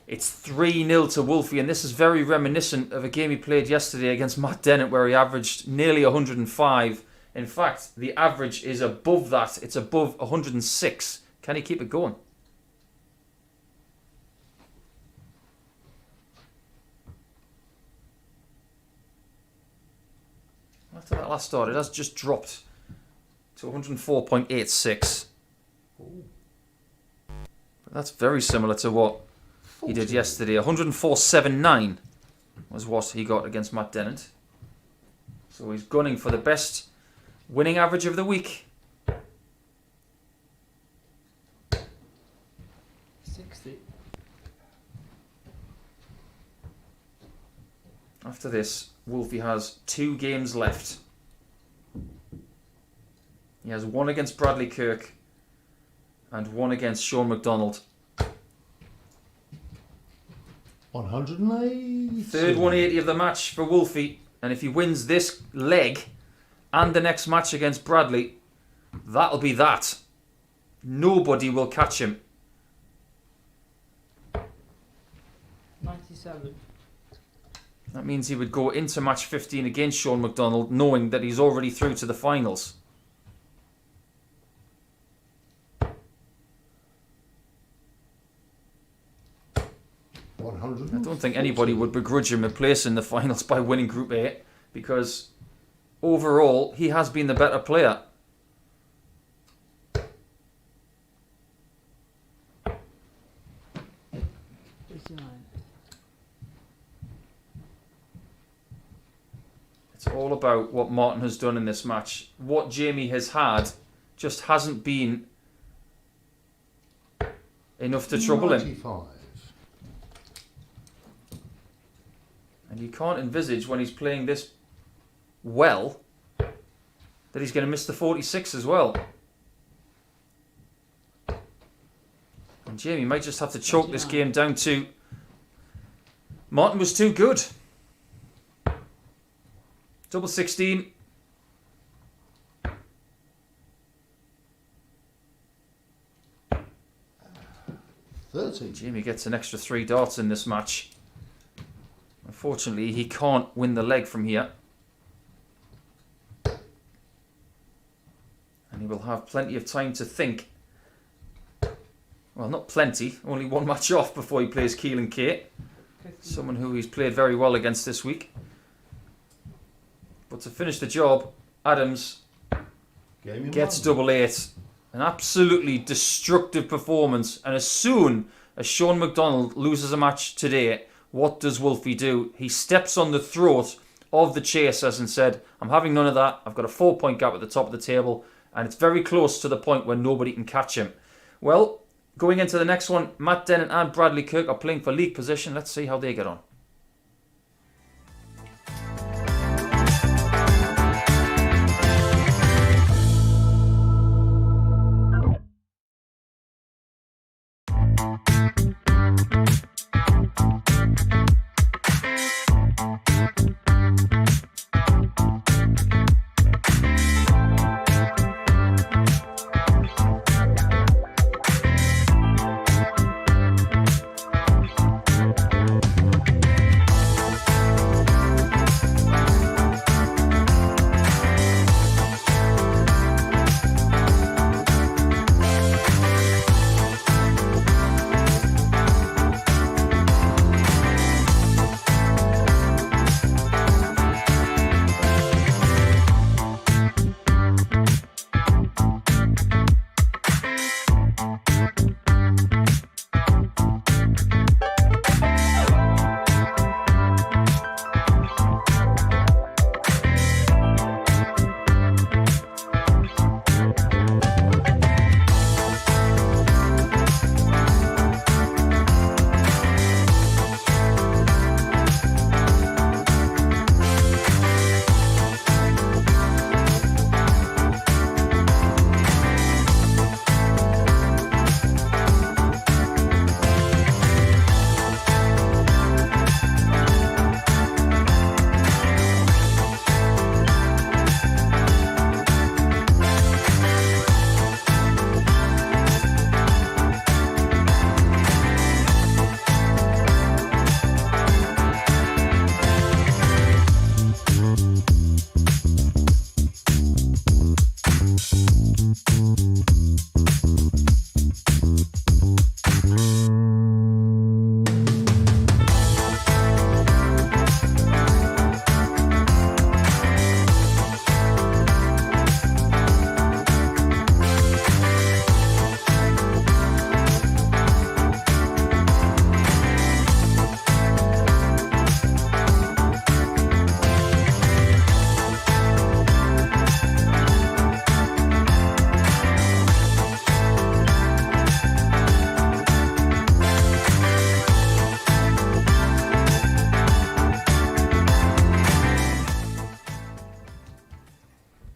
It's 3-0 to Wolfie, and this is very reminiscent of a game he played yesterday against Matt Dennant where he averaged nearly 105. In fact, the average is above that. It's above 106. Can he keep it going? After that last start, it has just dropped to 104.86. But that's very similar to what he did yesterday. 104.79 was what he got against Matt Dennant. So he's gunning for the best winning average of the week. 60. After this, Wolfie has 2 games left. He has 1 against Bradley Kirk and 1 against Shaun McDonald. 180. Third 180 of the match for Wolfie. And if he wins this leg and the next match against Bradley, that'll be that. Nobody will catch him. 97. That means he would go into match 15 against Shaun McDonald knowing that he's already through to the finals. I don't think anybody would begrudge him a place in the finals by winning Group A, because overall he has been the better player. It's all about what Martin has done in this match. What Jamie has had just hasn't been enough to trouble him. 95. And you can't envisage when he's playing this well that he's going to miss the 46 as well. And Jamie might just have to choke this game down to Martin was too good. Double 16. Jamie gets an extra 3 darts in this match. Unfortunately, he can't win the leg from here. And he will have plenty of time to think. Well, not plenty. Only one match off before he plays Keelan K. 50. Someone who he's played very well against this week. But to finish the job, Adams Game in gets one. double 8. An absolutely destructive performance. And as soon as Shaun McDonald loses a match today, what does Wolfie do? He steps on the throat of the chasers and said, I'm having none of that. I've got a 4-point gap at the top of the table. And it's very close to the point where nobody can catch him. Well, going into the next one, Matt Dennant and Bradley Kirk are playing for league position. Let's see how they get on.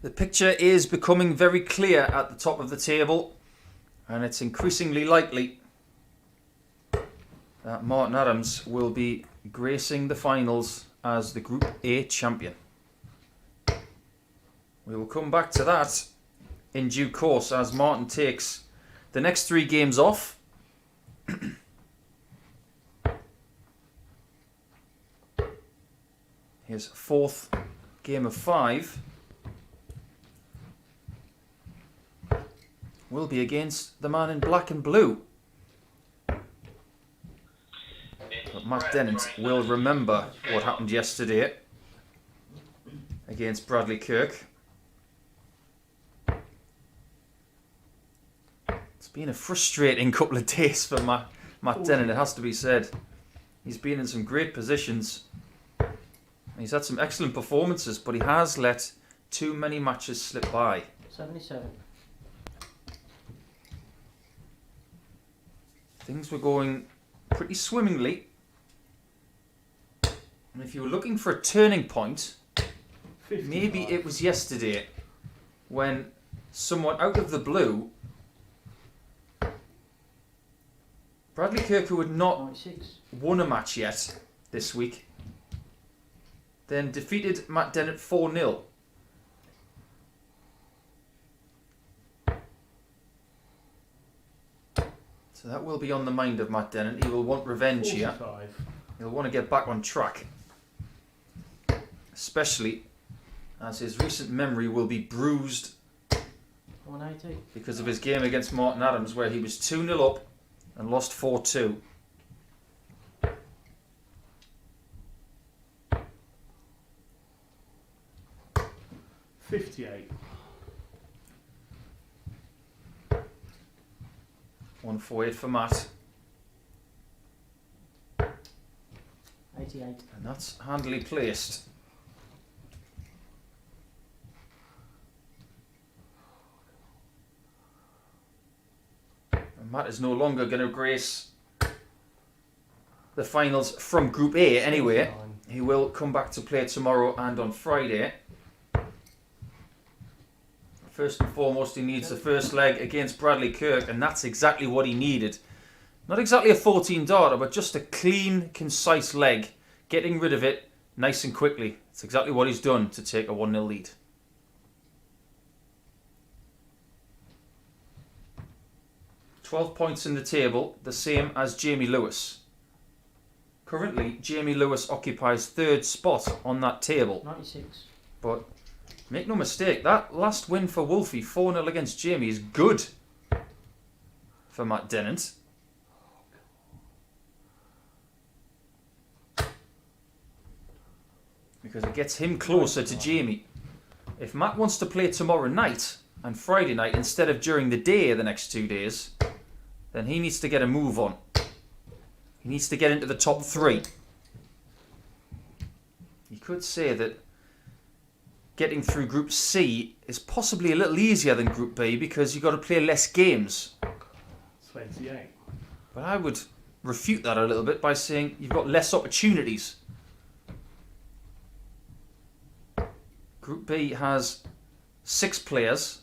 The picture is becoming very clear at the top of the table, and it's increasingly likely that Martin Adams will be gracing the finals as the Group A champion. We will come back to that in due course as Martin takes the next 3 games off. His 4th game of 5 will be against the man in black and blue. But Matt Dennant will remember what happened yesterday against Bradley Kirk. It's been a frustrating couple of days for Matt Dennant, it has to be said. He's been in some great positions. He's had some excellent performances, but he has let too many matches slip by. 77. Things were going pretty swimmingly. And if you were looking for a turning point, 55. maybe it was yesterday when someone out of the blue, Bradley Kirk, who had not 96. won a match yet this week, then defeated Matt Dennant 4-0. So that will be on the mind of Matt Dennant. He will want revenge here. 45. He'll want to get back on track. especially as his recent memory will be bruised 180. because of his game against Martin Adams, where he was 2-0 up and lost 4-2. $58. 148 for Matt, 88. and that's handily placed. And Matt is no longer going to grace the finals from Group A anyway. 89. He will come back to play tomorrow and on Friday. First and foremost, he needs the first leg against Bradley Kirk, and that's exactly what he needed. Not exactly a 14-darter, but just a clean, concise leg, getting rid of it nice and quickly. It's exactly what he's done to take a 1-0 lead. "12 points in the table, the same as Jamie Lewis. Currently, Jamie Lewis occupies third spot on that table, 96. but make no mistake, that last win for Wolfie, 4-0 against Jamie, is good for Matt Dennant. Because it gets him closer to Jamie. If Matt wants to play tomorrow night and Friday night instead of during the day the next 2 days, then he needs to get a move on. He needs to get into the top 3. You could say that getting through Group C is possibly a little easier than Group B because you've got to play less games. 28. But I would refute that a little bit by saying you've got less opportunities. Group B has 6 players.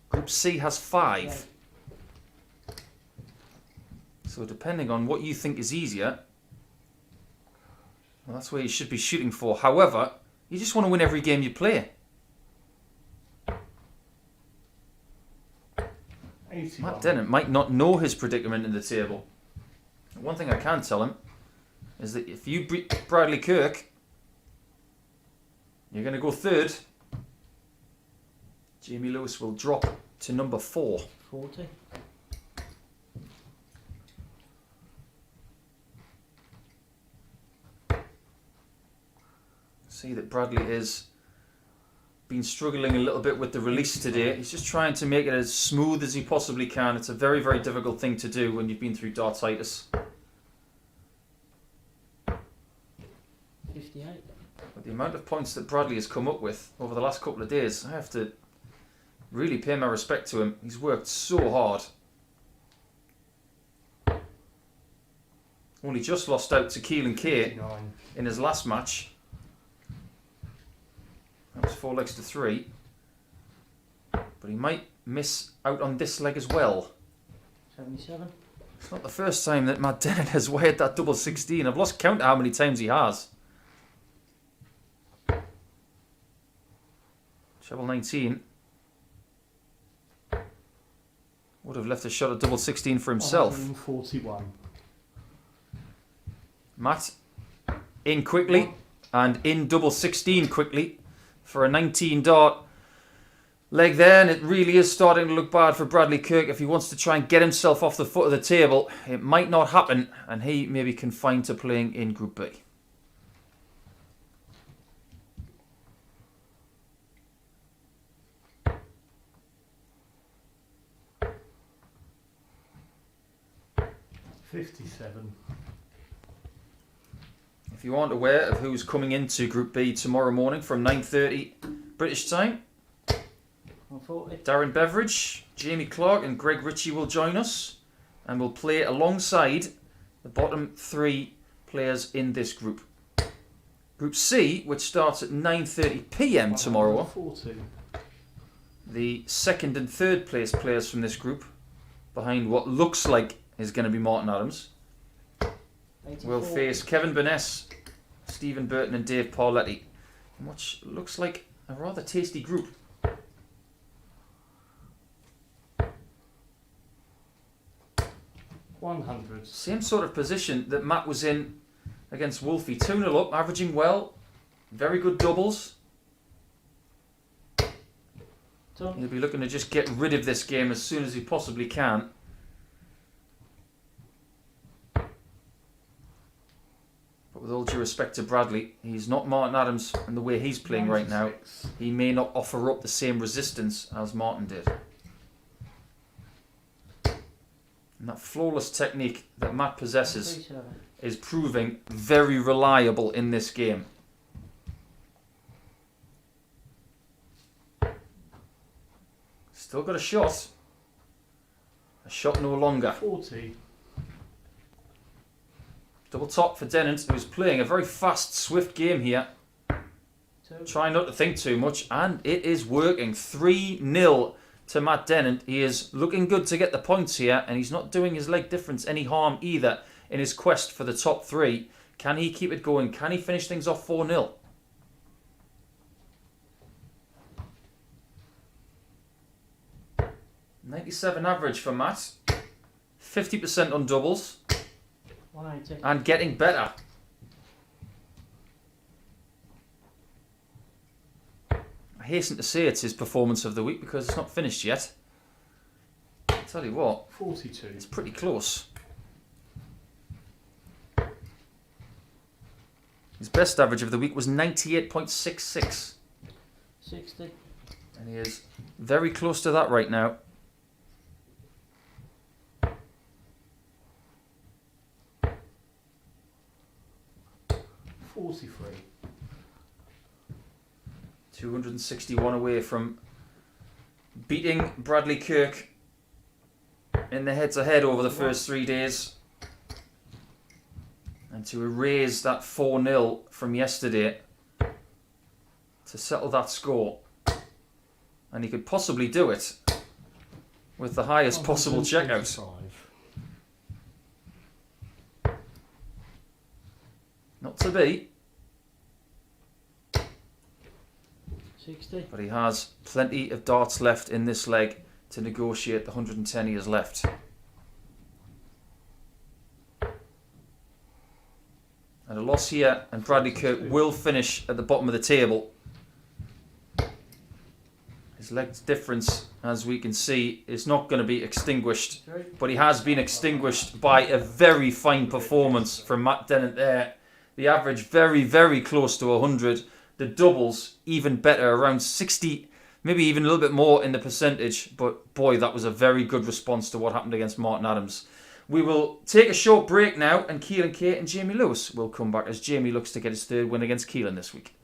Group C has 5. So depending on what you think is easier, well, that's where you should be shooting for. However, you just want to win every game you play. 81. Matt Dennant might not know his predicament in the table. One thing I can tell him is that if you beat Bradley Kirk, you're going to go third. Jamie Lewis will drop to number 4. 40. See that Bradley has been struggling a little bit with the release today. He's just trying to make it as smooth as he possibly can. It's a very, very difficult thing to do when you've been through dartitis. 58. But the amount of points that Bradley has come up with over the last couple of days, I have to really pay my respect to him. He's worked so hard. Only just lost out to Keelan K 59. in his last match. That was 4 legs to 3. But he might miss out on this leg as well. 77. It's not the first time that Matt Dennant has wired that double 16. I've lost count of how many times he has. Treble 19. Would have left a shot at double 16 for himself. 141. Matt in quickly and in double 16 quickly for a 19 dart leg there, and it really is starting to look bad for Bradley Kirk. If he wants to try and get himself off the foot of the table, it might not happen, and he may be confined to playing in Group B. $57. If you aren't aware of who's coming into Group B tomorrow morning from 9:30 British time, 140. Darren Beveridge, Jamie Clark and Greg Ritchie will join us and will play alongside the bottom 3 players in this group. Group C, which starts at 9:30 PM tomorrow, 140. the second and third place players from this group, behind what looks like is going to be Martin Adams, 84. will face Kevin Burness, Stephen Burton and Dave Parletti, which looks like a rather tasty group. $100. Same sort of position that Matt was in against Wolfie. 2-0 up, averaging well. Very good doubles. Done. He'll be looking to just get rid of this game as soon as he possibly can. But with all due respect to Bradley, he's not Martin Adams, and the way he's playing right now, 96. he may not offer up the same resistance as Martin did. And that flawless technique that Matt possesses 37. is proving very reliable in this game. Still got a shot. A shot no longer. 40. Double top for Dennant, who's playing a very fast, swift game here. 2. Trying not to think too much, and it is working. 3-0 to Matt Dennant. He is looking good to get the points here, and he's not doing his leg difference any harm either in his quest for the top 3. Can he keep it going? Can he finish things off 4-0? .97 average for Matt. 50% on doubles, 180. and getting better. I hasten to say it's his performance of the week because it's not finished yet. I'll tell you what, 42. it's pretty close. His best average of the week was 98.66. 60. And he is very close to that right now. $43. 261 away from beating Bradley Kirk in the head-to-head over the first 3 days. And to erase that 4-0 from yesterday to settle that score. And he could possibly do it with the highest possible checkout. 125. Not to be, 60. but he has plenty of darts left in this leg to negotiate the 110 he has left. And a loss here, and Bradley Kirk will finish at the bottom of the table. His leg difference, as we can see, is not going to be extinguished, 3. but he has been extinguished by a very fine performance from Matt Dennant there. The average very, very close to 100. The doubles even better, around 60, maybe even a little bit more in the percentage. But boy, that was a very good response to what happened against Martin Adams. We will take a short break now, and Keelan K and Jamie Lewis will come back as Jamie looks to get his 3rd win against Keelan this week.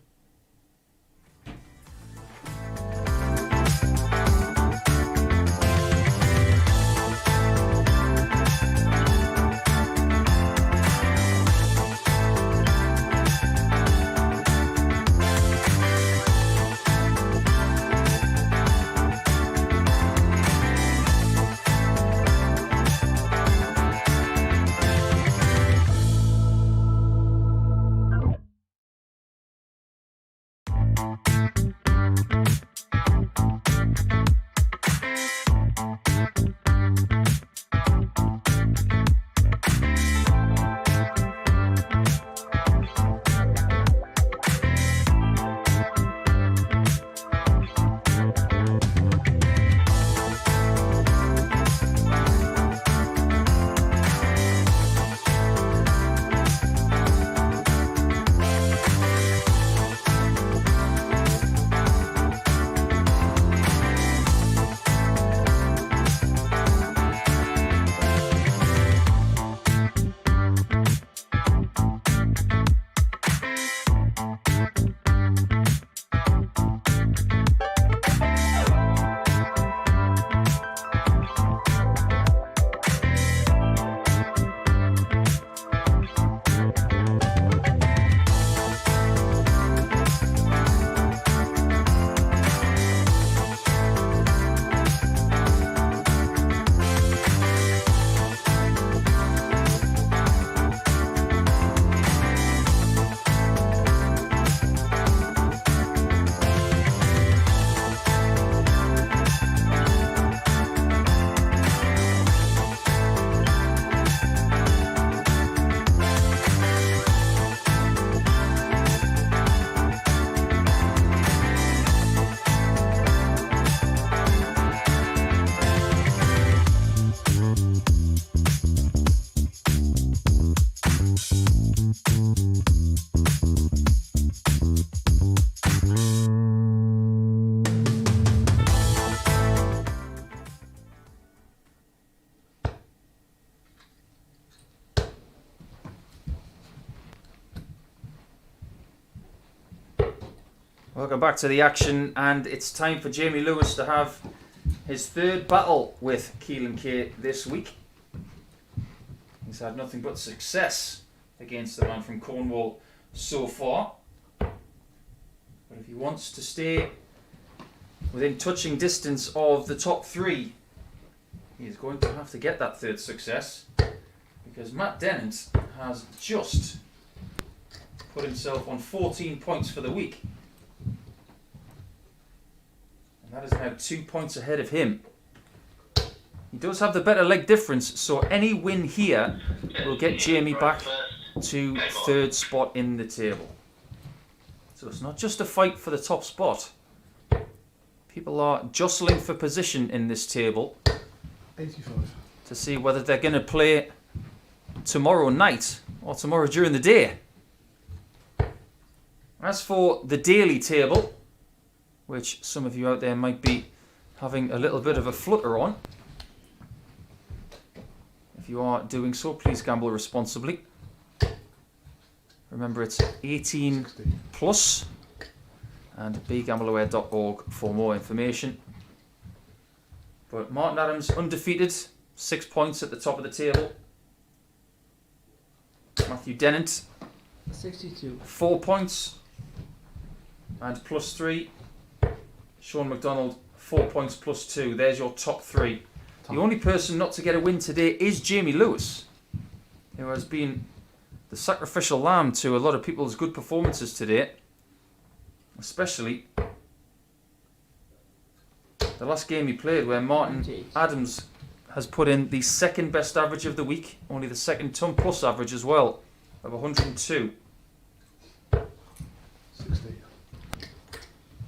Welcome back to the action, and it's time for Jamie Lewis to have his third battle with Keelan K this week. He's had nothing but success against the man from Cornwall so far. But if he wants to stay within touching distance of the top three, he is going to have to get that third success, because Matt Dennant has just put himself on 14 points for the week. And that is now 2 points ahead of him. He does have the better leg difference, so any win here will get Jamie back to third spot in the table. So it's not just a fight for the top spot. People are jostling for position in this table 85. to see whether they're going to play tomorrow night or tomorrow during the day. As for the daily table, which some of you out there might be having a little bit of a flutter on, if you are doing so, please gamble responsibly. Remember, it's 18 plus, and begambleaware.org for more information. But Martin Adams undefeated, 6 points at the top of the table. Matthew Dennant, 62. 4 points and +3. Shaun McDonald, 4 points +2. There's your top three. The only person not to get a win today is Jamie Lewis, who has been the sacrificial lamb to a lot of people's good performances today, especially the last game he played, where Martin Adams has put in the second best average of the week, only the second ton plus average as well, of 102. 60.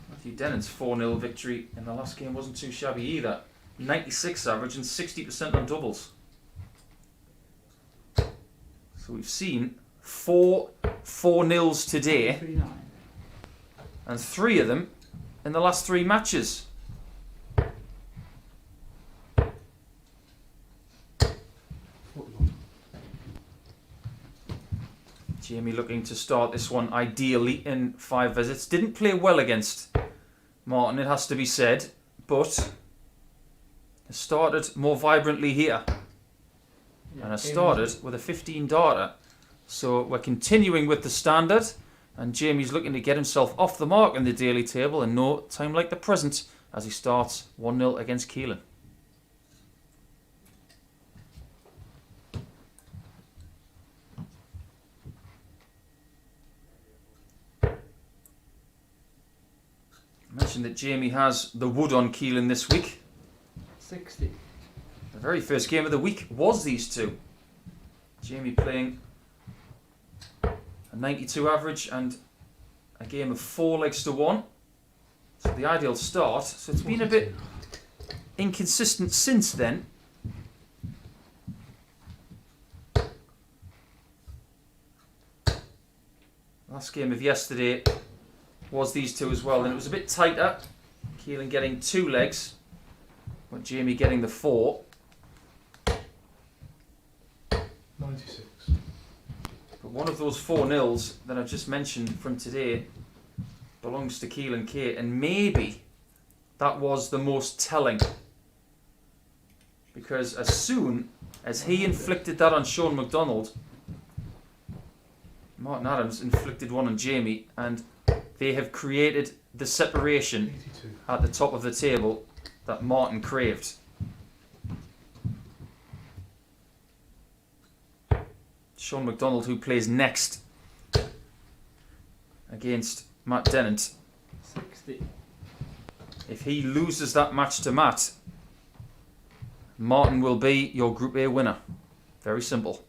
Matthew Dennant's 4-0 victory in the last game wasn't too shabby either. 96 average and 60% on doubles. So we've seen 4-0s today, 39. and 3 of them in the last 3 matches. 41. Jamie looking to start this one ideally in 5 visits. Didn't play well against Martin, it has to be said, but has started more vibrantly here. And has started with a 15 darter. So we're continuing with the standard, and Jamie's looking to get himself off the mark in the daily table, and no time like the present as he starts 1-0 against Keelan. I mentioned that Jamie has the wood on Keelan this week. 60. The very first game of the week was these two. Jamie playing a 92 average and a game of 4 legs to 1. So the ideal start. So it's been a bit inconsistent since then. Last game of yesterday was these two as well, and it was a bit tighter. Keelan getting 2 legs, but Jamie getting the 4. 96. But one of those 4-0s that I've just mentioned from today belongs to Keelan K, and maybe that was the most telling, because as soon as he inflicted that on Shaun McDonald, Martin Adams inflicted one on Jamie, and they have created the separation 82. at the top of the table that Martin craved. Shaun McDonald, who plays next against Matt Dennant. 60. If he loses that match to Matt, Martin will be your Group A winner. Very simple.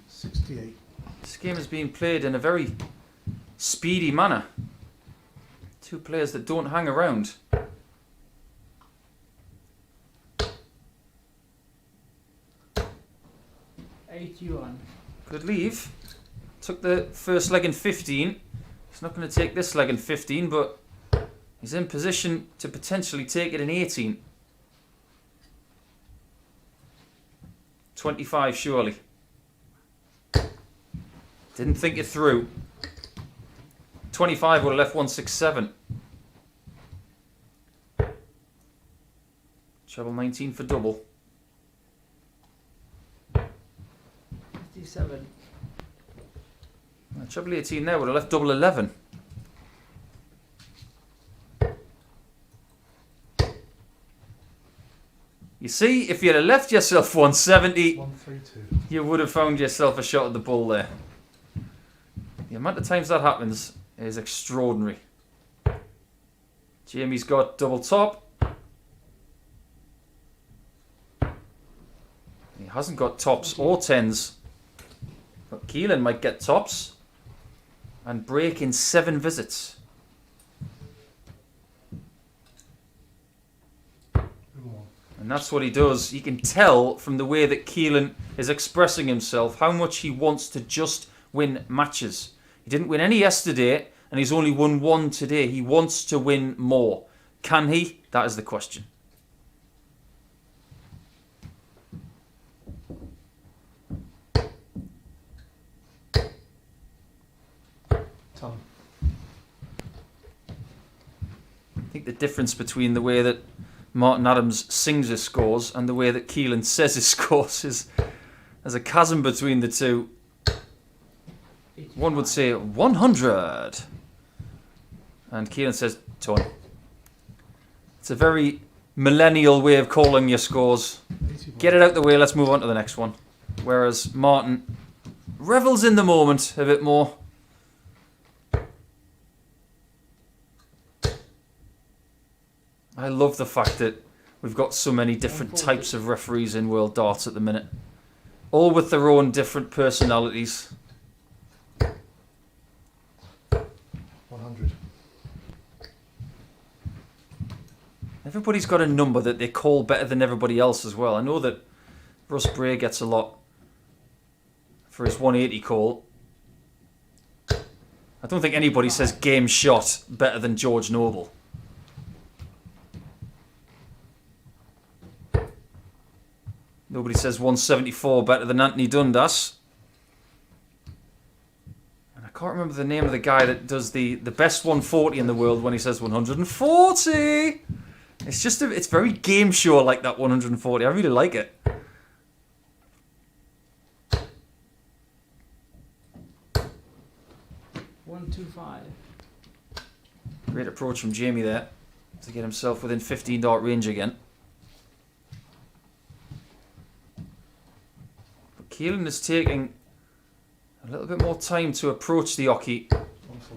68. This game is being played in a very speedy manner. 2 players that don't hang around. $81. Good leave. Took the first leg in 15. He's not going to take this leg in 15, but he's in position to potentially take it in 18. 25 surely. Didn't think it through. 25 would have left 167. Treble 19 for double. 57. Treble 18 there would have left double 11. You see, if you'd have left yourself 170, 132. you would have found yourself a shot at the bull there. The amount of times that happens is extraordinary. Jamie's got double top. He hasn't got tops or tens. But Keelan might get tops and break in 7 visits. And that's what he does. You can tell from the way that Keelan is expressing himself how much he wants to just win matches. He didn't win any yesterday, and he's only won 1 today. He wants to win more. Can he? That is the question. Tom. I think the difference between the way that Martin Adams sings his scores and the way that Keelan says his scores is there's a chasm between the two. 85. One would say 100. And Keelan says ton. It's a very millennial way of calling your scores. 81. Get it out the way, let's move on to the next one. Whereas Martin revels in the moment a bit more. I love the fact that we've got so many different types of referees in World Darts at the minute. All with their own different personalities. 100. Everybody's got a number that they call better than everybody else as well. I know that Russ Bray gets a lot for his 180 call. I don't think anybody says game shot better than George Noble. Nobody says 174 better than Anthony Dundas. And I can't remember the name of the guy that does the best 140 in the world when he says 140. It's just, it's very game show like that 140. I really like it. Great approach from Jamie there to get himself within 15 dart range again. But Keelan is taking a little bit more time to approach the Oki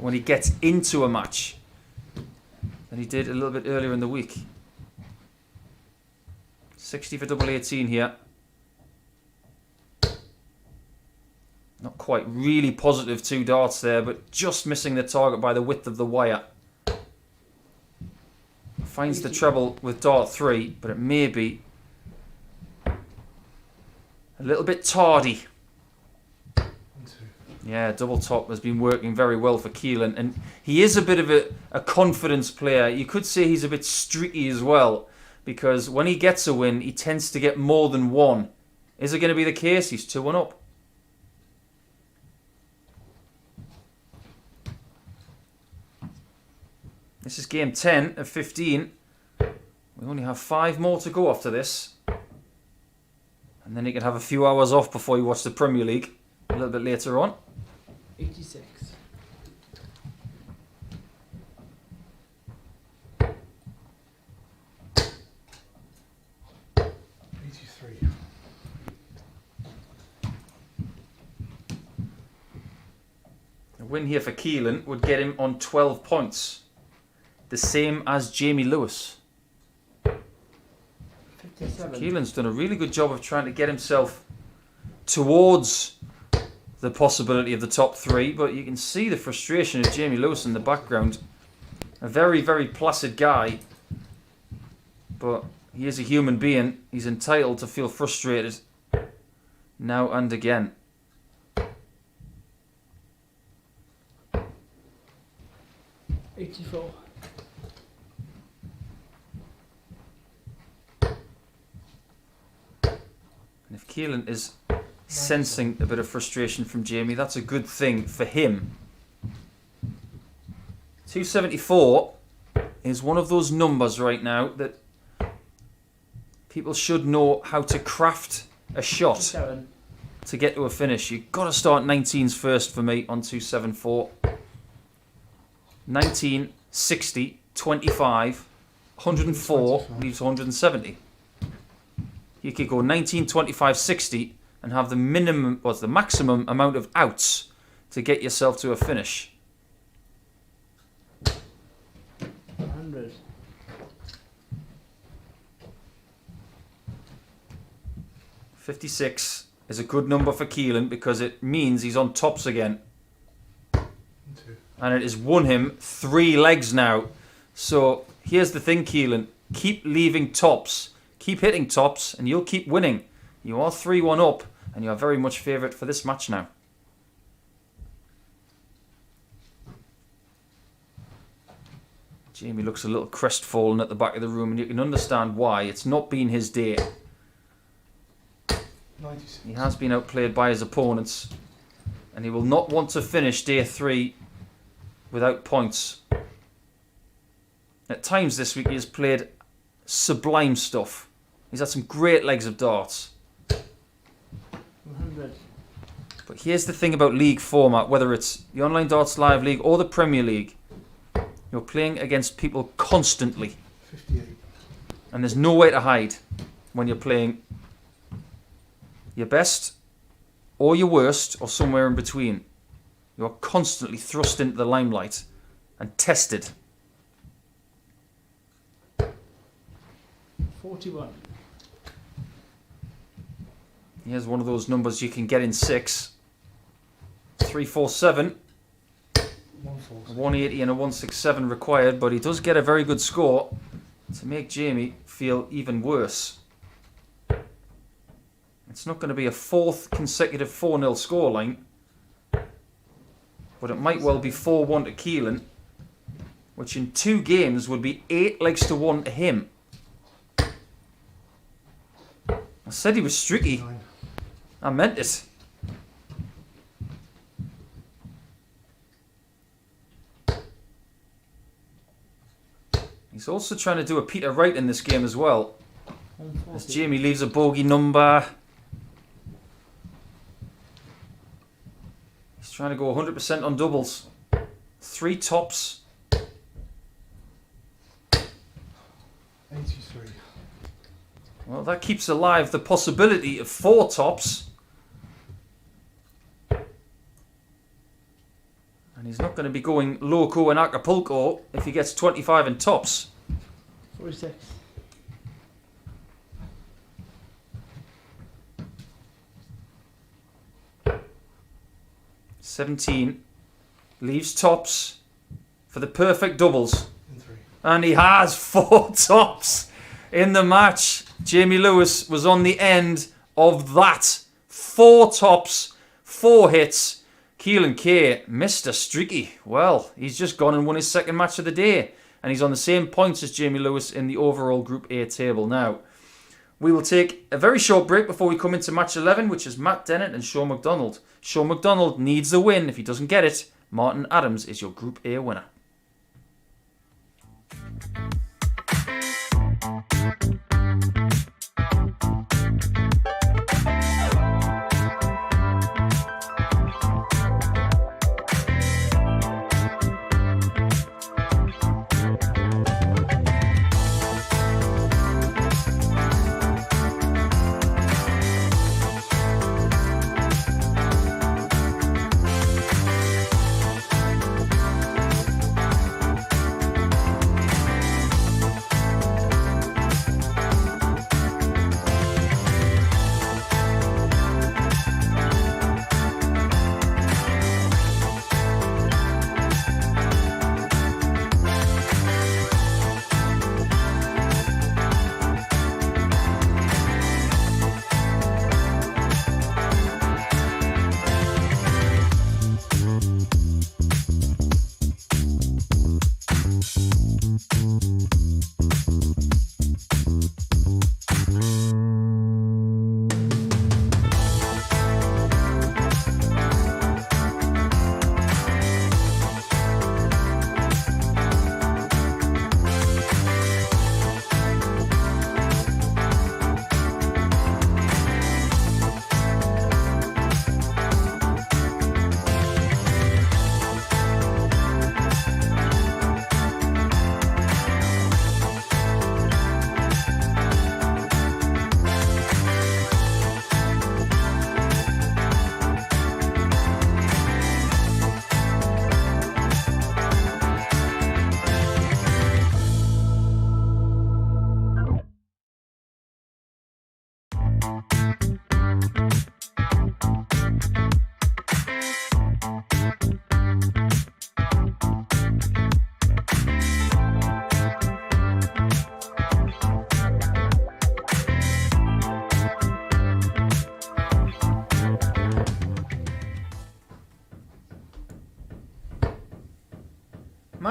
when he gets into a match than he did a little bit earlier in the week. 60 for double 18 here. Not quite really positive 2 darts there, but just missing the target by the width of the wire. Finds the treble with dart 3, but it may be a little bit tardy. 1, 2. Yeah, double top has been working very well for Keelan, and he is a bit of a confidence player. You could say he's a bit streaky as well, because when he gets a win, he tends to get more than one. Is it going to be the case? He's 2-1 up. This is game 10 of 15. We only have 5 more to go after this. And then you can have a few hours off before you watch the Premier League a little bit later on. 86. A win here for Keelan would get him on 12 points. The same as Jamie Lewis. 57. Keelan's done a really good job of trying to get himself towards the possibility of the top 3, but you can see the frustration of Jamie Lewis in the background. A very, very placid guy, but he is a human being. He's entitled to feel frustrated now and again. $84. And if Keelan is sensing a bit of frustration from Jamie, that's a good thing for him. 274 is one of those numbers right now that people should know how to craft a shot 7. to get to a finish. You've got to start 19s first for me on 274. 19, 60, 25, 104 leaves 170. You could go 19, 25, 60 and have the minimum, or the maximum amount of outs to get yourself to a finish. 100. 56 is a good number for Keelan because it means he's on tops again. 2. And it has won him 3 legs now. So here's the thing, Keelan. Keep leaving tops. Keep hitting tops and you'll keep winning. You are 3-1 up and you are very much favourite for this match now. Jamie looks a little crestfallen at the back of the room and you can understand why. It's not been his day. 96. He has been outplayed by his opponents and he will not want to finish day 3 without points. At times this week he has played sublime stuff. He's had some great legs of darts. 100. But here's the thing about league format, whether it's the Online Darts Live League or the Premier League, you're playing against people constantly 58. and there's nowhere to hide when you're playing your best or your worst or somewhere in between. You're constantly thrust into the limelight and tested. 41. Here's one of those numbers you can get in 6. 347, 140. 180 and a 167 required, but he does get a very good score to make Jamie feel even worse. It's not going to be a 4th consecutive 4-0 scoreline, but it might well be 4-1 to Keelan, which in 2 games would be 8 legs to 1 to him. I said he was streaky. 9. I meant it. He's also trying to do a Peter Wright in this game as well. 140. As Jamie leaves a bogey number. He's trying to go 100% on doubles. 3 tops. 83. Well, that keeps alive the possibility of 4 tops. And he's not going to be going loco in Acapulco if he gets 25 in tops. 46. 17. Leaves tops for the perfect doubles. In 3. And he has 4 tops in the match. Jamie Lewis was on the end of that. 4 tops, 4 hits. Keelan K, Mr. Streaky. Well, he's just gone and won his 2nd match of the day. And he's on the same points as Jamie Lewis in the overall Group A table now. We will take a very short break before we come into match 11, which is Matt Dennant and Shaun McDonald. Shaun McDonald needs the win. If he doesn't get it, Martin Adams is your Group A winner.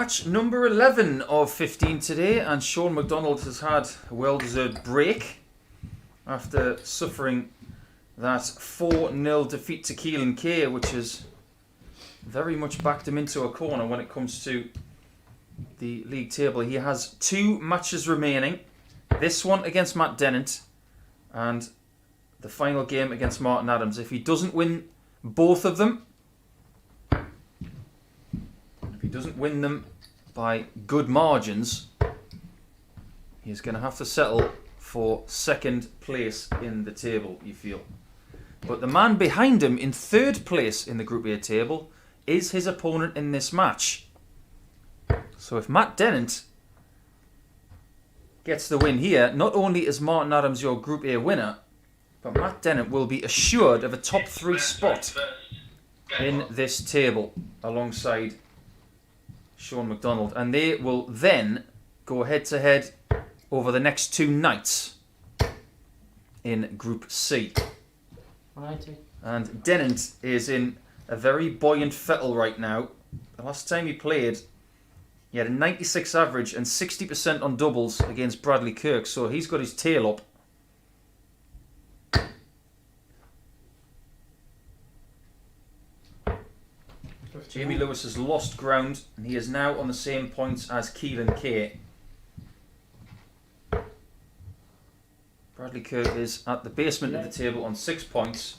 match number 11 of 15 today, and Shaun McDonald has had a well-deserved break after suffering that 4-0 defeat to Keelan K, which has very much backed him into a corner when it comes to the league table. He has 2 matches remaining. This one against Matt Dennant and the final game against Martin Adams. If he doesn't win both of them, if he doesn't win them by good margins, he's going to have to settle for second place in the table, you feel. But the man behind him in third place in the Group A table is his opponent in this match. So if Matt Dennant gets the win here, not only is Martin Adams your Group A winner, but Matt Dennant will be assured of a top 3 spot in this table alongside Shaun McDonald. And they will then go head to head over the next 2 nights in Group C. 180. And Dennant is in a very buoyant fettle right now. The last time he played, he had a 96 average and 60% on doubles against Bradley Kirk, so he's got his tail up. Jamie Lewis has lost ground, and he is now on the same points as Keelan K. Bradley Kirk is at the basement of the table on 6 points,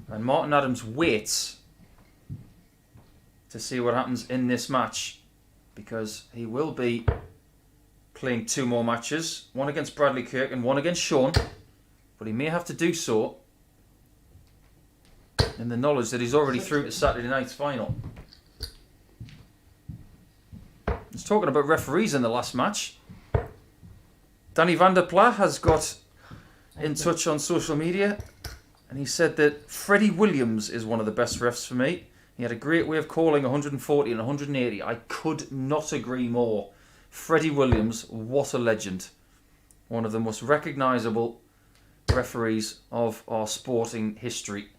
and Martin Adams waits to see what happens in this match, because he will be playing 2 more matches, one against Bradley Kirk and one against Shaun, but he may have to do so in the knowledge that he's already through to Saturday night's final. He's talking about referees in the last match. Danny van der Pla has got in touch on social media, and he said that Freddie Williams is one of the best refs for me. He had a great way of calling 140 and 180. I could not agree more. Freddie Williams, what a legend. One of the most recognisable referees of our sporting history.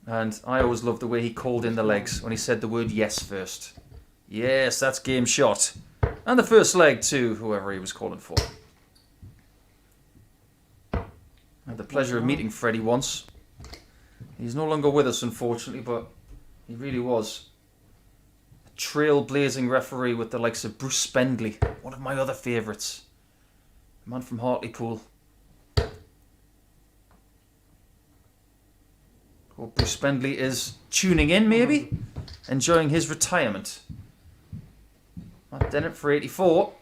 And I always loved the way he called in the legs when he said the word yes first. Yes, that's game shot. And the first leg to whoever he was calling for. I had the pleasure of meeting Freddie once. He's no longer with us, unfortunately, but he really was a trailblazing referee with the likes of Bruce Spendley, one of my other favourites. A man from Hartlepool. Hope Bruce Spendley is tuning in, maybe, enjoying his retirement. Matt Dennant for 84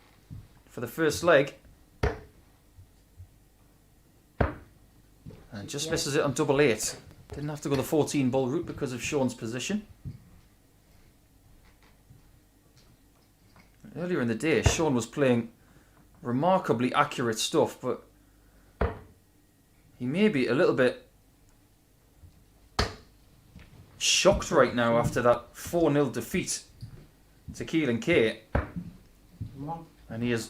for the first leg. And just misses it on double 8. Didn't have to go the 14 ball route because of Shaun's position. Earlier in the day, Shaun was playing remarkably accurate stuff, but he may be a little bit shocked right now after that 4-0 defeat to Keelan K. And he has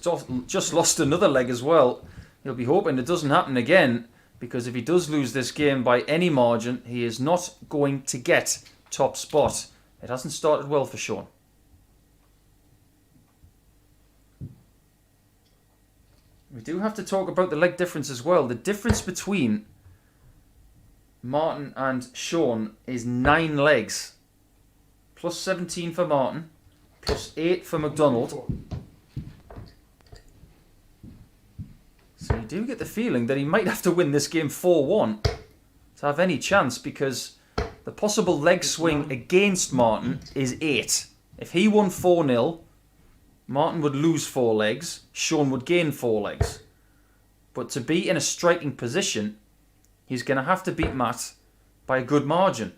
just lost another leg as well. He'll be hoping it doesn't happen again, because if he does lose this game by any margin, he is not going to get top spot. It hasn't started well for Shaun. We do have to talk about the leg difference as well. The difference between Martin and Shaun is 9 legs. Plus 17 for Martin, plus 8 for McDonald. So you do get the feeling that he might have to win this game 4-1 to have any chance, because the possible leg swing against Martin is 8. If he won 4-0, Martin would lose 4 legs, Shaun would gain 4 legs. But to be in a striking position, he's going to have to beat Matt by a good margin.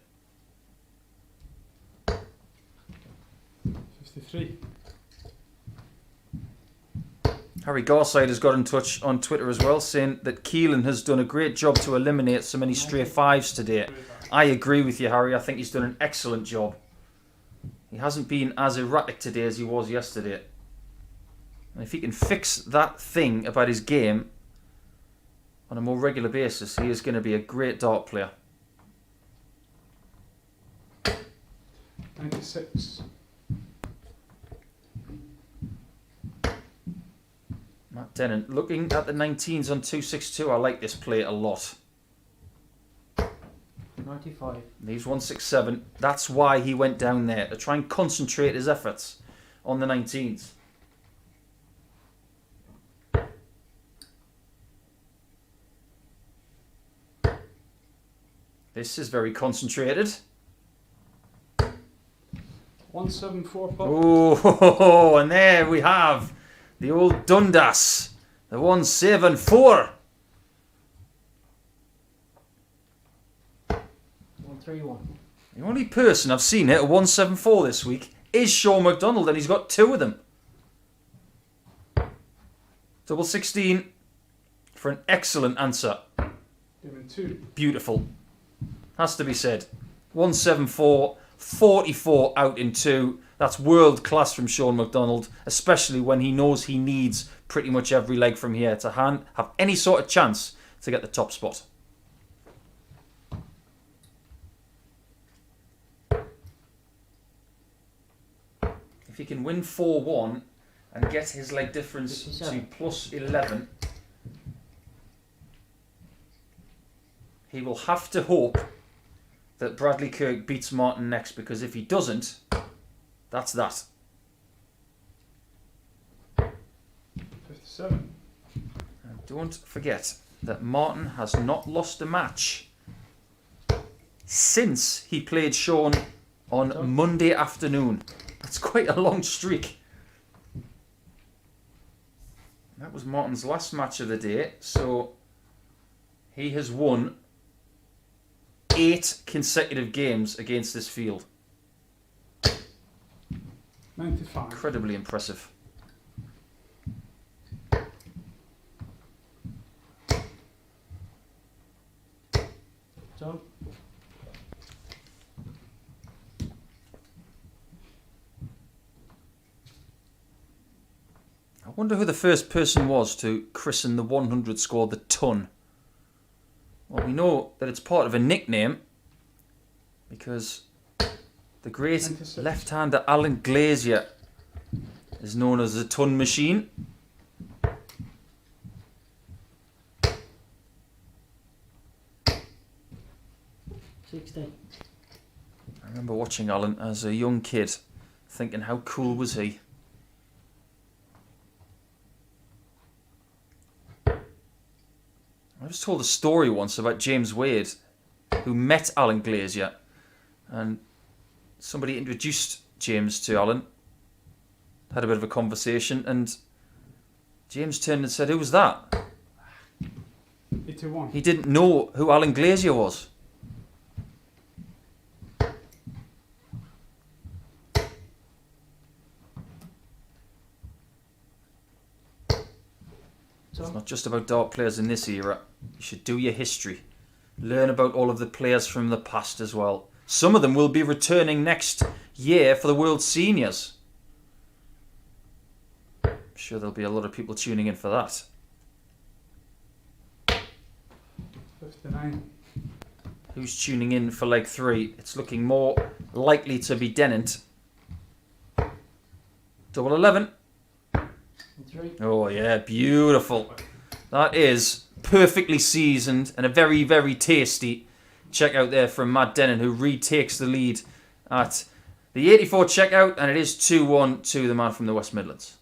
53. Harry Garside has got in touch on Twitter as well, saying that Keelan has done a great job to eliminate so many stray 5s today. I agree with you, Harry. I think he's done an excellent job. He hasn't been as erratic today as he was yesterday. And if he can fix that thing about his game on a more regular basis, he is going to be a great dart player. 96. Matt Dennant looking at the 19s on 262. I like this play a lot. 95. Leaves 167. That's why he went down there, to try and concentrate his efforts on the 19s. This is very concentrated. 174 pop. Oh, and there we have the old Dundas. The 174. 131. The only person I've seen hit a 174 this week is Shaun McDonald, and he's got 2 of them. Double 16 for an excellent answer. Given 2. Beautiful. Has to be said. 174, 44 out in 2. That's world class from Shaun McDonald, especially when he knows he needs pretty much every leg from here to have any sort of chance to get the top spot. If he can win 4-1 and get his leg difference 57. to plus 11, he will have to hope that Bradley Kirk beats Martin next, because if he doesn't, that's that. 57. And don't forget that Martin has not lost a match since he played Shaun on Monday afternoon. That's quite a long streak. That was Martin's last match of the day, so he has won 8 consecutive games against this field. 95. Incredibly impressive. So, I wonder who the first person was to christen the 100 score the ton. Well, we know that it's part of a nickname because the great 96. left-hander Alan Glazier is known as the ton machine. $60. I remember watching Alan as a young kid, thinking how cool was he. I was told a story once about James Wade, who met Alan Glazier, and somebody introduced James to Alan, had a bit of a conversation, and James turned and said, "Who was that?" 81. He didn't know who Alan Glazier was. It's not just about dart players in this era. You should do your history. Learn about all of the players from the past as well. Some of them will be returning next year for the World Seniors. I'm sure there'll be a lot of people tuning in for that. 59. Who's tuning in for leg 3? It's looking more likely to be Dennant. Double 11. 3. Oh yeah, beautiful. That is perfectly seasoned and a very, very tasty check out there from Matt Dennant, who retakes the lead at the 84 checkout, and it is 2-1 to the man from the West Midlands.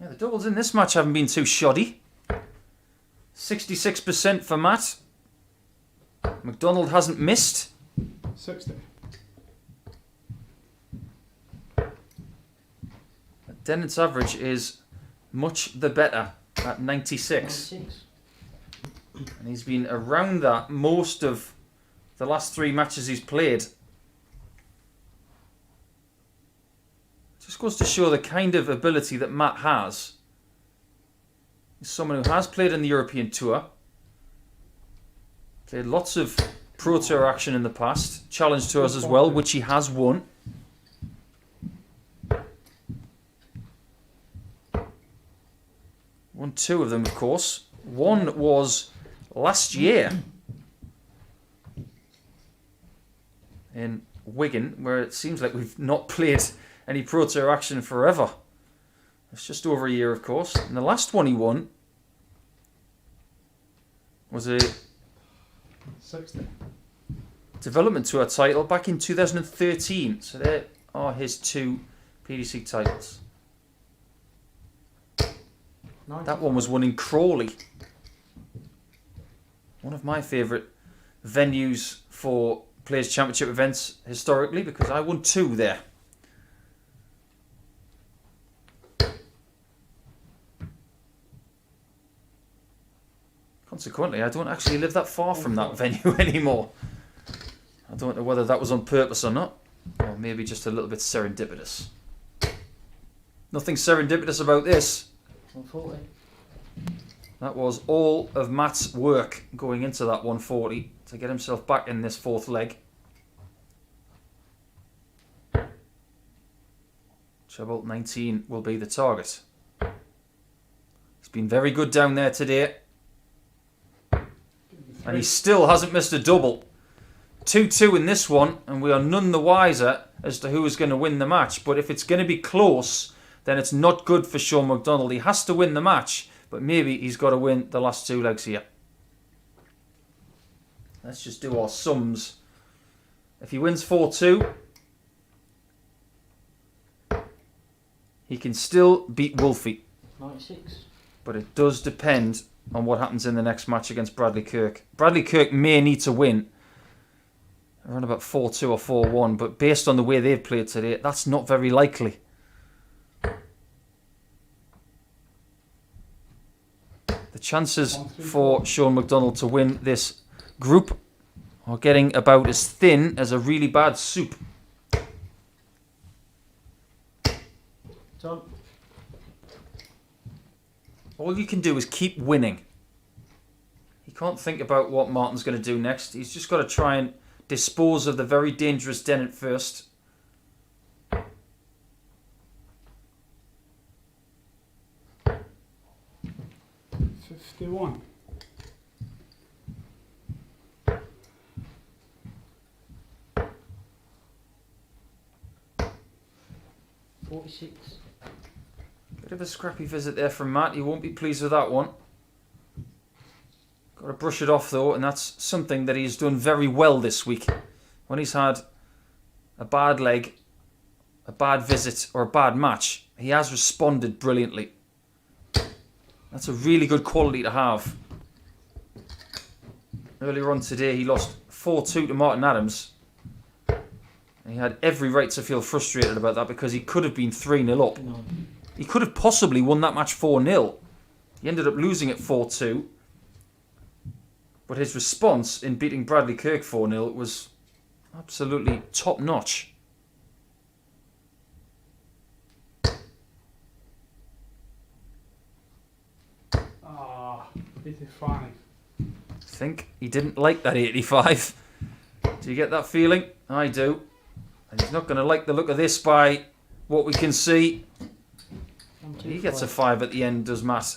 Yeah, the doubles in this match haven't been too shoddy. 66% for Matt. McDonald hasn't missed. 60. Dennant's average is much the better at 96. 96. And he's been around that most of the last 3 matches he's played. Just goes to show the kind of ability that Matt has. He's someone who has played in the European Tour. Played lots of Pro Tour action in the past. Challenge Tours as well, which he has won. Won 2 of them, of course. One was last year in Wigan, where it seems like we've not played any Pro Tour action forever. It's just over a year, of course. And the last one he won was a 60. development tour title back in 2013. So there are his 2 PDC titles. That one was won in Crawley. One of my favourite venues for Players' Championship events historically, because I won 2 there. Consequently, I don't actually live that far from that venue anymore. I don't know whether that was on purpose or not, or maybe just a little bit serendipitous. Nothing serendipitous about this. 140. That was all of Matt's work going into that 140 to get himself back in this 4th leg. Treble 19 will be the target. He's been very good down there today. And he still hasn't missed a double. 2-2 in this one, and we are none the wiser as to who is going to win the match. But if it's going to be close, then it's not good for Shaun McDonald. He has to win the match, but maybe he's got to win the last 2 legs here. Let's just do our sums. If he wins 4-2, he can still beat Wolfie. 96. But it does depend on what happens in the next match against Bradley Kirk. Bradley Kirk may need to win around about 4-2 or 4-1, but based on the way they've played today, that's not very likely. The chances for Shaun McDonald to win this group are getting about as thin as a really bad soup. Done. All you can do is keep winning. He can't think about what Martin's going to do next. He's just got to try and dispose of the very dangerous Dennant first. 51. $46. Bit of a scrappy visit there from Matt. He won't be pleased with that one. Got to brush it off though, and that's something that he's done very well this week. When he's had a bad leg, a bad visit, or a bad match, he has responded brilliantly. That's a really good quality to have. Earlier on today, he lost 4-2 to Martin Adams. And he had every right to feel frustrated about that because he could have been 3-0 up. No. He could have possibly won that match 4-0. He ended up losing at 4-2. But his response in beating Bradley Kirk 4-0 was absolutely top notch. Ah, 85. I think he didn't like that 85. Do you get that feeling? I do. And he's not going to like the look of this by what we can see. He gets a 5 at the end, does Matt.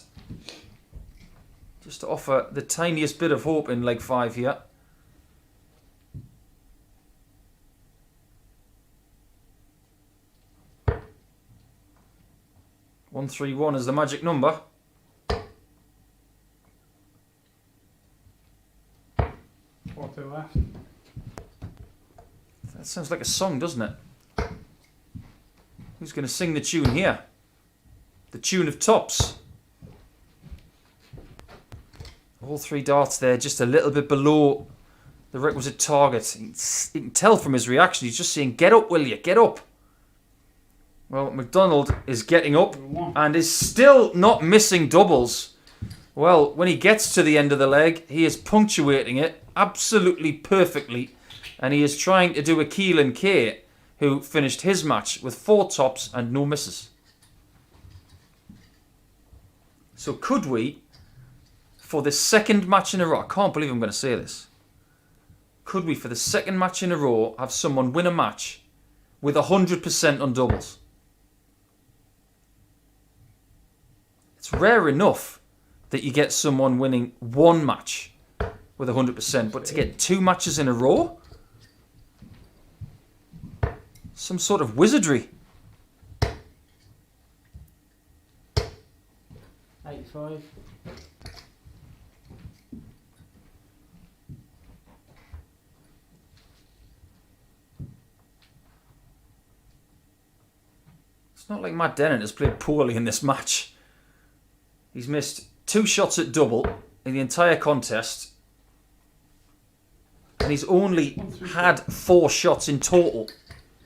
Just to offer the tiniest bit of hope in leg 5 here. $131 is the magic number. 40 left. That sounds like a song, doesn't it? Who's going to sing the tune here? The tune of tops. All 3 darts there, just a little bit below the requisite target. You can tell from his reaction, he's just saying, get up, will you? Get up. Well, McDonald is getting up and is still not missing doubles. Well, when he gets to the end of the leg, he is punctuating it absolutely perfectly. And he is trying to do a Keelan K, who finished his match with 4 tops and no misses. So could we, for the second match in a row, I can't believe I'm going to say this, could we, for the second match in a row, have someone win a match with 100% on doubles? It's rare enough that you get someone winning one match with 100%, but to get 2 matches in a row, Some sort of wizardry. 85. It's not like Matt Dennant has played poorly in this match. He's missed 2 shots at double in the entire contest. And he's only had 4 shots in total,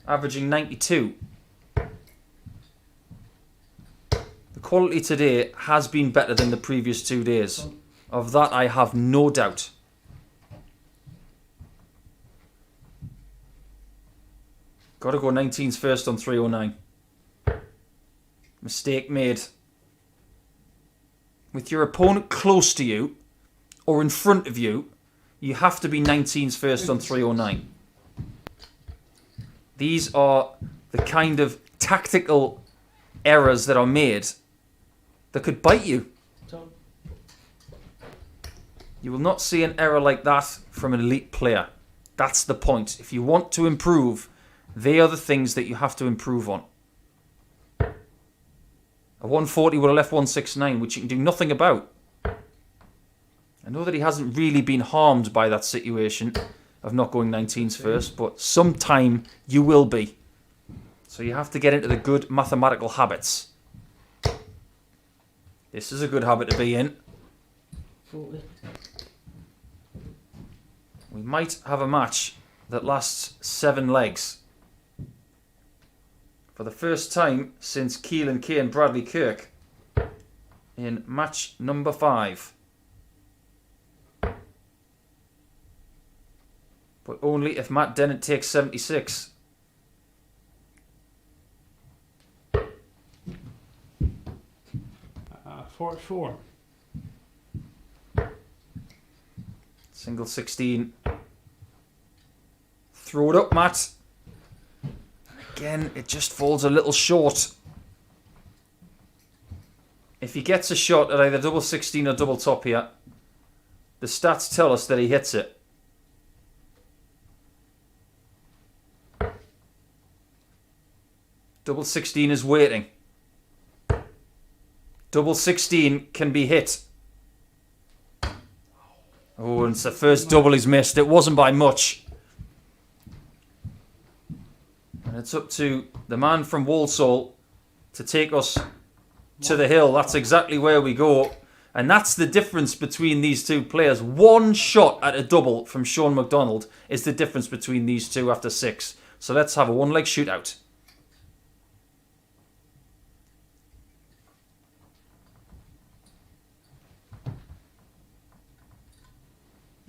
averaging 92. The quality today has been better than the previous 2 days. Of that I have no doubt. Got to go 19s first on 309. Mistake made. With your opponent close to you or in front of you, you have to be 19s first on 309. These are the kind of tactical errors that are made that could bite you. Tom. You will not see an error like that from an elite player. That's the point. If you want to improve, they are the things that you have to improve on. A 140 would have left 169, which you can do nothing about. I know that he hasn't really been harmed by that situation of not going 19s first, but sometime you will be. So you have to get into the good mathematical habits. This is a good habit to be in. 40. We might have a match that lasts 7 legs. For the first time since Keelan K and Bradley Kirk in match number 5. But only if Matt Dennant takes 76. Uh, 44. Single 16. Throw it up, Matt. Again, it just falls a little short. If he gets a shot at either double 16 or double top here, the stats tell us that he hits it. Double 16 is waiting. Double 16 can be hit. Oh, and it's the first double he's missed. It wasn't by much. And it's up to the man from Walsall to take us to the hill. That's exactly where we go. And that's the difference between these two players. 1 shot at a double from Shaun McDonald is the difference between these two after 6. So let's have a 1-leg shootout.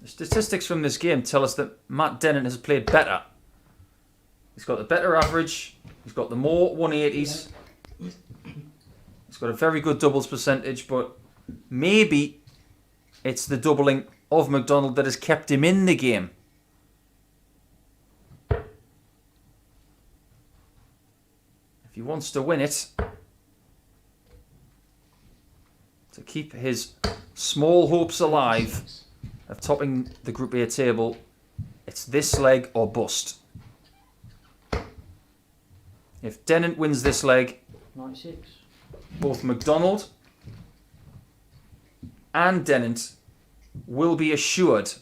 The statistics from this game tell us that Matt Dennant has played better. He's got the better average. He's got the more 180s. He's got a very good doubles percentage, but maybe it's the doubling of McDonald that has kept him in the game. If he wants to win it, to keep his small hopes alive of topping the Group A table, it's this leg or bust. If Dennant wins this leg, 96. both McDonald and Dennant will be assured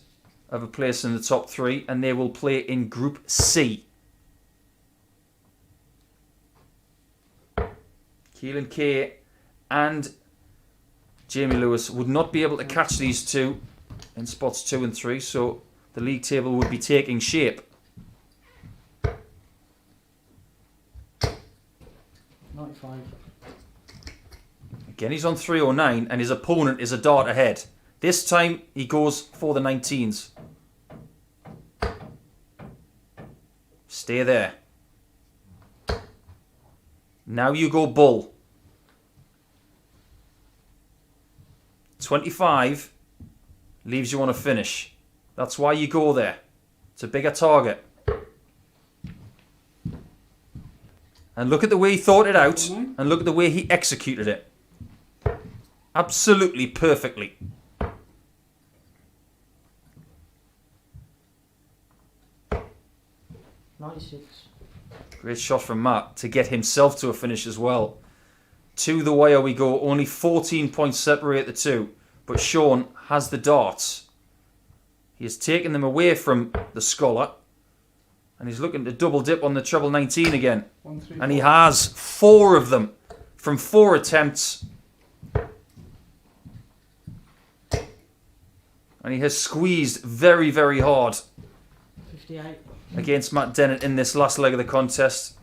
of a place in the top 3, and they will play in Group C. Keelan K and Jamie Lewis would not be able to catch these two in spots 2 and 3, so the league table would be taking shape. 95. Again, he's on 309 and his opponent is a dart ahead. This time he goes for the 19s. Stay there. Now you go bull. 25 leaves you on a finish. That's why you go there. It's a bigger target. And look at the way he thought it out, and look at the way he executed it. Absolutely perfectly. $96. Great shot from Matt to get himself to a finish as well. To the wire we go. Only 14 points separate the two. But Shaun has the darts. He has taken them away from the scholar. And he's looking to double dip on the treble 19 again. 1, 3, And he 4. has 4 of them from 4 attempts. And he has squeezed very, very hard 58. against Matt Dennant in this last leg of the contest.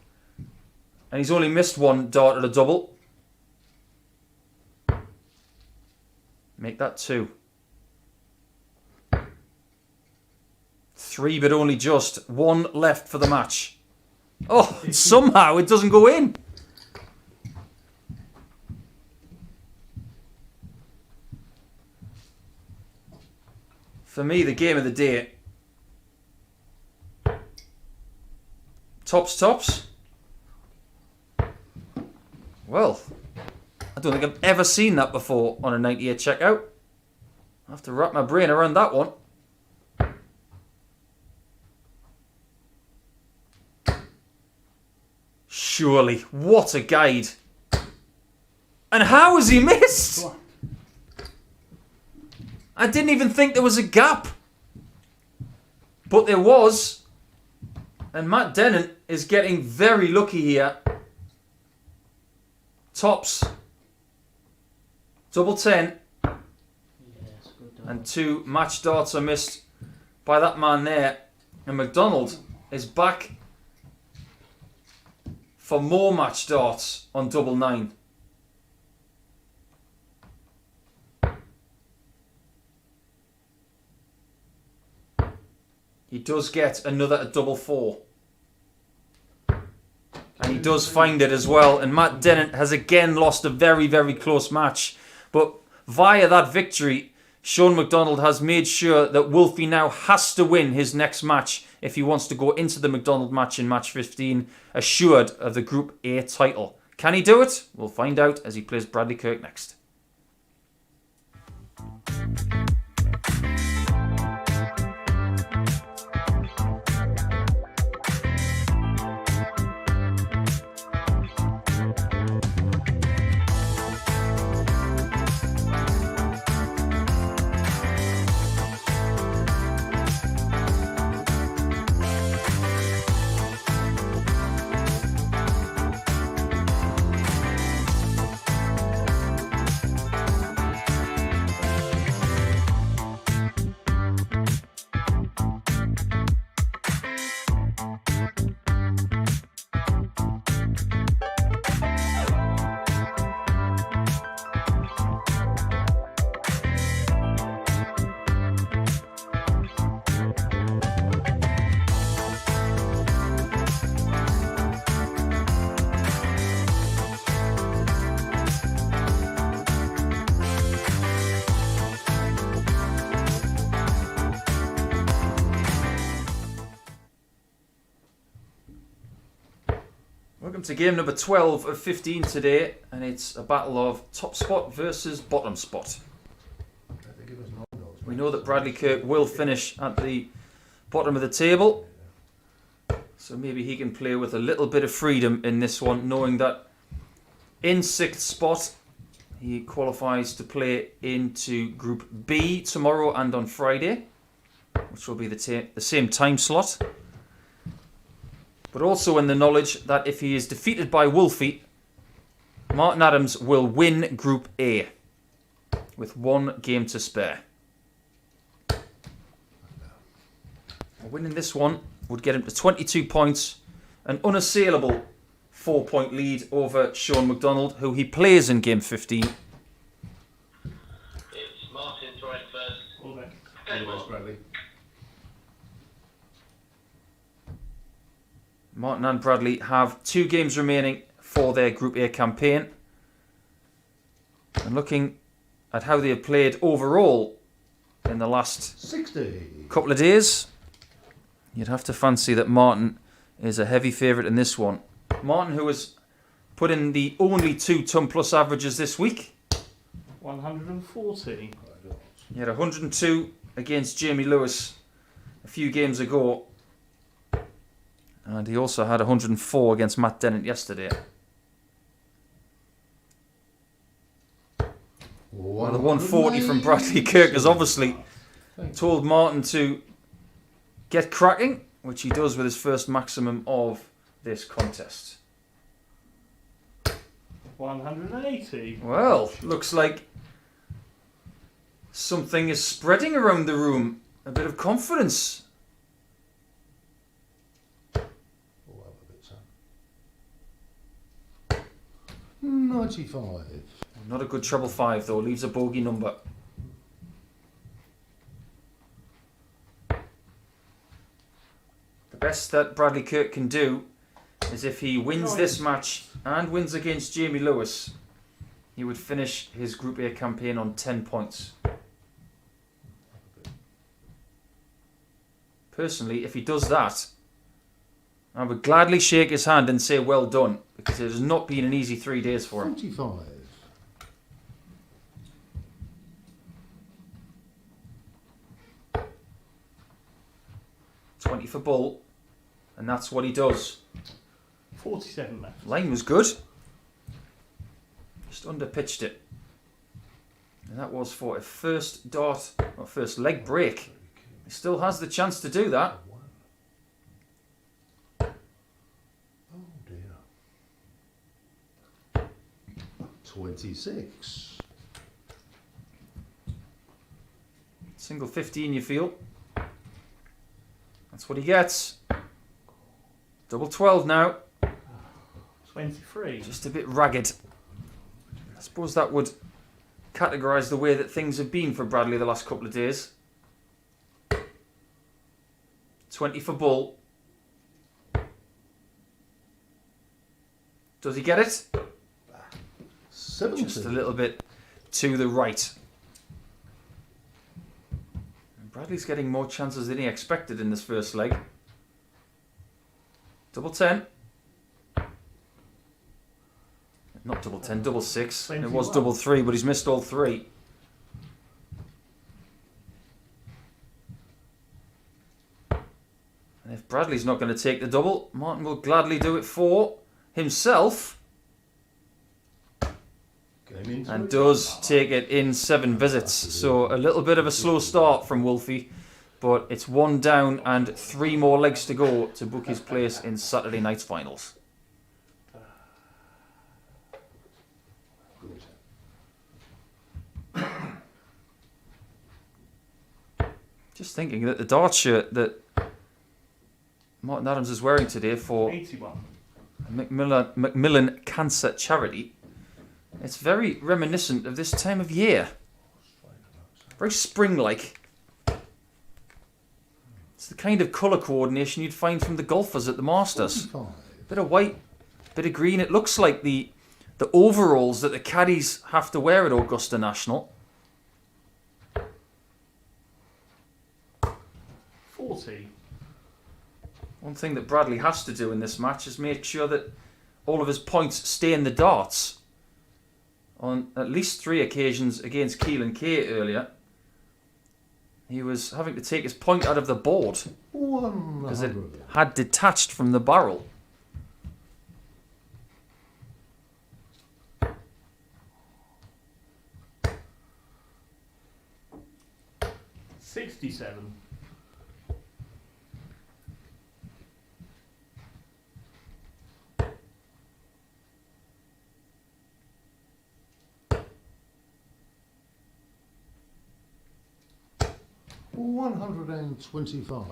And he's only missed 1 dart at a double. Make that 2. 3, but only just. 1 left for the match. Oh, somehow it doesn't go in. For me, the game of the day. Tops. Well, I don't think I've ever seen that before on a 98 checkout. I have to wrap my brain around that one. Surely, what a guide. And how has he missed? What? I didn't even think there was a gap. But there was. And Matt Dennant is getting very lucky here. Tops. Double 10. Yeah, it's a good dart. And 2 match darts are missed by that man there. And McDonald is back for more match darts on double 9. He does get another double 4. And he does find it as well. And Matt Dennant has again lost a very, very close match. But via that victory, Shaun McDonald has made sure that Wolfie now has to win his next match if he wants to go into the McDonald match in match 15, assured of the Group A title. Can he do it? We'll find out as he plays Bradley Kirk next. Welcome to game number 12 of 15 today, and it's a battle of top spot versus bottom spot. They give us no. We know that Bradley Kirk will finish at the bottom of the table, so maybe he can play with a little bit of freedom in this one, knowing that in 6th spot he qualifies to play into Group B tomorrow and on Friday, which will be the same time slot. But also in the knowledge that if he is defeated by Wolfie, Martin Adams will win Group A with 1 game to spare. Winning this one would get him to 22 points, an unassailable 4-point lead over Shaun McDonald, who he plays in game 15. It's Martin throwing first. All back. Okay, All Bradley. Martin and Bradley have 2 games remaining for their Group A campaign. And looking at how they have played overall in the last 60. couple of days, you'd have to fancy that Martin is a heavy favourite in this one. Martin, who has put in the only 2 ton plus averages this week. 140. He had 102 against Jamie Lewis a few games ago. And he also had 104 against Matt Dennant yesterday. Well, the 140 from Bradley Kirk has obviously told Martin to get cracking, which he does with his first maximum of this contest. 180. Well, looks like something is spreading around the room. A bit of confidence. We'll have a bit, son. 95. Not a good treble 5 though, leaves a bogey number. The best that Bradley Kirk can do is if he wins this match and wins against Jamie Lewis, he would finish his Group A campaign on 10 points. Personally, if he does that, I would gladly shake his hand and say well done, because it has not been an easy 3 days for him. 25. $20 for Bull, and that's what he does. 47 left. Line was good. Just underpitched it. And that was for a first dart, or first leg break. He still has the chance to do that. Oh dear. 26. Single 15 you feel. That's what he gets. Double 12 now. 23. Just a bit ragged. I suppose that would categorise the way that things have been for Bradley the last couple of days. 20 for Bull. Does he get it? 70. Just a little bit to the right. And Bradley's getting more chances than he expected in this first leg. Double 10. Not double 10, double 6. It was 21. double 3, but he's missed all 3. And if Bradley's not going to take the double, Martin will gladly do it for himself. Came into And it. does take it in 7 visits. So a little bit of a slow start from Wolfie, but it's 1 down and 3 more legs to go to book his place in Saturday night's finals. Good. Just thinking that the dart shirt that Martin Adams is wearing today for 81. Macmillan Cancer Charity, it's very reminiscent of this time of year. Very spring-like. It's the kind of colour coordination you'd find from the golfers at the Masters. 45. Bit of white, bit of green. It looks like the overalls that the caddies have to wear at Augusta National. 40. One thing that Bradley has to do in this match is make sure that all of his points stay in the darts. On at least 3 occasions against Keelan K earlier, he was having to take his point out of the board because it 100. had detached from the barrel. $67. $125.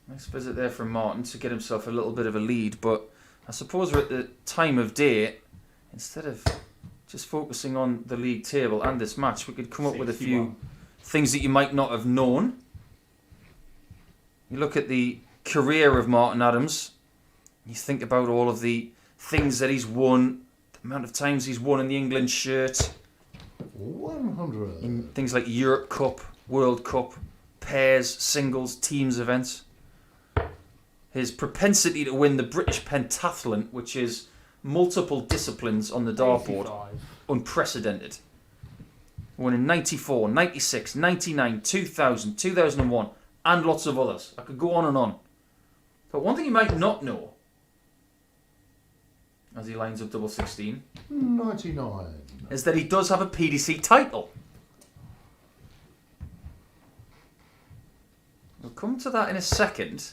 Nice visit there from Martin to get himself a little bit of a lead, but I suppose we're at the time of day, instead of just focusing on the league table and this match, we could come up with a few 61. things that you might not have known. You look at the career of Martin Adams, you think about all of the things that he's won, the amount of times he's won in the England shirt, 100. in things like Europe Cup, World Cup, pairs, singles, teams events. His propensity to win the British pentathlon, which is multiple disciplines on the dartboard, 85. unprecedented. Won in 94, 96, 99, 2000, 2001, and lots of others. I could go on and on. But one thing you might not know, as he lines up double 16, 99. is that he does have a PDC title. We'll come to that in a second.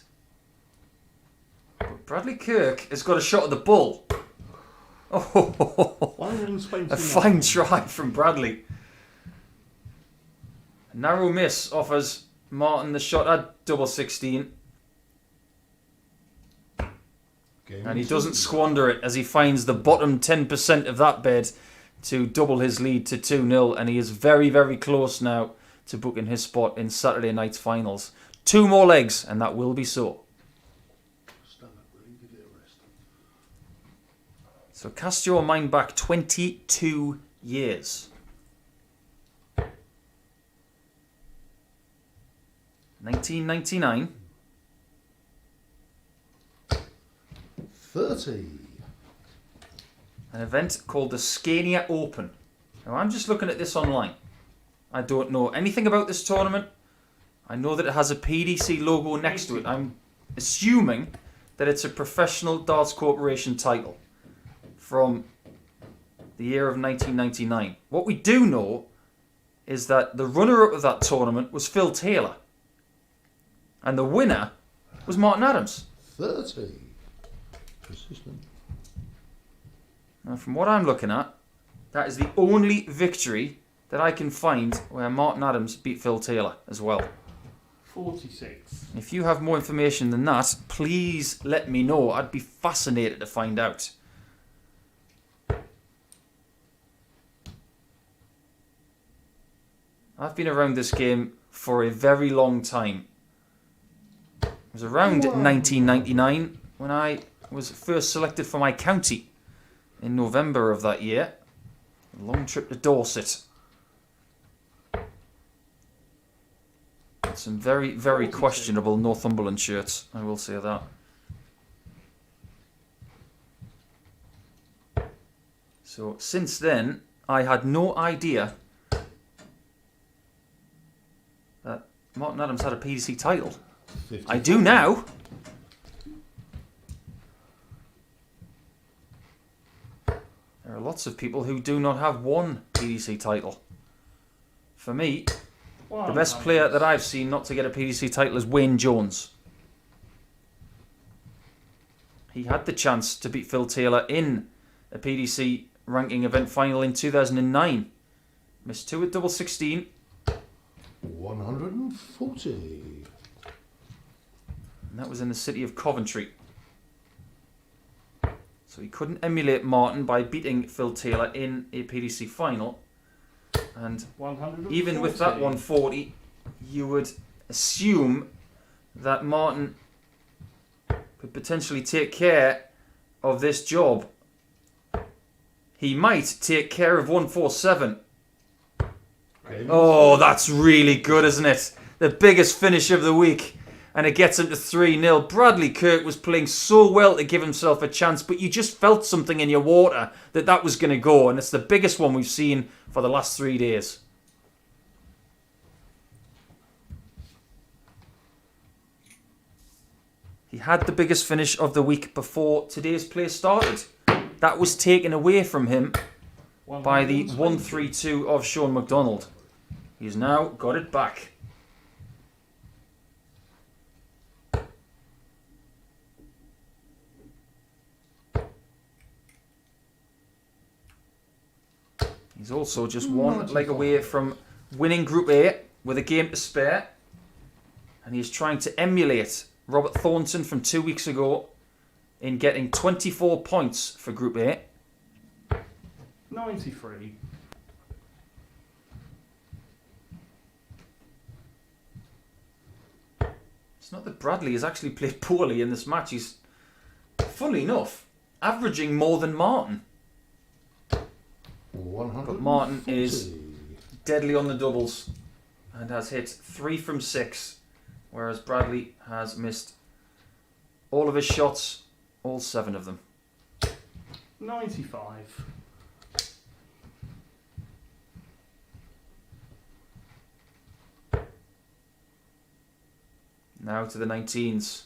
But Bradley Kirk has got a shot at the bull. Oh, 129. a fine try from Bradley. A narrow miss offers Martin the shot at double 16. And he doesn't squander it as he finds the bottom 10% of that bed to double his lead to 2-0. And he is very, very close now to booking his spot in Saturday night's finals. 2 more legs, and that will be so. Stand up, will you? Give it a rest. So cast your mind back 22 years. 1999. 30. An event called the Scania Open. Now I'm just looking at this online. I don't know anything about this tournament. I know that it has a PDC logo next to it. I'm assuming that it's a Professional Darts Corporation title from the year of 1999. What we do know is that the runner-up of that tournament was Phil Taylor. And the winner was Martin Adams. 30. Persistent. Now, from what I'm looking at, that is the only victory that I can find where Martin Adams beat Phil Taylor as well. 46. If you have more information than that, please let me know. I'd be fascinated to find out. I've been around this game for a very long time. It was around 1999 when I was first selected for my county in November of that year. A long trip to Dorset. Some very, very questionable Northumberland shirts, I will say that. So, since then, I had no idea that Martin Adams had a PDC title. 54. I do now. There are lots of people who do not have one PDC title. For me, the best player that I've seen not to get a PDC title is Wayne Jones. He had the chance to beat Phil Taylor in a PDC ranking event final in 2009. Missed 2 at double 16. 140. And that was in the city of Coventry. So he couldn't emulate Martin by beating Phil Taylor in a PDC final. And 140. even with that 140, you would assume that Martin could potentially take care of this job. He might take care of 147. Oh, that's really good, isn't it? The biggest finish of the week. And it gets him to 3-0. Bradley Kirk was playing so well to give himself a chance, but you just felt something in your water that that was going to go. And it's the biggest one we've seen for the last 3 days. He had the biggest finish of the week before today's play started. That was taken away from him by the 1-3-2 of Shaun McDonald. He's now got it back. He's also just one leg away from winning Group A with a game to spare. And he's trying to emulate Robert Thornton from 2 weeks ago in getting 24 points for Group A. 93. It's not that Bradley has actually played poorly in this match. He's, funnily enough, averaging more than Martin. 140. But Martin is deadly on the doubles and has hit 3 from 6, whereas Bradley has missed all of his shots, all 7 of them. 95. Now to the 19s.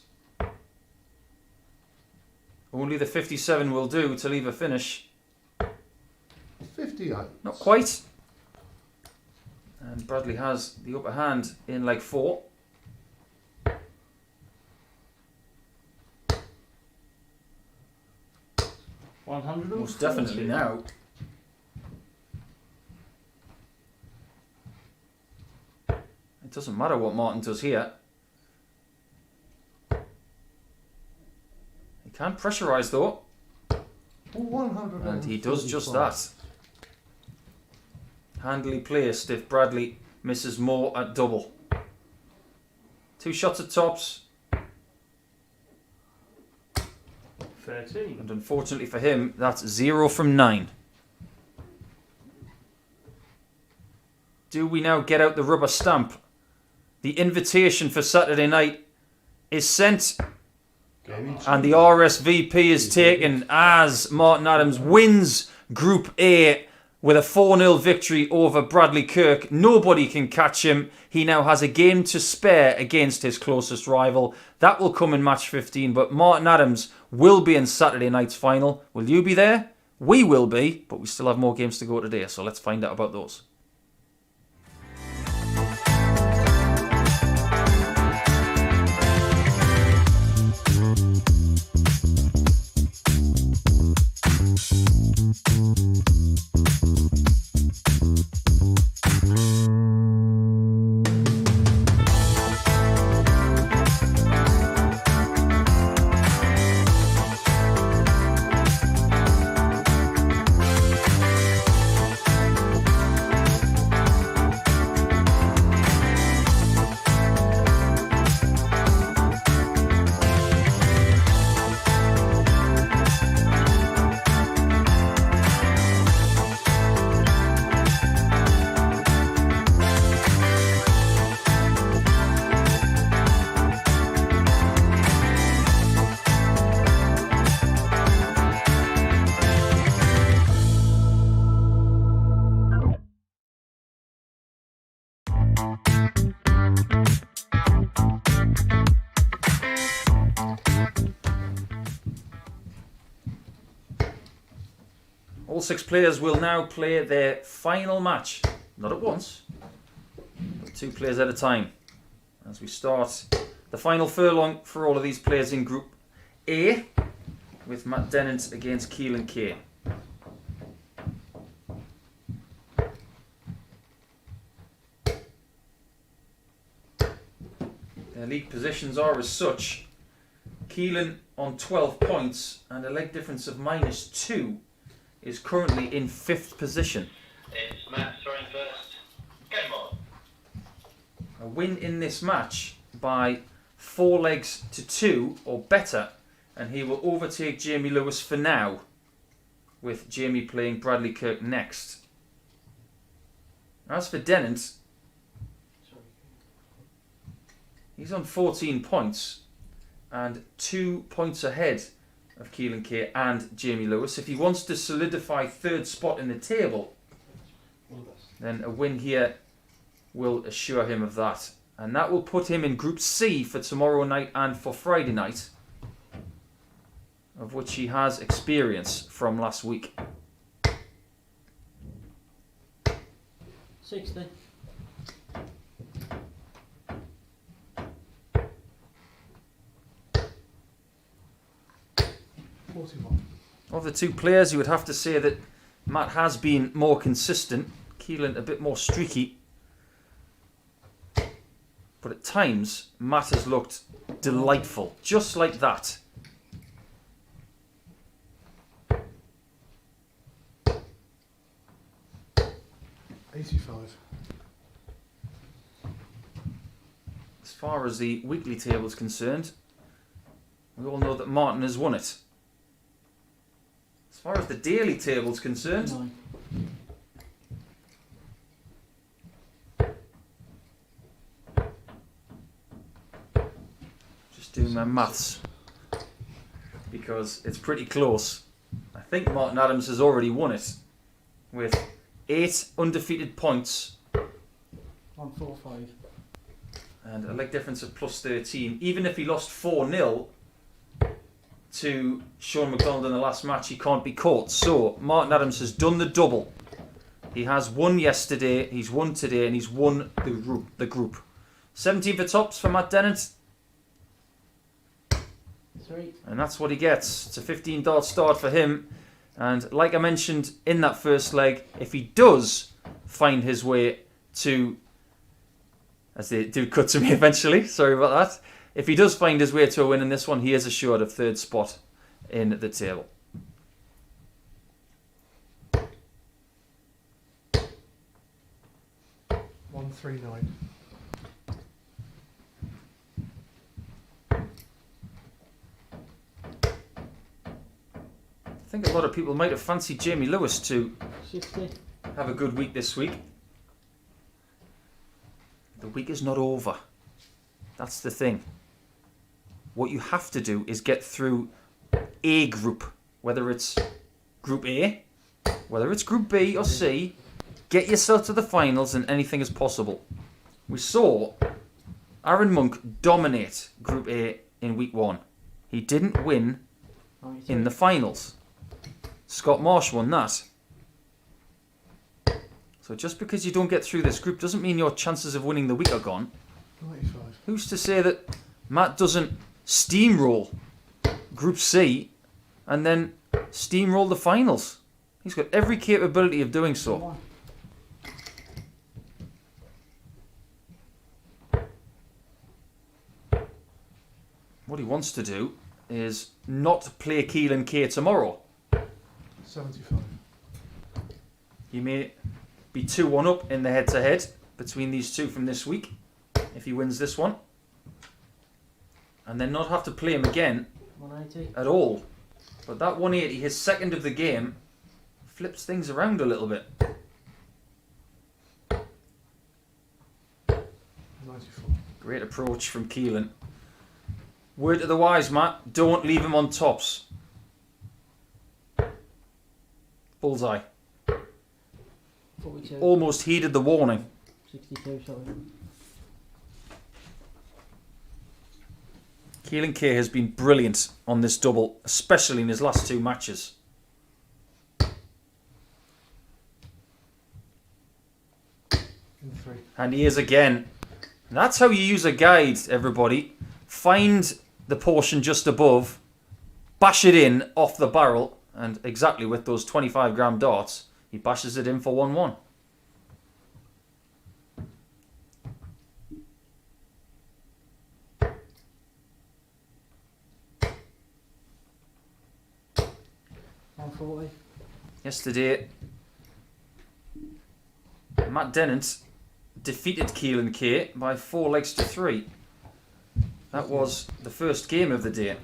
Only the 57 will do to leave a finish. 58. Not quite. And Bradley has the upper hand in leg 4. Most definitely now. It doesn't matter what Martin does here. He can pressurise though. 100. And he does just that. Handily placed if Bradley misses more at double. 2 shots at tops. 13. And unfortunately for him, that's 0 from 9. Do we now get out the rubber stamp? The invitation for Saturday night is sent. And the RSVP is taken as Martin Adams wins Group A with a 4-0 victory over Bradley Kirk. Nobody can catch him. He now has a game to spare against his closest rival. That will come in match 15, but Martin Adams will be in Saturday night's final. Will you be there? We will be, but we still have more games to go today, so let's find out about those. All 6 players will now play their final match. Not at once, but 2 players at a time. As we start the final furlong for all of these players in Group A with Matt Dennant against Keelan K. Their league positions are as such. Keelan on 12 points and a leg difference of -2 is currently in 5th position. It's Matt throwing first. Game on. A win in this match by 4 legs to 2 or better, and he will overtake Jamie Lewis for now, with Jamie playing Bradley Kirk next. As for Dennant, he's on 14 points and 2 points ahead of Keelan K and Jamie Lewis. If he wants to solidify 3rd spot in the table, then a win here will assure him of that. And that will put him in Group C for tomorrow night and for Friday night, of which he has experience from last week. 60. Of the 2 players, you would have to say that Matt has been more consistent. Keelan a bit more streaky. But at times, Matt has looked delightful. Just like that. As far as the weekly table is concerned, we all know that Martin has won it. As far as the daily table is concerned, 9. just doing my maths, because it's pretty close. I think Martin Adams has already won it with 8 undefeated points 145. and a leg difference of +13. Even if he lost 4-0, to Shaun McDonald in the last match, he can't be caught. So Martin Adams has done the double. He has won yesterday, he's won today, and he's won the group. 17 for tops for Matt Dennant. 3. And that's what he gets. It's a 15 dart start for him. And like I mentioned in that first leg, if he does find his way to, as they do cut to me eventually, sorry about that. If he does find his way to a win in this one, he is assured of third spot in the table. $139. I think a lot of people might have fancied Jamie Lewis to 60. have a good week this week. The week is not over. That's the thing. What you have to do is get through a group, whether it's Group A, whether it's Group B or C. Get yourself to the finals and anything is possible. We saw Aaron Monk dominate Group A in week 1. He didn't win 93. in the finals. Scott Marsh won that. So just because you don't get through this group doesn't mean your chances of winning the week are gone. 95. Who's to say that Matt doesn't steamroll Group C and then steamroll the finals? He's got every capability of doing so. 1. What he wants to do is not play Keelan K tomorrow. 75. He may be 2-1 up in the head-to-head between these two from this week if he wins this one. And then not have to play him again 180. at all. But that 180, his second of the game, flips things around a little bit. 94. Great approach from Keelan. Word to the wise, Matt. Don't leave him on tops. Bullseye. 42. Almost heeded the warning. 62, sorry. Keelan K has been brilliant on this double, especially in his last 2 matches. In 3. And he is again. And that's how you use a guide, everybody. Find the portion just above, bash it in off the barrel, and exactly with those 25 gram darts, he bashes it in for 1-1. Yesterday, Matt Dennant defeated Keelan K by 4 legs to 3. That was the first game of the day.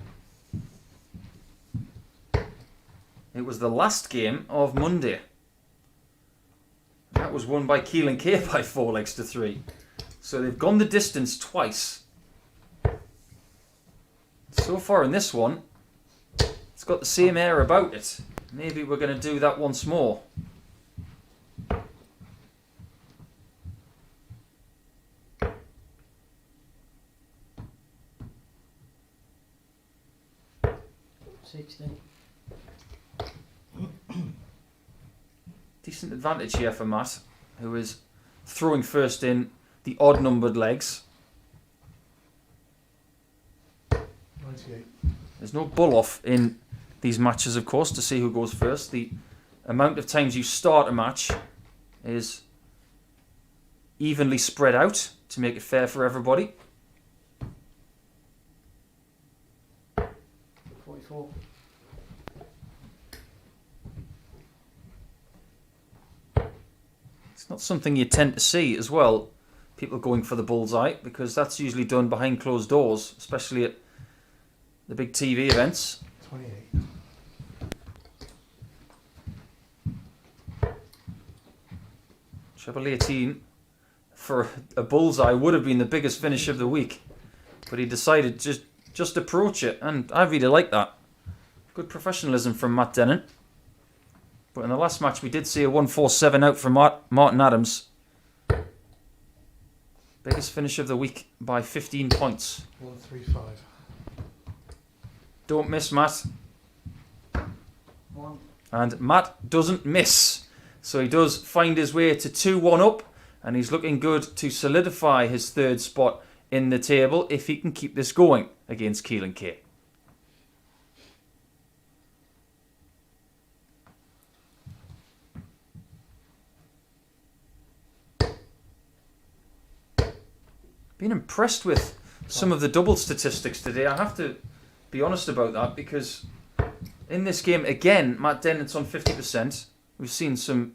It was the last game of Monday. That was won by Keelan K by 4 legs to 3. So they've gone the distance twice. So far in this one, it's got the same air about it. Maybe we're going to do that once more. Decent advantage here for Matt, who is throwing first in the odd numbered legs. 98. There's no bull off in these matches, of course, to see who goes first. The amount of times you start a match is evenly spread out to make it fair for everybody. 44. It's not something you tend to see as well, people going for the bullseye, because that's usually done behind closed doors, especially at the big TV events. 28. Treble 18 for a bullseye would have been the biggest finish of the week, but he decided to just approach it, and I really like that. Good professionalism from Matt Dennant. But in the last match we did see a 147 out from Martin Adams. Biggest finish of the week by 15 points. 135. Don't miss, Matt. 1. And Matt doesn't miss. So he does find his way to 2-1 up. And he's looking good to solidify his third spot in the table if he can keep this going against Keelan K. Been impressed with some of the double statistics today. I have to be honest about that because in this game, again, Matt Dennant's on 50%. We've seen some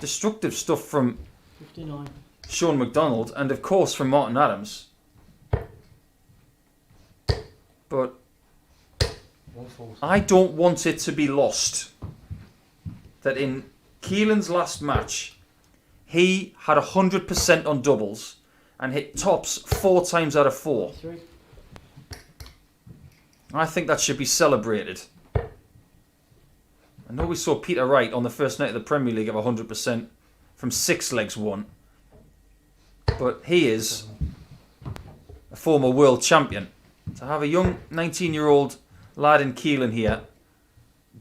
destructive stuff from 59. Shaun McDonald and, of course, from Martin Adams. But 140. I don't want it to be lost that in Keelan's last match, he had 100% on doubles and hit tops 4 times out of 4. 3. I think that should be celebrated. I know we saw Peter Wright on the first night of the Premier League of 100% from 6 legs won. But he is a former world champion. To have a young 19-year-old lad in Keelan here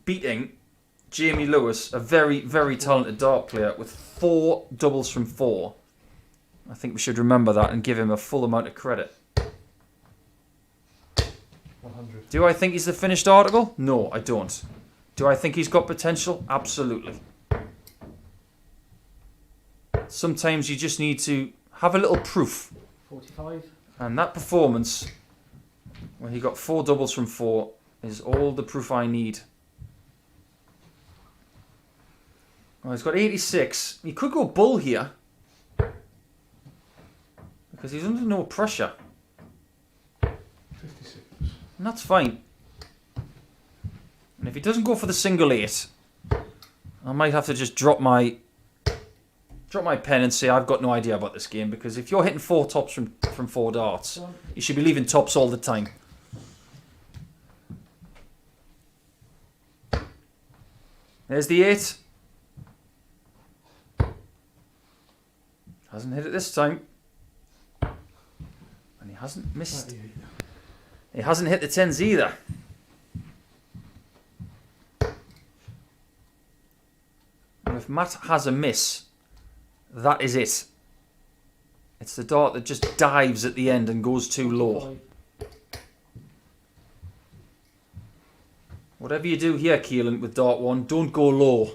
beating Jamie Lewis, a very, very talented dart player with 4 doubles from 4. I think we should remember that and give him a full amount of credit. 100. Do I think he's the finished article? No, I don't. Do I think he's got potential? Absolutely. Sometimes you just need to have a little proof. 45. And that performance, where he got 4 doubles from 4, is all the proof I need. Well, he's got 86. He could go bull here. Because he's under no pressure. 56. And that's fine. And if he doesn't go for the single 8, I might have to just drop my pen and say I've got no idea about this game, because if you're hitting 4 tops from 4 darts, 1. you should be leaving tops all the time. There's the 8. Hasn't hit it this time. And he hasn't missed. 38. He hasn't hit the 10s either. And if Matt has a miss, that is it. It's the dart that just dives at the end and goes too low. 45. Whatever you do here, Keelan, with dart 1, don't go low.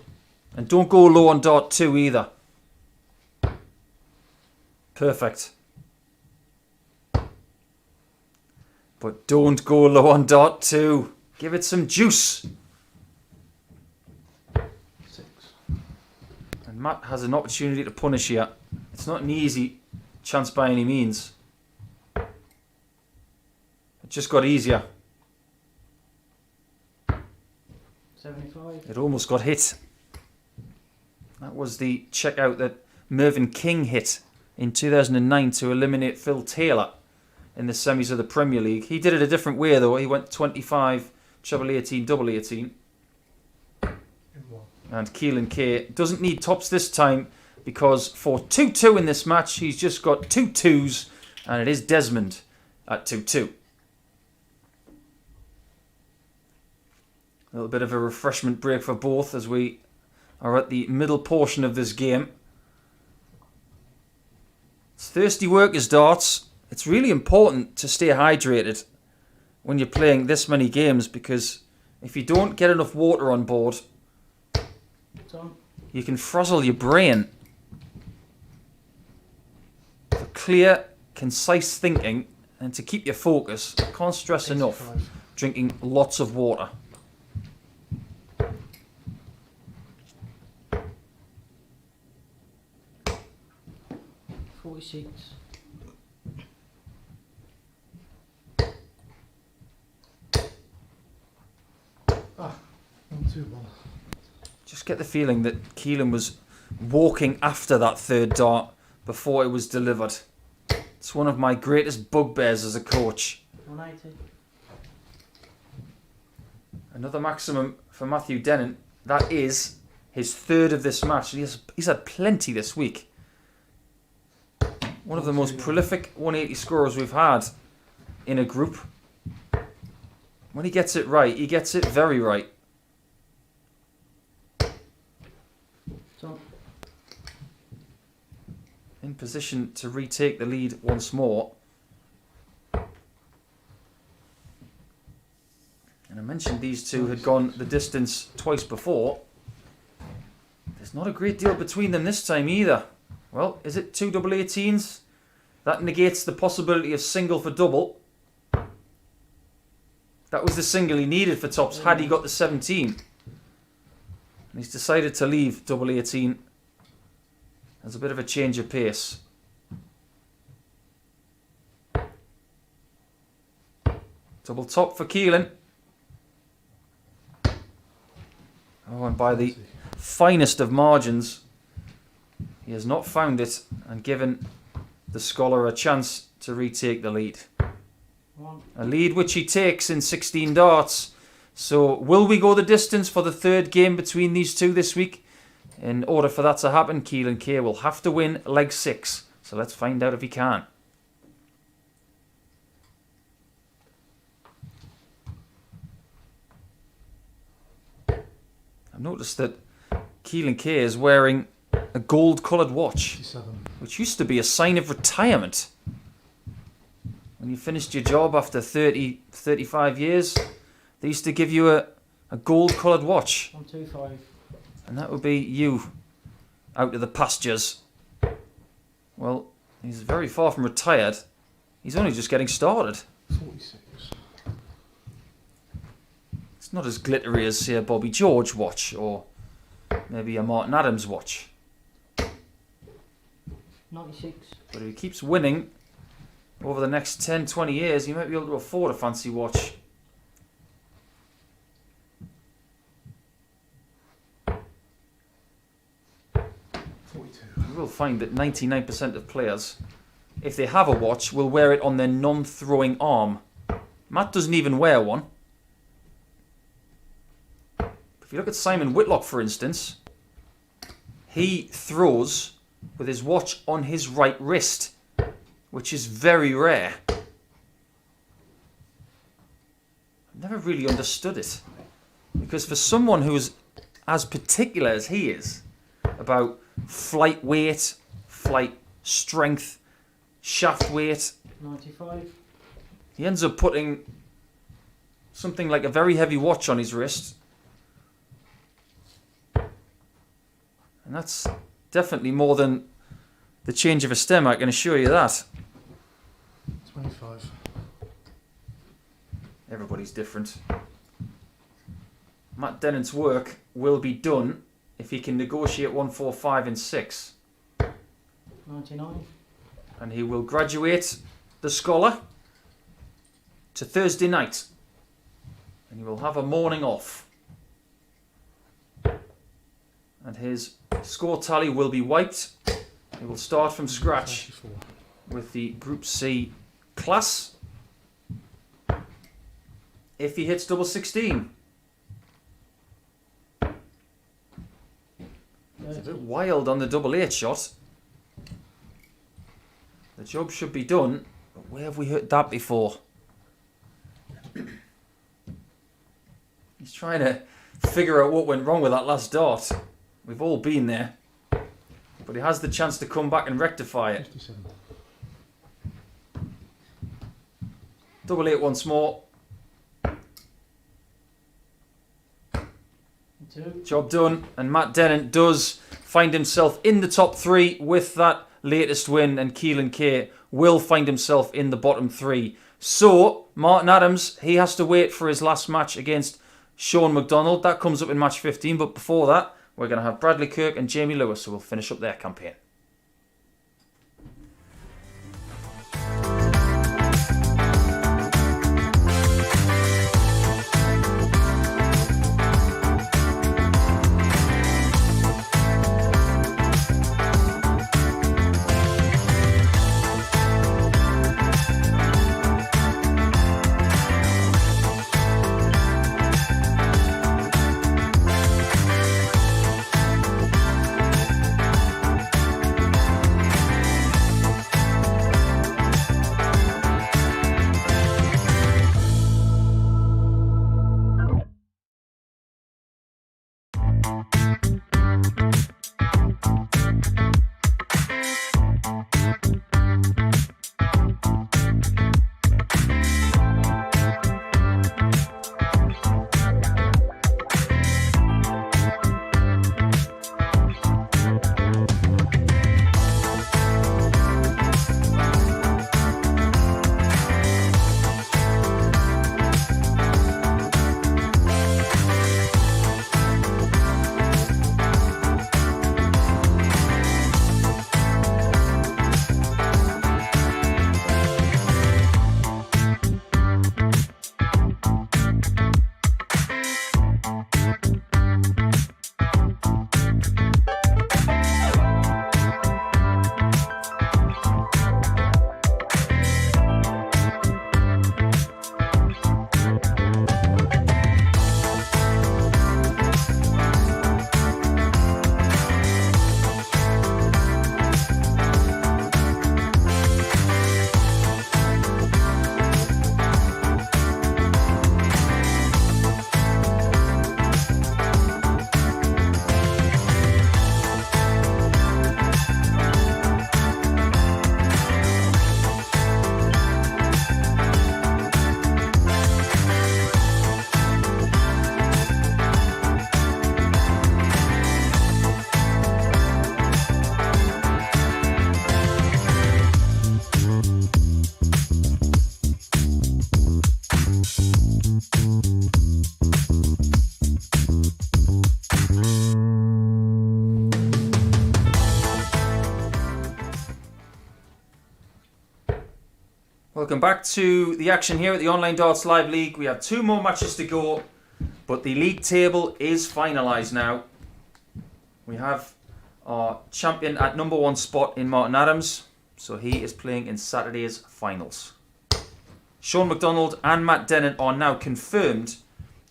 And don't go low on dart 2 either. Perfect. But don't go low on dart 2. Give it some juice. 6. And Matt has an opportunity to punish here. It's not an easy chance by any means. It just got easier. 75. It almost got hit. That was the checkout that Mervyn King hit in 2009 to eliminate Phil Taylor in the semis of the Premier League. He did it a different way though. He went 25, treble 18, double 18. In 1. And Keelan K doesn't need tops this time, because for 2-2 in this match, he's just got 2 2s, and it is Desmond at 2-2. A little bit of a refreshment break for both as we are at the middle portion of this game. It's thirsty workers, darts. It's really important to stay hydrated when you're playing this many games, because if you don't get enough water on board, Done. you can frazzle your brain. For clear, concise thinking and to keep your focus, I can't stress enough 85. drinking lots of water. Seats. Ah, 121. Just get the feeling that Keelan was walking after that third dart before it was delivered. It's one of my greatest bugbears as a coach. 180. Another maximum for Matthew Dennant. That is his 3rd of this match. He's had plenty this week. One of the most prolific 180 scorers we've had in a group. When he gets it right, he gets it very right. It's on. In position to retake the lead once more. And I mentioned these two had gone the distance twice before. There's not a great deal between them this time either. Well, is it two double 18s? That negates the possibility of single for double. That was the single he needed for tops had he got the 17. And he's decided to leave double 18. There's a bit of a change of pace. Double top for Keelan. Oh, and by the finest of margins, he has not found it and given the scholar a chance to retake the lead. One. A lead which he takes in 16 darts. So will we go the distance for the third game between these two this week? In order for that to happen, Keelan K will have to win leg 6. So let's find out if he can. I've noticed that Keelan K is wearing a gold coloured watch, 57. which used to be a sign of retirement. When you finished your job after 30, 35 years, they used to give you a gold coloured watch. 125. And that would be you out of the pastures. Well, he's very far from retired. He's only just getting started. 46. It's not as glittery as, say, a Bobby George watch or maybe a Martin Adams watch. 96. But if he keeps winning over the next 10, 20 years, he might be able to afford a fancy watch. You will find that 99% of players, if they have a watch, will wear it on their non-throwing arm. Matt doesn't even wear one. If you look at Simon Whitlock, for instance, he throws with his watch on his right wrist, which is very rare. I've never really understood it. Because for someone who's as particular as he is about flight weight, flight strength, shaft weight, 95. he ends up putting something like a very heavy watch on his wrist. And that's definitely more than the change of a stem, I can assure you that. 25. Everybody's different. Matt Dennant's work will be done if he can negotiate 145 and 6. 99. And he will graduate the scholar to Thursday night. And he will have a morning off. And his score tally will be wiped. He will start from scratch 34. with the Group C class. If he hits double 16. It's a bit wild on the double 8 shot. The job should be done, but where have we heard that before? He's trying to figure out what went wrong with that last dart. We've all been there. But he has the chance to come back and rectify it. 57. Double 8 once more. 2. Job done. And Matt Dennant does find himself in the top 3 with that latest win. And Keelan K will find himself in the bottom 3. So, Martin Adams, he has to wait for his last match against Shaun McDonald. That comes up in match 15. But before that, we're going to have Bradley Kirk and Jamie Lewis, who will finish up their campaign. Welcome back to the action here at the Online Darts Live League. We have 2 more matches to go, but the league table is finalised now. We have our champion at number 1 spot in Martin Adams, so he is playing in Saturday's finals. Shaun McDonald and Matt Dennant are now confirmed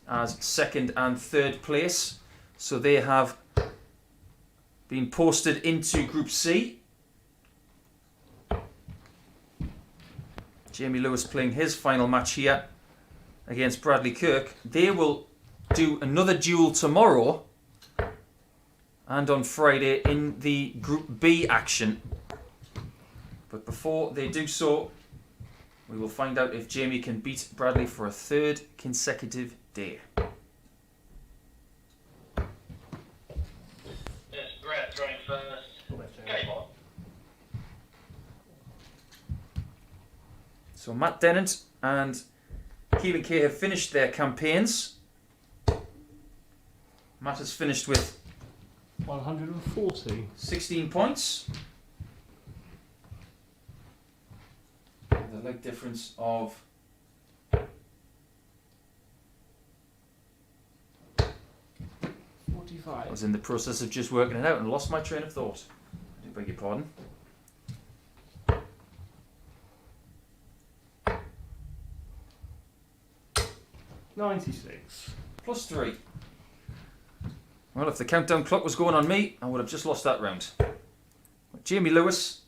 as 2nd and 3rd place, so they have been posted into Group C. Jamie Lewis playing his final match here against Bradley Kirk. They will do another duel tomorrow and on Friday in the Group B action. But before they do so, we will find out if Jamie can beat Bradley for a 3rd consecutive day. Yes, Brad throwing first. Game on. So Matt Dennant and Keelan K have finished their campaigns. Matt has finished with 140. 16 points. With a leg difference of 45. I was in the process of just working it out and lost my train of thought. I do beg your pardon. '96. Plus 3. Well, if the countdown clock was going on me, I would have just lost that round. Jamie Lewis,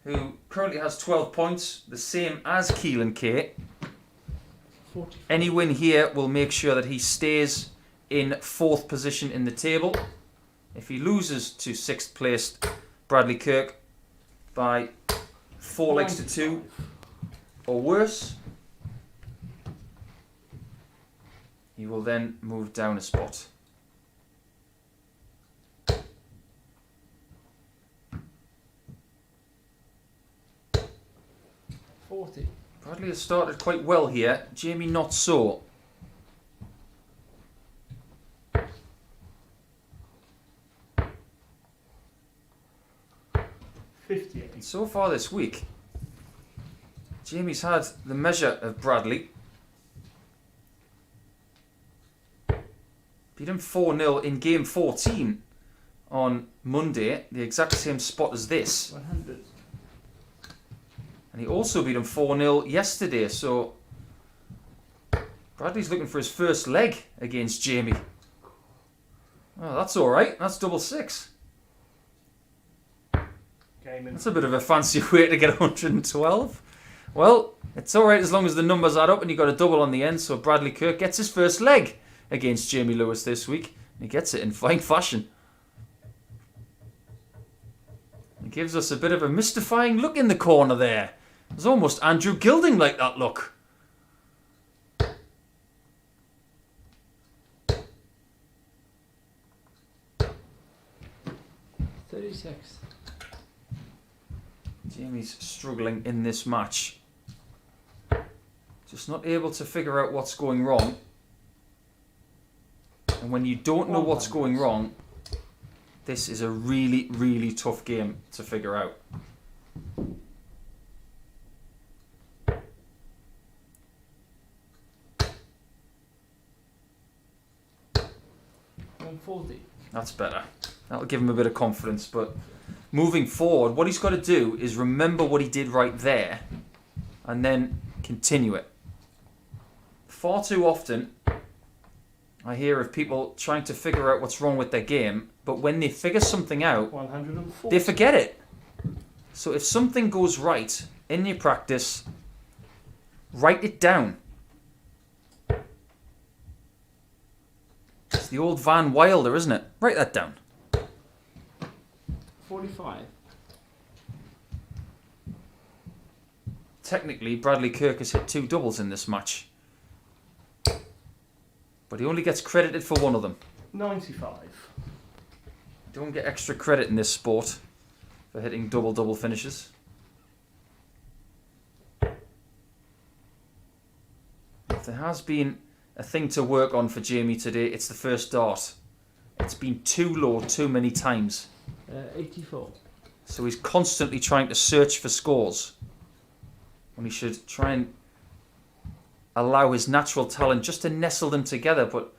who currently has 12 points, the same as Keelan K. 40. Any win here will make sure that he stays in 4th position in the table. If he loses to 6th placed Bradley Kirk by 4 legs to 2 or worse, he will then move down a spot. Bradley has started quite well here. Jamie not so. And so far this week, Jamie's had the measure of Bradley. Beat him 4-0 in game 14 on Monday, the exact same spot as this. 100. And he also beat him 4-0 yesterday, so Bradley's looking for his first leg against Jamie. Oh, that's alright. That's double 6. That's a bit of a fancy way to get 112. Well, it's alright as long as the numbers add up and you got a double on the end, so Bradley Kirk gets his first leg against Jamie Lewis this week. He gets it in fine fashion. It gives us a bit of a mystifying look in the corner there. It's almost Andrew Gilding like that look. Jamie's struggling in this match. Just not able to figure out what's going wrong. And when you don't know what's going wrong, this is a really, really tough game to figure out. 40. That's better. That'll give him a bit of confidence. But moving forward, what he's got to do is remember what he did right there and then continue it. Far too often, I hear of people trying to figure out what's wrong with their game, but when they figure something out, 140. they forget it. So if something goes right in your practice, write it down. It's the old Van Wilder, isn't it? Write that down. 45. Technically, Bradley Kirk has hit 2 doubles in this match. But he only gets credited for one of them. 95. Don't get extra credit in this sport for hitting double finishes. If there has been a thing to work on for Jamie today, it's the first dart. It's been too low too many times. 84. So he's constantly trying to search for scores when he should try and allow his natural talent just to nestle them together. But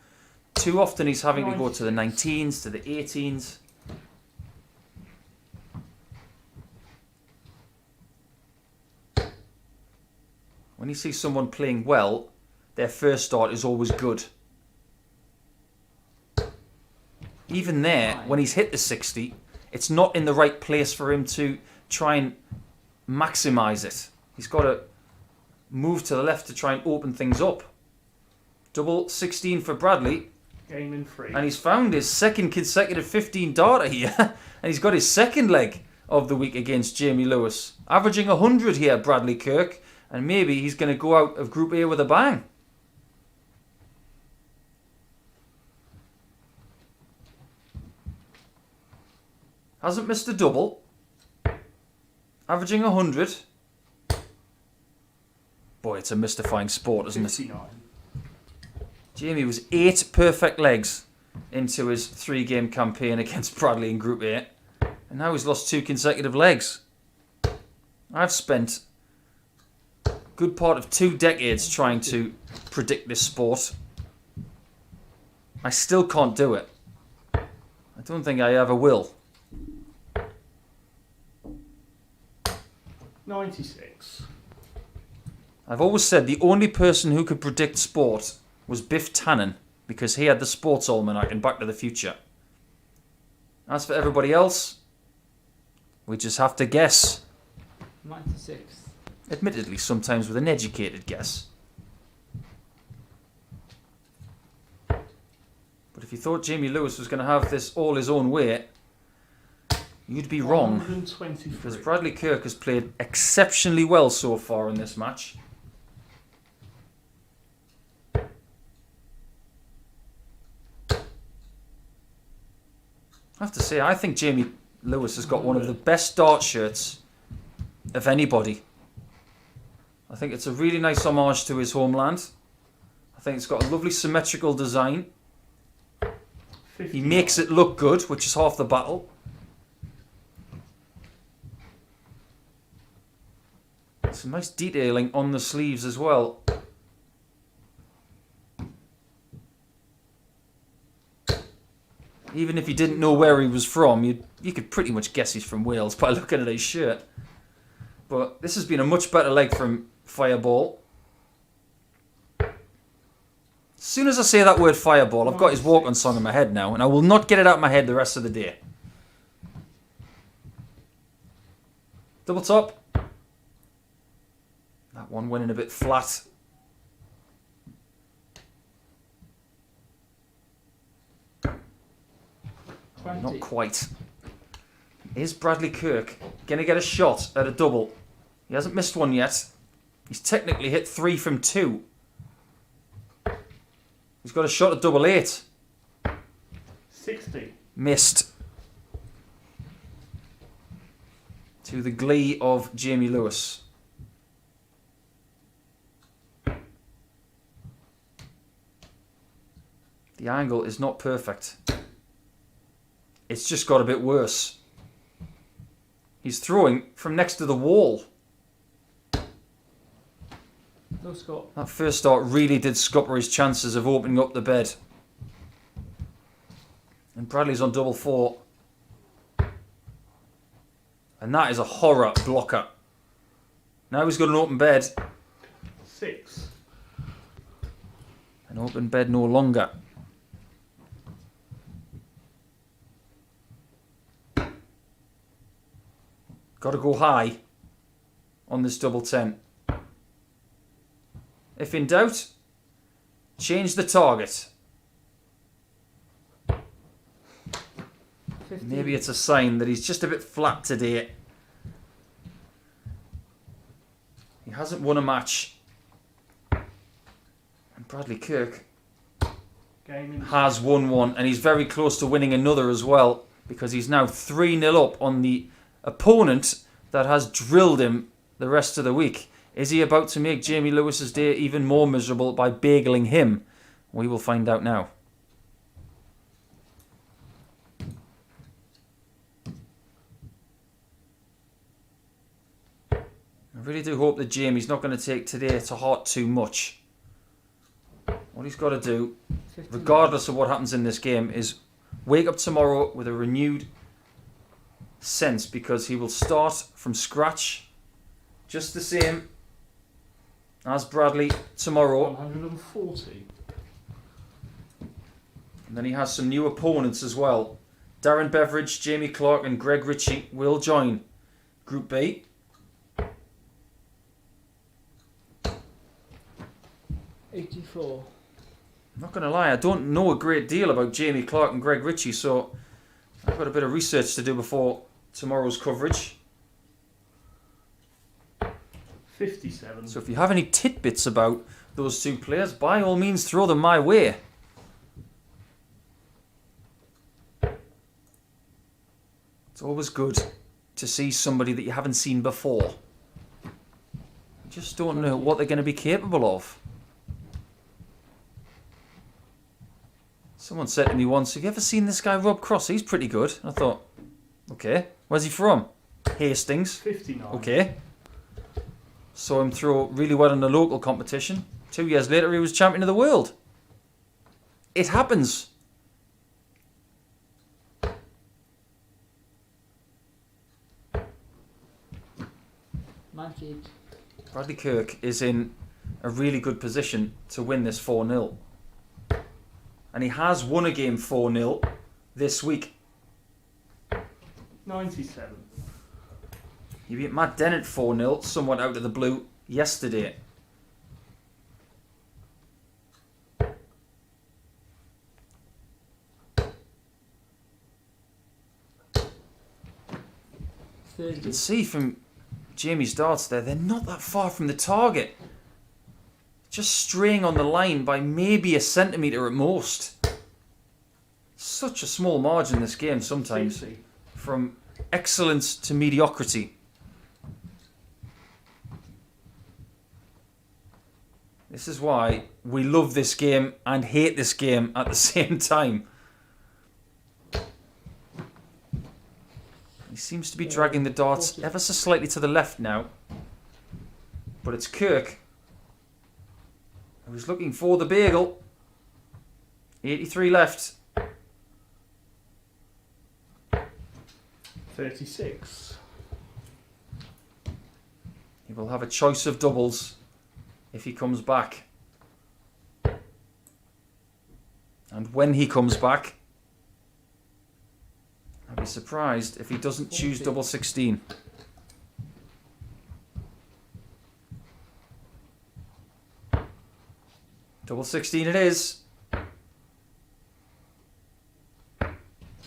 too often he's having to go to the 19s, to the 18s. When you see someone playing well, their first start is always good. Even there, when he's hit the 60, it's not in the right place for him to try and maximise it. He's got to move to the left to try and open things up. Double 16 for Bradley. Game in 3. And he's found his second consecutive 15 darter here. And he's got his second leg of the week against Jamie Lewis. Averaging 100 here, Bradley Kirk. And maybe he's going to go out of Group A with a bang. Hasn't missed a double. Averaging 100. Boy, it's a mystifying sport, isn't it? 59. Jamie was 8 perfect legs into his 3-game campaign against Bradley in Group A. And now he's lost 2 consecutive legs. I've spent a good part of 2 decades trying to predict this sport. I still can't do it. I don't think I ever will. 96. I've always said the only person who could predict sport was Biff Tannen, because he had the sports almanac in Back to the Future. As for everybody else, we just have to guess. 96. Admittedly, sometimes with an educated guess. But if you thought Jamie Lewis was going to have this all his own way, you'd be wrong. 123. Because Bradley Kirk has played exceptionally well so far in this match. I have to say, I think Jamie Lewis has got one of the best dart shirts of anybody. I think it's a really nice homage to his homeland. I think it's got a lovely symmetrical design. 59. He makes it look good, which is half the battle. Some nice detailing on the sleeves as well. Even if you didn't know where he was from, you could pretty much guess he's from Wales by looking at his shirt. But this has been a much better leg from Fireball. As soon as I say that word Fireball, I've got his walk-on song in my head now, and I will not get it out of my head the rest of the day. Double top. That one went in a bit flat. Not quite. Is Bradley Kirk going to get a shot at a double? He hasn't missed one yet. He's technically hit 3 from 2. He's got a shot at double 8. 60. Missed. To the glee of Jamie Lewis. The angle is not perfect. It's just got a bit worse. He's throwing from next to the wall. No score. That first start really did scupper his chances of opening up the bed. And Bradley's on double 4. And that is a horror blocker. Now he's got an open bed. 6. An open bed no longer. Got to go high on this double 10. If in doubt, change the target. 50. Maybe it's a sign that he's just a bit flat today. He hasn't won a match. And Bradley Kirk Game in has won one, and he's very close to winning another as well, because he's now 3-0 up on the opponent that has drilled him the rest of the week. Is he about to make Jamie Lewis's day even more miserable by bageling him? We will find out now. I really do hope that Jamie's not going to take today to heart too much. What he's got to do, 59. regardless of what happens in this game, is wake up tomorrow with a renewed sense, because he will start from scratch just the same as Bradley tomorrow. 140. And then he has some new opponents as well. Darren Beveridge, Jamie Clark and Greg Ritchie will join Group B. 84. I'm not going to lie, I don't know a great deal about Jamie Clark and Greg Ritchie, so I've got a bit of research to do before tomorrow's coverage. 57. So if you have any tidbits about those two players, by all means throw them my way. It's always good to see somebody that you haven't seen before. You just don't know what they're going to be capable of. Someone said to me once, have you ever seen this guy Rob Cross? He's pretty good. And I thought, okay, where's he from? Hastings. 59. Okay. Saw him throw really well in the local competition. 2 years later, he was champion of the world. It happens. Bradley Kirk is in a really good position to win this 4-0. And he has won a game 4-0 this week. 97. He beat Matt Dennant 4-0, somewhat out of the blue, yesterday. You can see from Jamie's darts there, they're not that far from the target. Just straying on the line by maybe a centimetre at most. Such a small margin this game sometimes. 60. From excellence to mediocrity. This is why we love this game and hate this game at the same time. He seems to be dragging the darts ever so slightly to the left now. But it's Kirk who's looking for the bagel. 83 left. 36. He will have a choice of doubles if he comes back. And when he comes back, I'd be surprised if he doesn't choose double 16. Double 16 it is.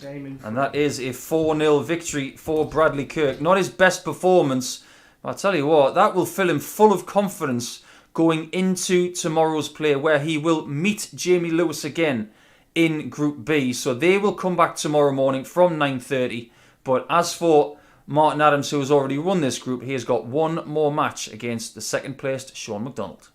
Game in And that is a 4-0 victory for Bradley Kirk. Not his best performance, but I'll tell you what, that will fill him full of confidence going into tomorrow's play, where he will meet Jamie Lewis again in Group B. So they will come back tomorrow morning from 9:30. But as for Martin Adams, who has already won this group, he has got one more match against the second placed Shaun McDonald.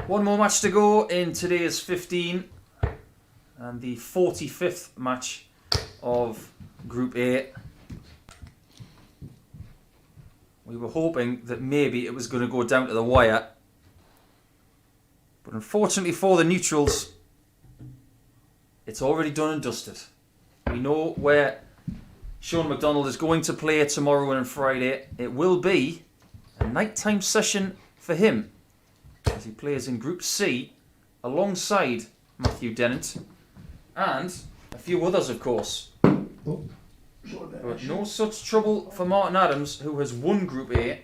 One more match to go in today's 15 and the 45th match of Group A. We were hoping that maybe it was going to go down to the wire, but unfortunately for the neutrals, it's already done and dusted. We know where Shaun McDonald is going to play tomorrow and Friday. It will be a nighttime session for him as he plays in Group C alongside Matthew Dennant and a few others, of course. But no such trouble for Martin Adams, who has won Group A,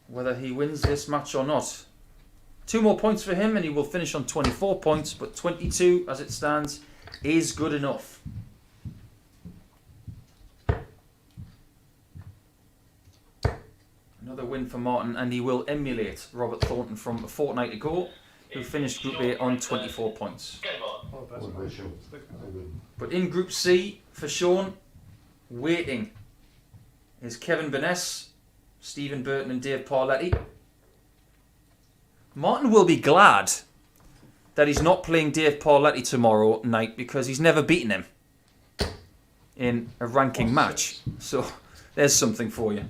whether he wins this match or not. 2 more points for him and he will finish on 24 points, but 22 as it stands is good enough. Another win for Martin, and he will emulate Robert Thornton from a fortnight ago, who finished Group A on 24 points. But in Group C, for Shaun, waiting is Kevin Burness, Stephen Burton and Dave Parletti. Martin will be glad that he's not playing Dave Parletti tomorrow night because he's never beaten him in a ranking match. So there's something for you.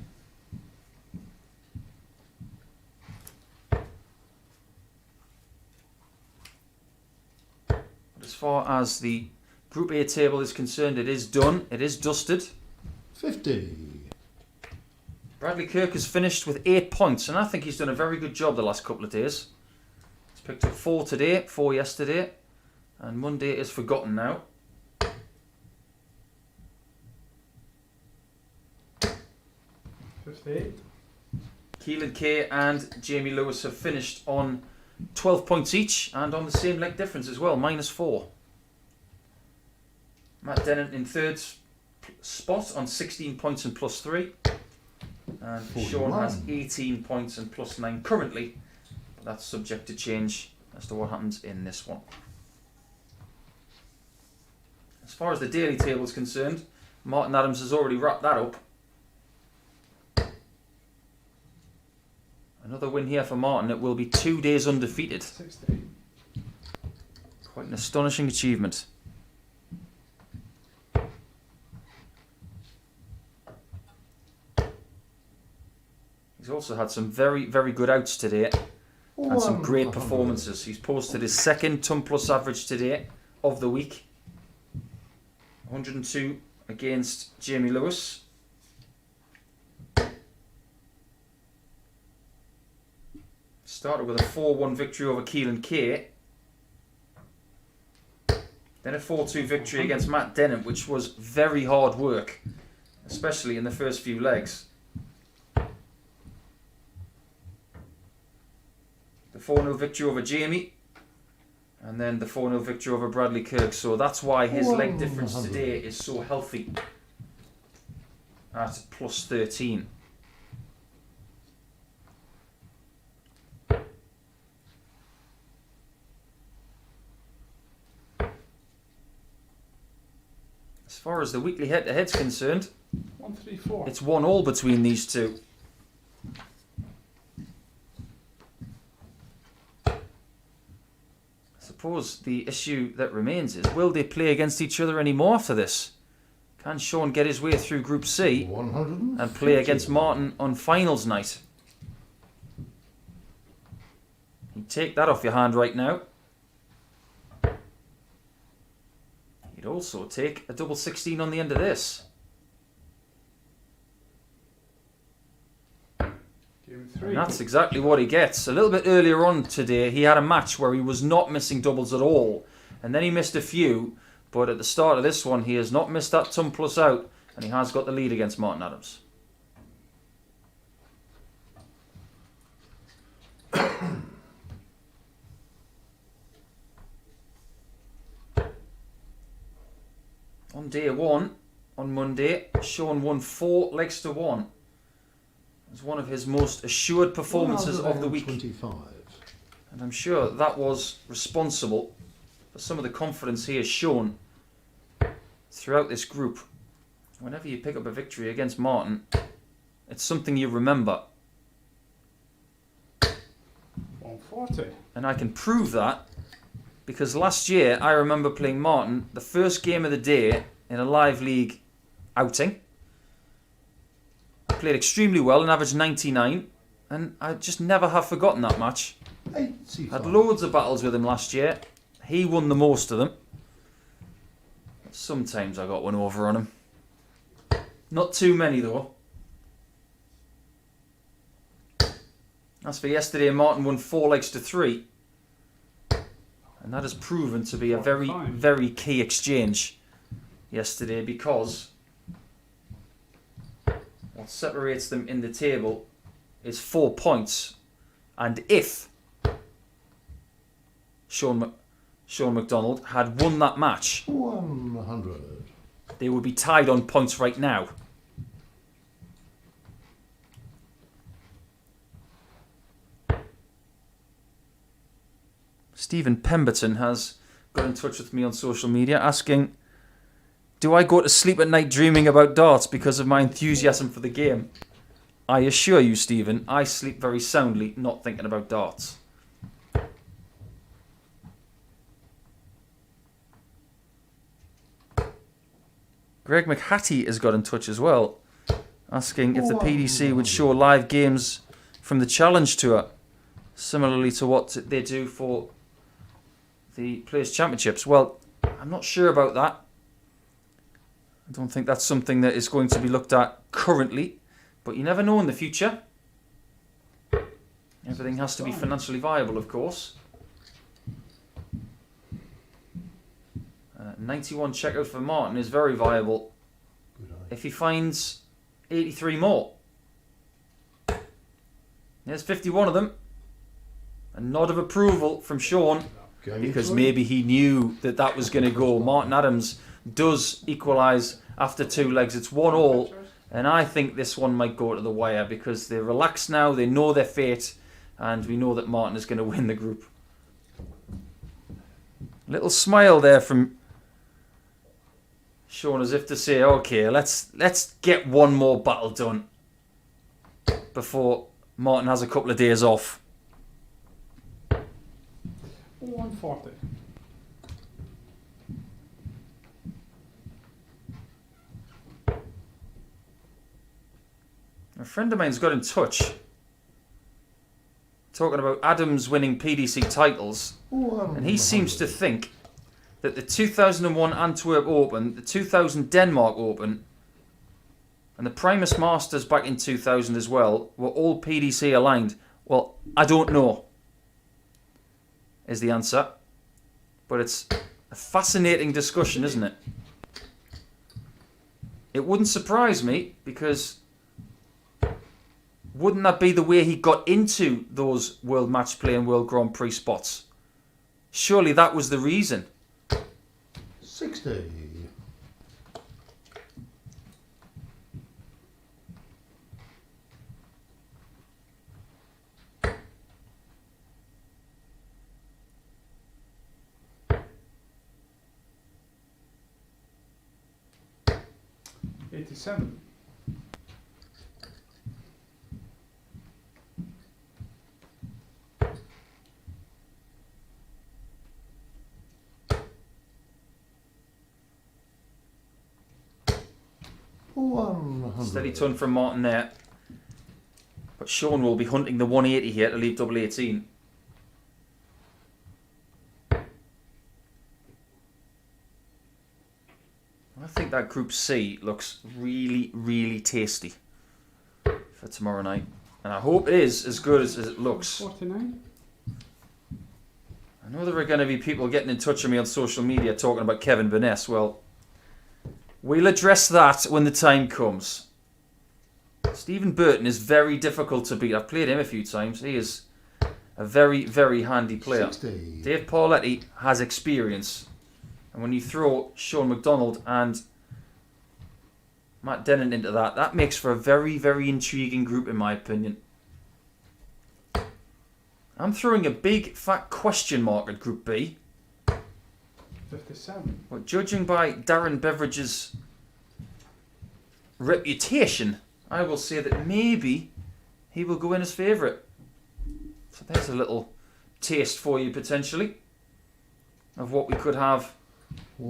As far as the Group A table is concerned, it is done. It is dusted. 50. Bradley Kirk has finished with 8 points, and I think he's done a very good job the last couple of days. He's picked up 4 today, 4 yesterday, and Monday is forgotten now. Keelan K and Jamie Lewis have finished on 12 points each and on the same leg difference as well, -4. Matt Dennant in third spot on 16 points and +3. And 41. Shaun has 18 points and +9 currently. But that's subject to change as to what happens in this one. As far as the daily table is concerned, Martin Adams has already wrapped that up. Another win here for Martin. It will be 2 days undefeated. 60. Quite an astonishing achievement. He's also had some very, very good outs today and some great performances. He's posted his second ton plus average today of the week. 102 against Jamie Lewis. Started with a 4-1 victory over Keelan K. Then a 4-2 victory against Matt Dennant, which was very hard work, especially in the first few legs. The 4-0 victory over Jamie, and then the 4-0 victory over Bradley Kirk. So that's why his leg difference today is so healthy at +13. As far as the weekly head-to-head's concerned, 134. it's 1-1 between these two. I suppose the issue that remains is, will they play against each other anymore after this? Can Shaun get his way through Group C 150. and play against Martin on finals night? You take that off your hand right now. You'd also take a double 16 on the end of this. And that's exactly what he gets. A little bit earlier on today, he had a match where he was not missing doubles at all. And then he missed a few. But at the start of this one, he has not missed that ton plus out. And he has got the lead against Martin Adams. On day 1, on Monday, Shaun won 4 legs to 1. It was one of his most assured performances of the week. 25. And I'm sure that was responsible for some of the confidence he has shown throughout this group. Whenever you pick up a victory against Martin, it's something you remember. 40. And I can prove that because last year I remember playing Martin the first game of the day in a live league outing. I played extremely well and averaged 99, and I just never have forgotten that match. 85. Had loads of battles with him last year. He won the most of them. Sometimes I got one over on him. Not too many though. As for yesterday, Martin won 4 legs to 3. And that has proven to be a very, very key exchange yesterday, because what separates them in the table is 4 points. And if Shaun McDonald had won that match, 100. they would be tied on points right now. Stephen Pemberton has got in touch with me on social media asking, do I go to sleep at night dreaming about darts because of my enthusiasm for the game? I assure you, Stephen, I sleep very soundly not thinking about darts. Greg McHattie has got in touch as well, asking if the PDC would show live games from the Challenge Tour, similarly to what they do for the Players' Championships. Well, I'm not sure about that. I don't think that's something that is going to be looked at currently, but you never know in the future. Everything has to be financially viable, of course. 91 checkout for Martin is very viable if he finds 83 more. There's 51 of them. A nod of approval from Shaun, because maybe he knew that that was going to go. Martin Adams does equalise after 2 legs. It's 1-1, and I think this one might go to the wire because they're relaxed now, they know their fate, and we know that Martin is going to win the group. Little smile there from Shaun, as if to say, okay, let's get one more battle done before Martin has a couple of days off. 140. A friend of mine's got in touch talking about Adams winning PDC titles, and he seems to think that the 2001 Antwerp Open, the 2000 Denmark Open, and the Primus Masters back in 2000 as well were all PDC aligned. Well, I don't know, is the answer. But it's a fascinating discussion, isn't it? It wouldn't surprise me, because wouldn't that be the way he got into those World Match Play and World Grand Prix spots? Surely that was the reason. 60. $87. Steady ton from Martin there. But Shaun will be hunting the 180 here to leave double 18. I think that Group C looks really, really tasty for tomorrow night. And I hope it is as good as it looks. 49. I know there are going to be people getting in touch with me on social media talking about Kevin Burness. Well, we'll address that when the time comes. Stephen Burton is very difficult to beat. I've played him a few times. He is a very, very handy player. 60. Dave Pauletti has experience. And when you throw Shaun McDonald and Matt Dennant into that, that makes for a very, very intriguing group in my opinion. I'm throwing a big fat question mark at Group B. 57. But judging by Darren Beveridge's reputation, I will say that maybe he will go in as favourite. So there's a little taste for you potentially of what we could have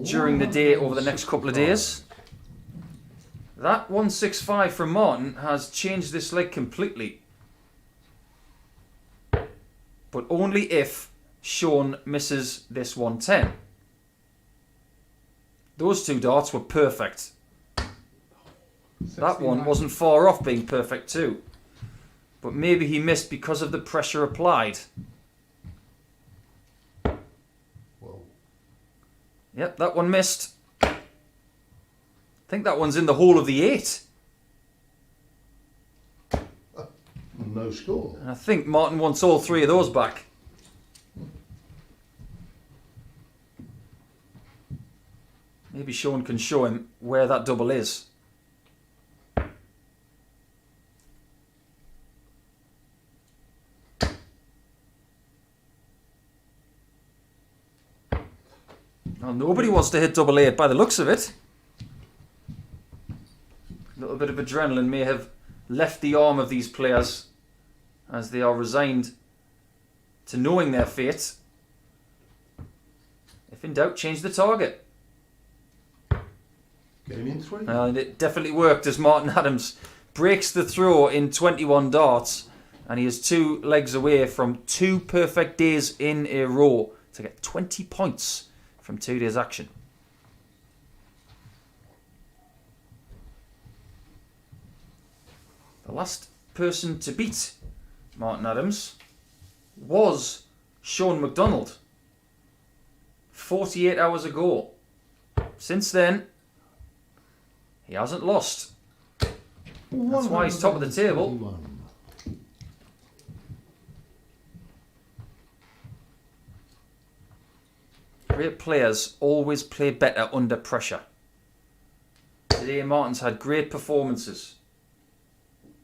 during the day over the next couple of days. That 165 from Martin has changed this leg completely. But only if Shaun misses this 110. Those two darts were perfect. That one 69. wasn't far off being perfect too. But maybe he missed because of the pressure applied. Well, Yep, that one missed. I think that one's in the hole of the 8. no score. And I think Martin wants all 3 of those back. Maybe Shaun can show him where that double is. Well, nobody wants to hit double 8 by the looks of it. A little bit of adrenaline may have left the arm of these players as they are resigned to knowing their fate. If in doubt, change the target. Game in 3. And it definitely worked as Martin Adams breaks the throw in 21 darts, and he is 2 legs away from 2 perfect days in a row to get 20 points from 2 days action. The last person to beat Martin Adams was Shaun McDonald 48 hours ago. Since then, he hasn't lost. That's why he's top of the table. 121. Great players always play better under pressure. Today Martin's had great performances.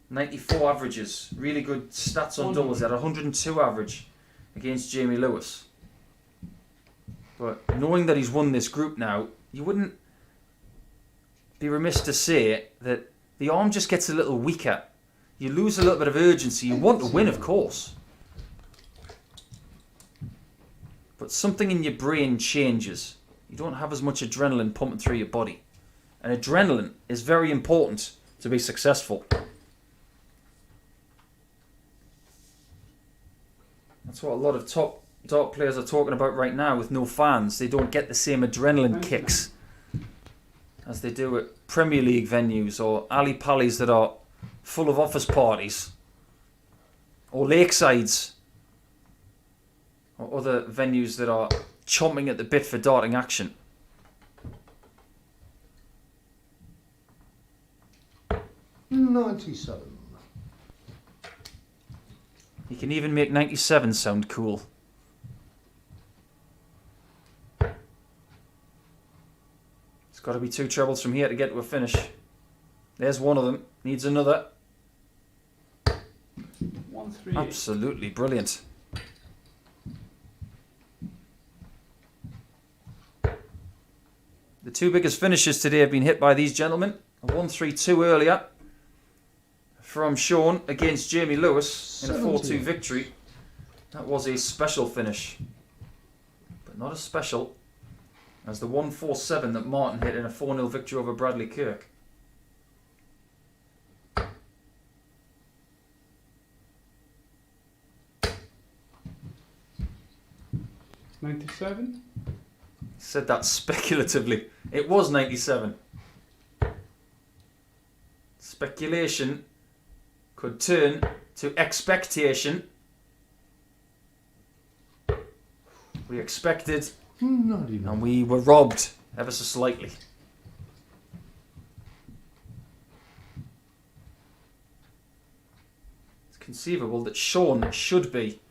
94 averages, really good stats on doubles. He had 102 average against Jamie Lewis. But knowing that he's won this group now, you wouldn't be remiss to say that the arm just gets a little weaker. You lose a little bit of urgency. You want to win, of course. But something in your brain changes. You don't have as much adrenaline pumping through your body. And adrenaline is very important to be successful. That's what a lot of top dart players are talking about right now with no fans. They don't get the same adrenaline kicks as they do at Premier League venues or alley pallies that are full of office parties or lakesides or other venues that are chomping at the bit for darting action. $97. You can even make 97 sound cool. It's got to be 2 trebles from here to get to a finish. There's one of them. Needs another. 138. Absolutely brilliant. The 2 biggest finishes today have been hit by these gentlemen. A 1-3-2 earlier from Shaun against Jamie Lewis in a 4-2 victory. That was a special finish, but not as special as the 1-4-7 that Martin hit in a 4-0 victory over Bradley Kirk. $97. Said that speculatively. It was 97. Speculation could turn to expectation. We expected, 99. and we were robbed ever so slightly. It's conceivable that Shaun should be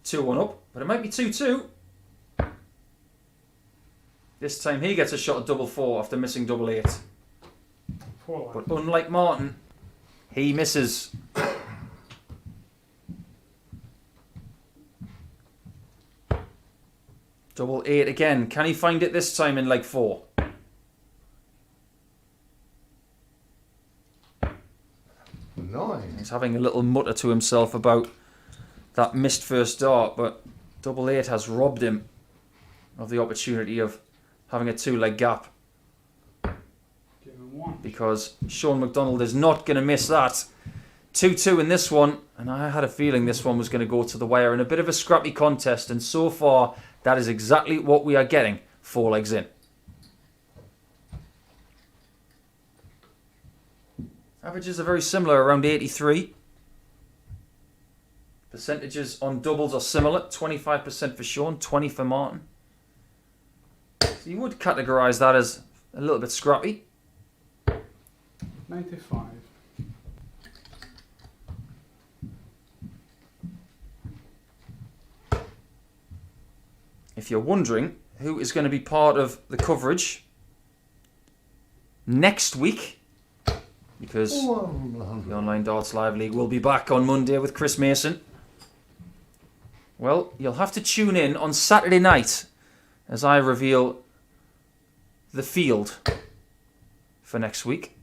2-1 up, but it might be 2-2. This time he gets a shot at double 4 after missing double 8. 4 But unlike Martin, he misses. Double 8 again. Can he find it this time in leg 4? $9. He's having a little mutter to himself about that missed first dart, but double 8 has robbed him of the opportunity of having a 2-leg gap, Given 1. because Shaun McDonald is not going to miss that. 2-2 in this one, and I had a feeling this one was going to go to the wire in a bit of a scrappy contest, and so far that is exactly what we are getting 4 legs in. Averages are very similar, around 83. Percentages on doubles are similar, 25% for Shaun, 20 for Martin. So you would categorise that as a little bit scrappy. 95. If you're wondering who is going to be part of the coverage next week, because the 100. Online Darts Live League will be back on Monday with Chris Mason, well, you'll have to tune in on Saturday night as I reveal the field for next week.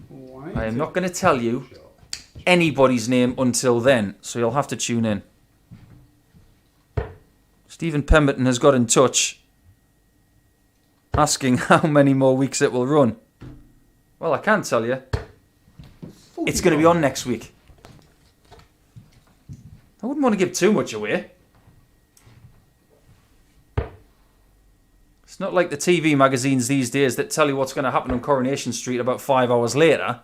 180. I am not going to tell you anybody's name until then, so you'll have to tune in. Stephen Pemberton has got in touch asking how many more weeks it will run. Well, I can tell you, it's going to be on next week. I wouldn't want to give too much away. It's not like the TV magazines these days that tell you what's going to happen on Coronation Street about 5 hours later.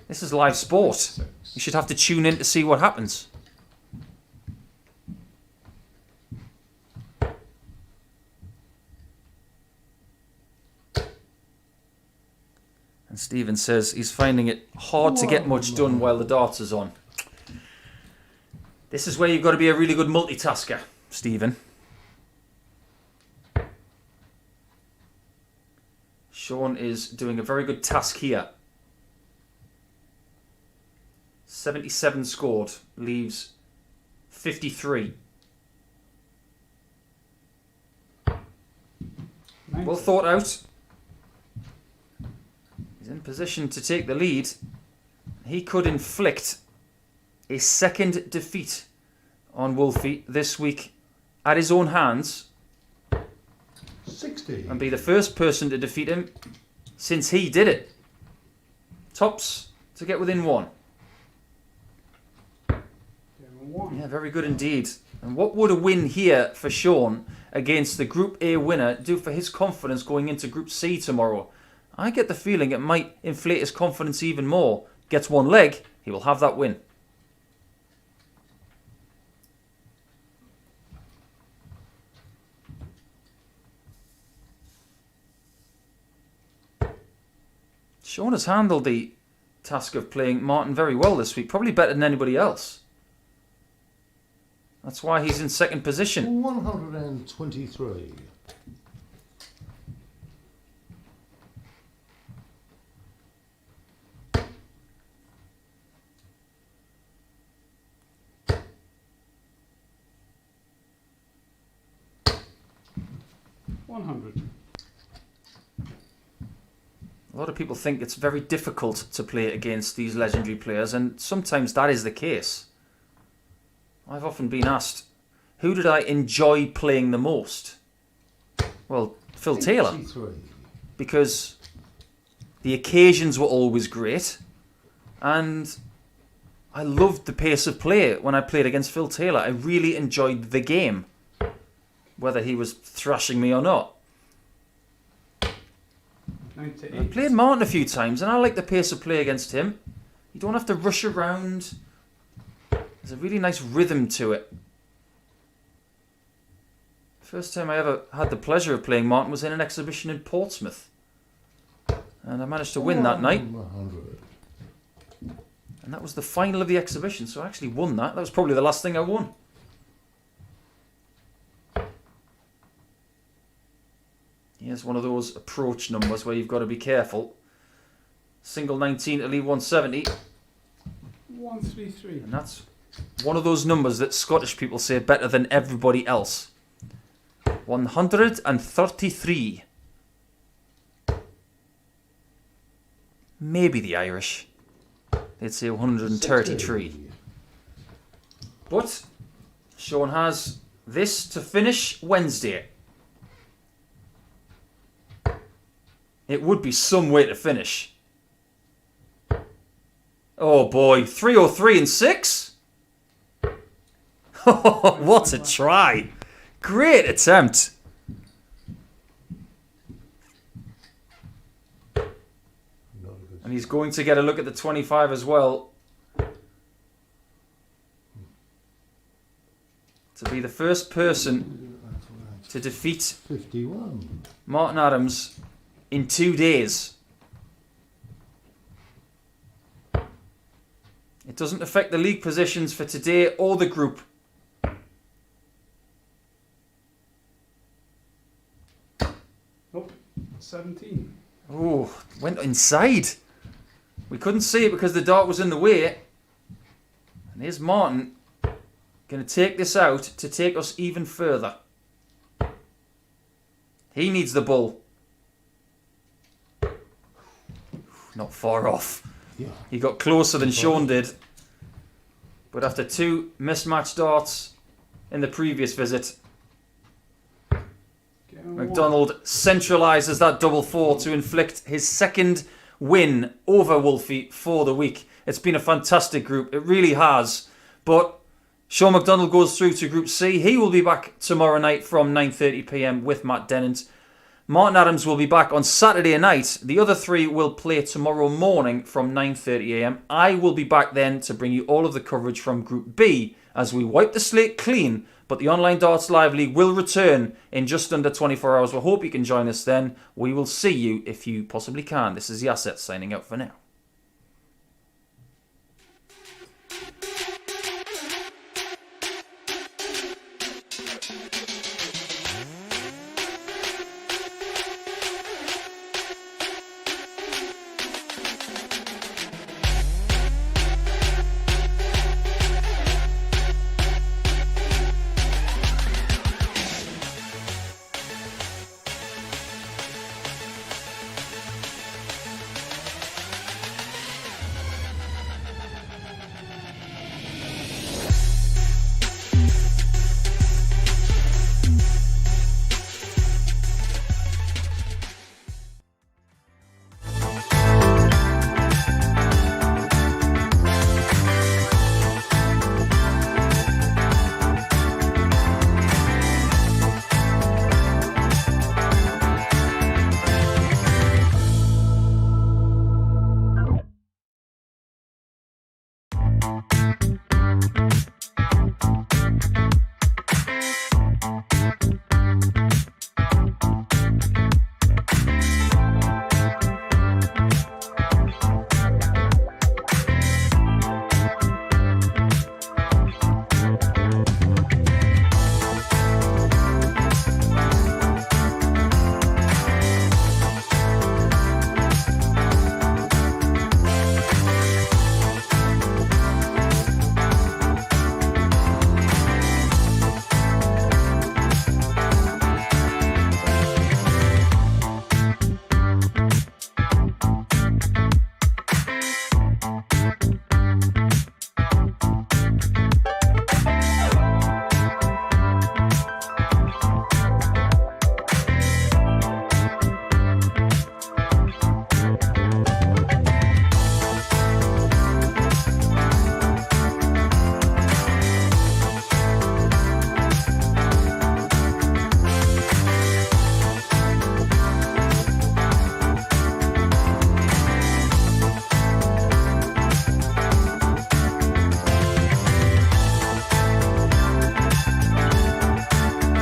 This is live sport. You should have to tune in to see what happens. And Stephen says he's finding it hard to get much done while the darts is on. This is where you've got to be a really good multitasker, Stephen. Shaun is doing a very good task here. 77 scored, leaves 53. Well thought out. He's in position to take the lead. He could inflict a second defeat on Wolfie this week at his own hands 60. and be the first person to defeat him since he did it. Tops to get within 1. Given 1. Yeah, very good indeed. And what would a win here for Shaun against the Group A winner do for his confidence going into Group C tomorrow? I get the feeling it might inflate his confidence even more. Gets 1 leg, he will have that win. Shaun has handled the task of playing Martin very well this week, probably better than anybody else. That's why he's in second position. 123. A lot of people think it's very difficult to play against these legendary players, and sometimes that is the case. I've often been asked, who did I enjoy playing the most? Well, Phil Taylor, 83. because the occasions were always great, and I loved the pace of play when I played against Phil Taylor. I really enjoyed the game, whether he was thrashing me or not. 98. I played Martin a few times, and I like the pace of play against him. You don't have to rush around. There's a really nice rhythm to it. First time I ever had the pleasure of playing Martin was in an exhibition in Portsmouth. And I managed to win that night. 100. And that was the final of the exhibition, so I actually won that. That was probably the last thing I won. Here's one of those approach numbers where you've got to be careful. Single 19 to leave 170. 133. And that's one of those numbers that Scottish people say better than everybody else. 133. Maybe the Irish. They'd say 133. But Shaun has this to finish Wednesday. It would be some way to finish. Oh boy, 303 and 6? What a try. Great attempt. Not a good. And he's going to get a look at the 25 as well. To be the first person to defeat 51. Martin Adams in 2 days. It doesn't affect the league positions for today or the group. Nope. 17. Oh, went inside. We couldn't see it because the dart was in the way. And here's Martin going to take this out to take us even further. He needs the bull. Not far off. Yeah. He got closer than Shaun did. But after 2 mismatched darts in the previous visit, McDonald centralises that double 4 to inflict his second win over Wolfie for the week. It's been a fantastic group. It really has. But Shaun McDonald goes through to Group C. He will be back tomorrow night from 9:30 p.m. with Matt Dennant. Martin Adams will be back on Saturday night. The other 3 will play tomorrow morning from 9:30 a.m. I will be back then to bring you all of the coverage from Group B as we wipe the slate clean. But the Online Darts Live League will return in just under 24 hours. We hope you can join us then. We will see you if you possibly can. This is the Asset signing out for now.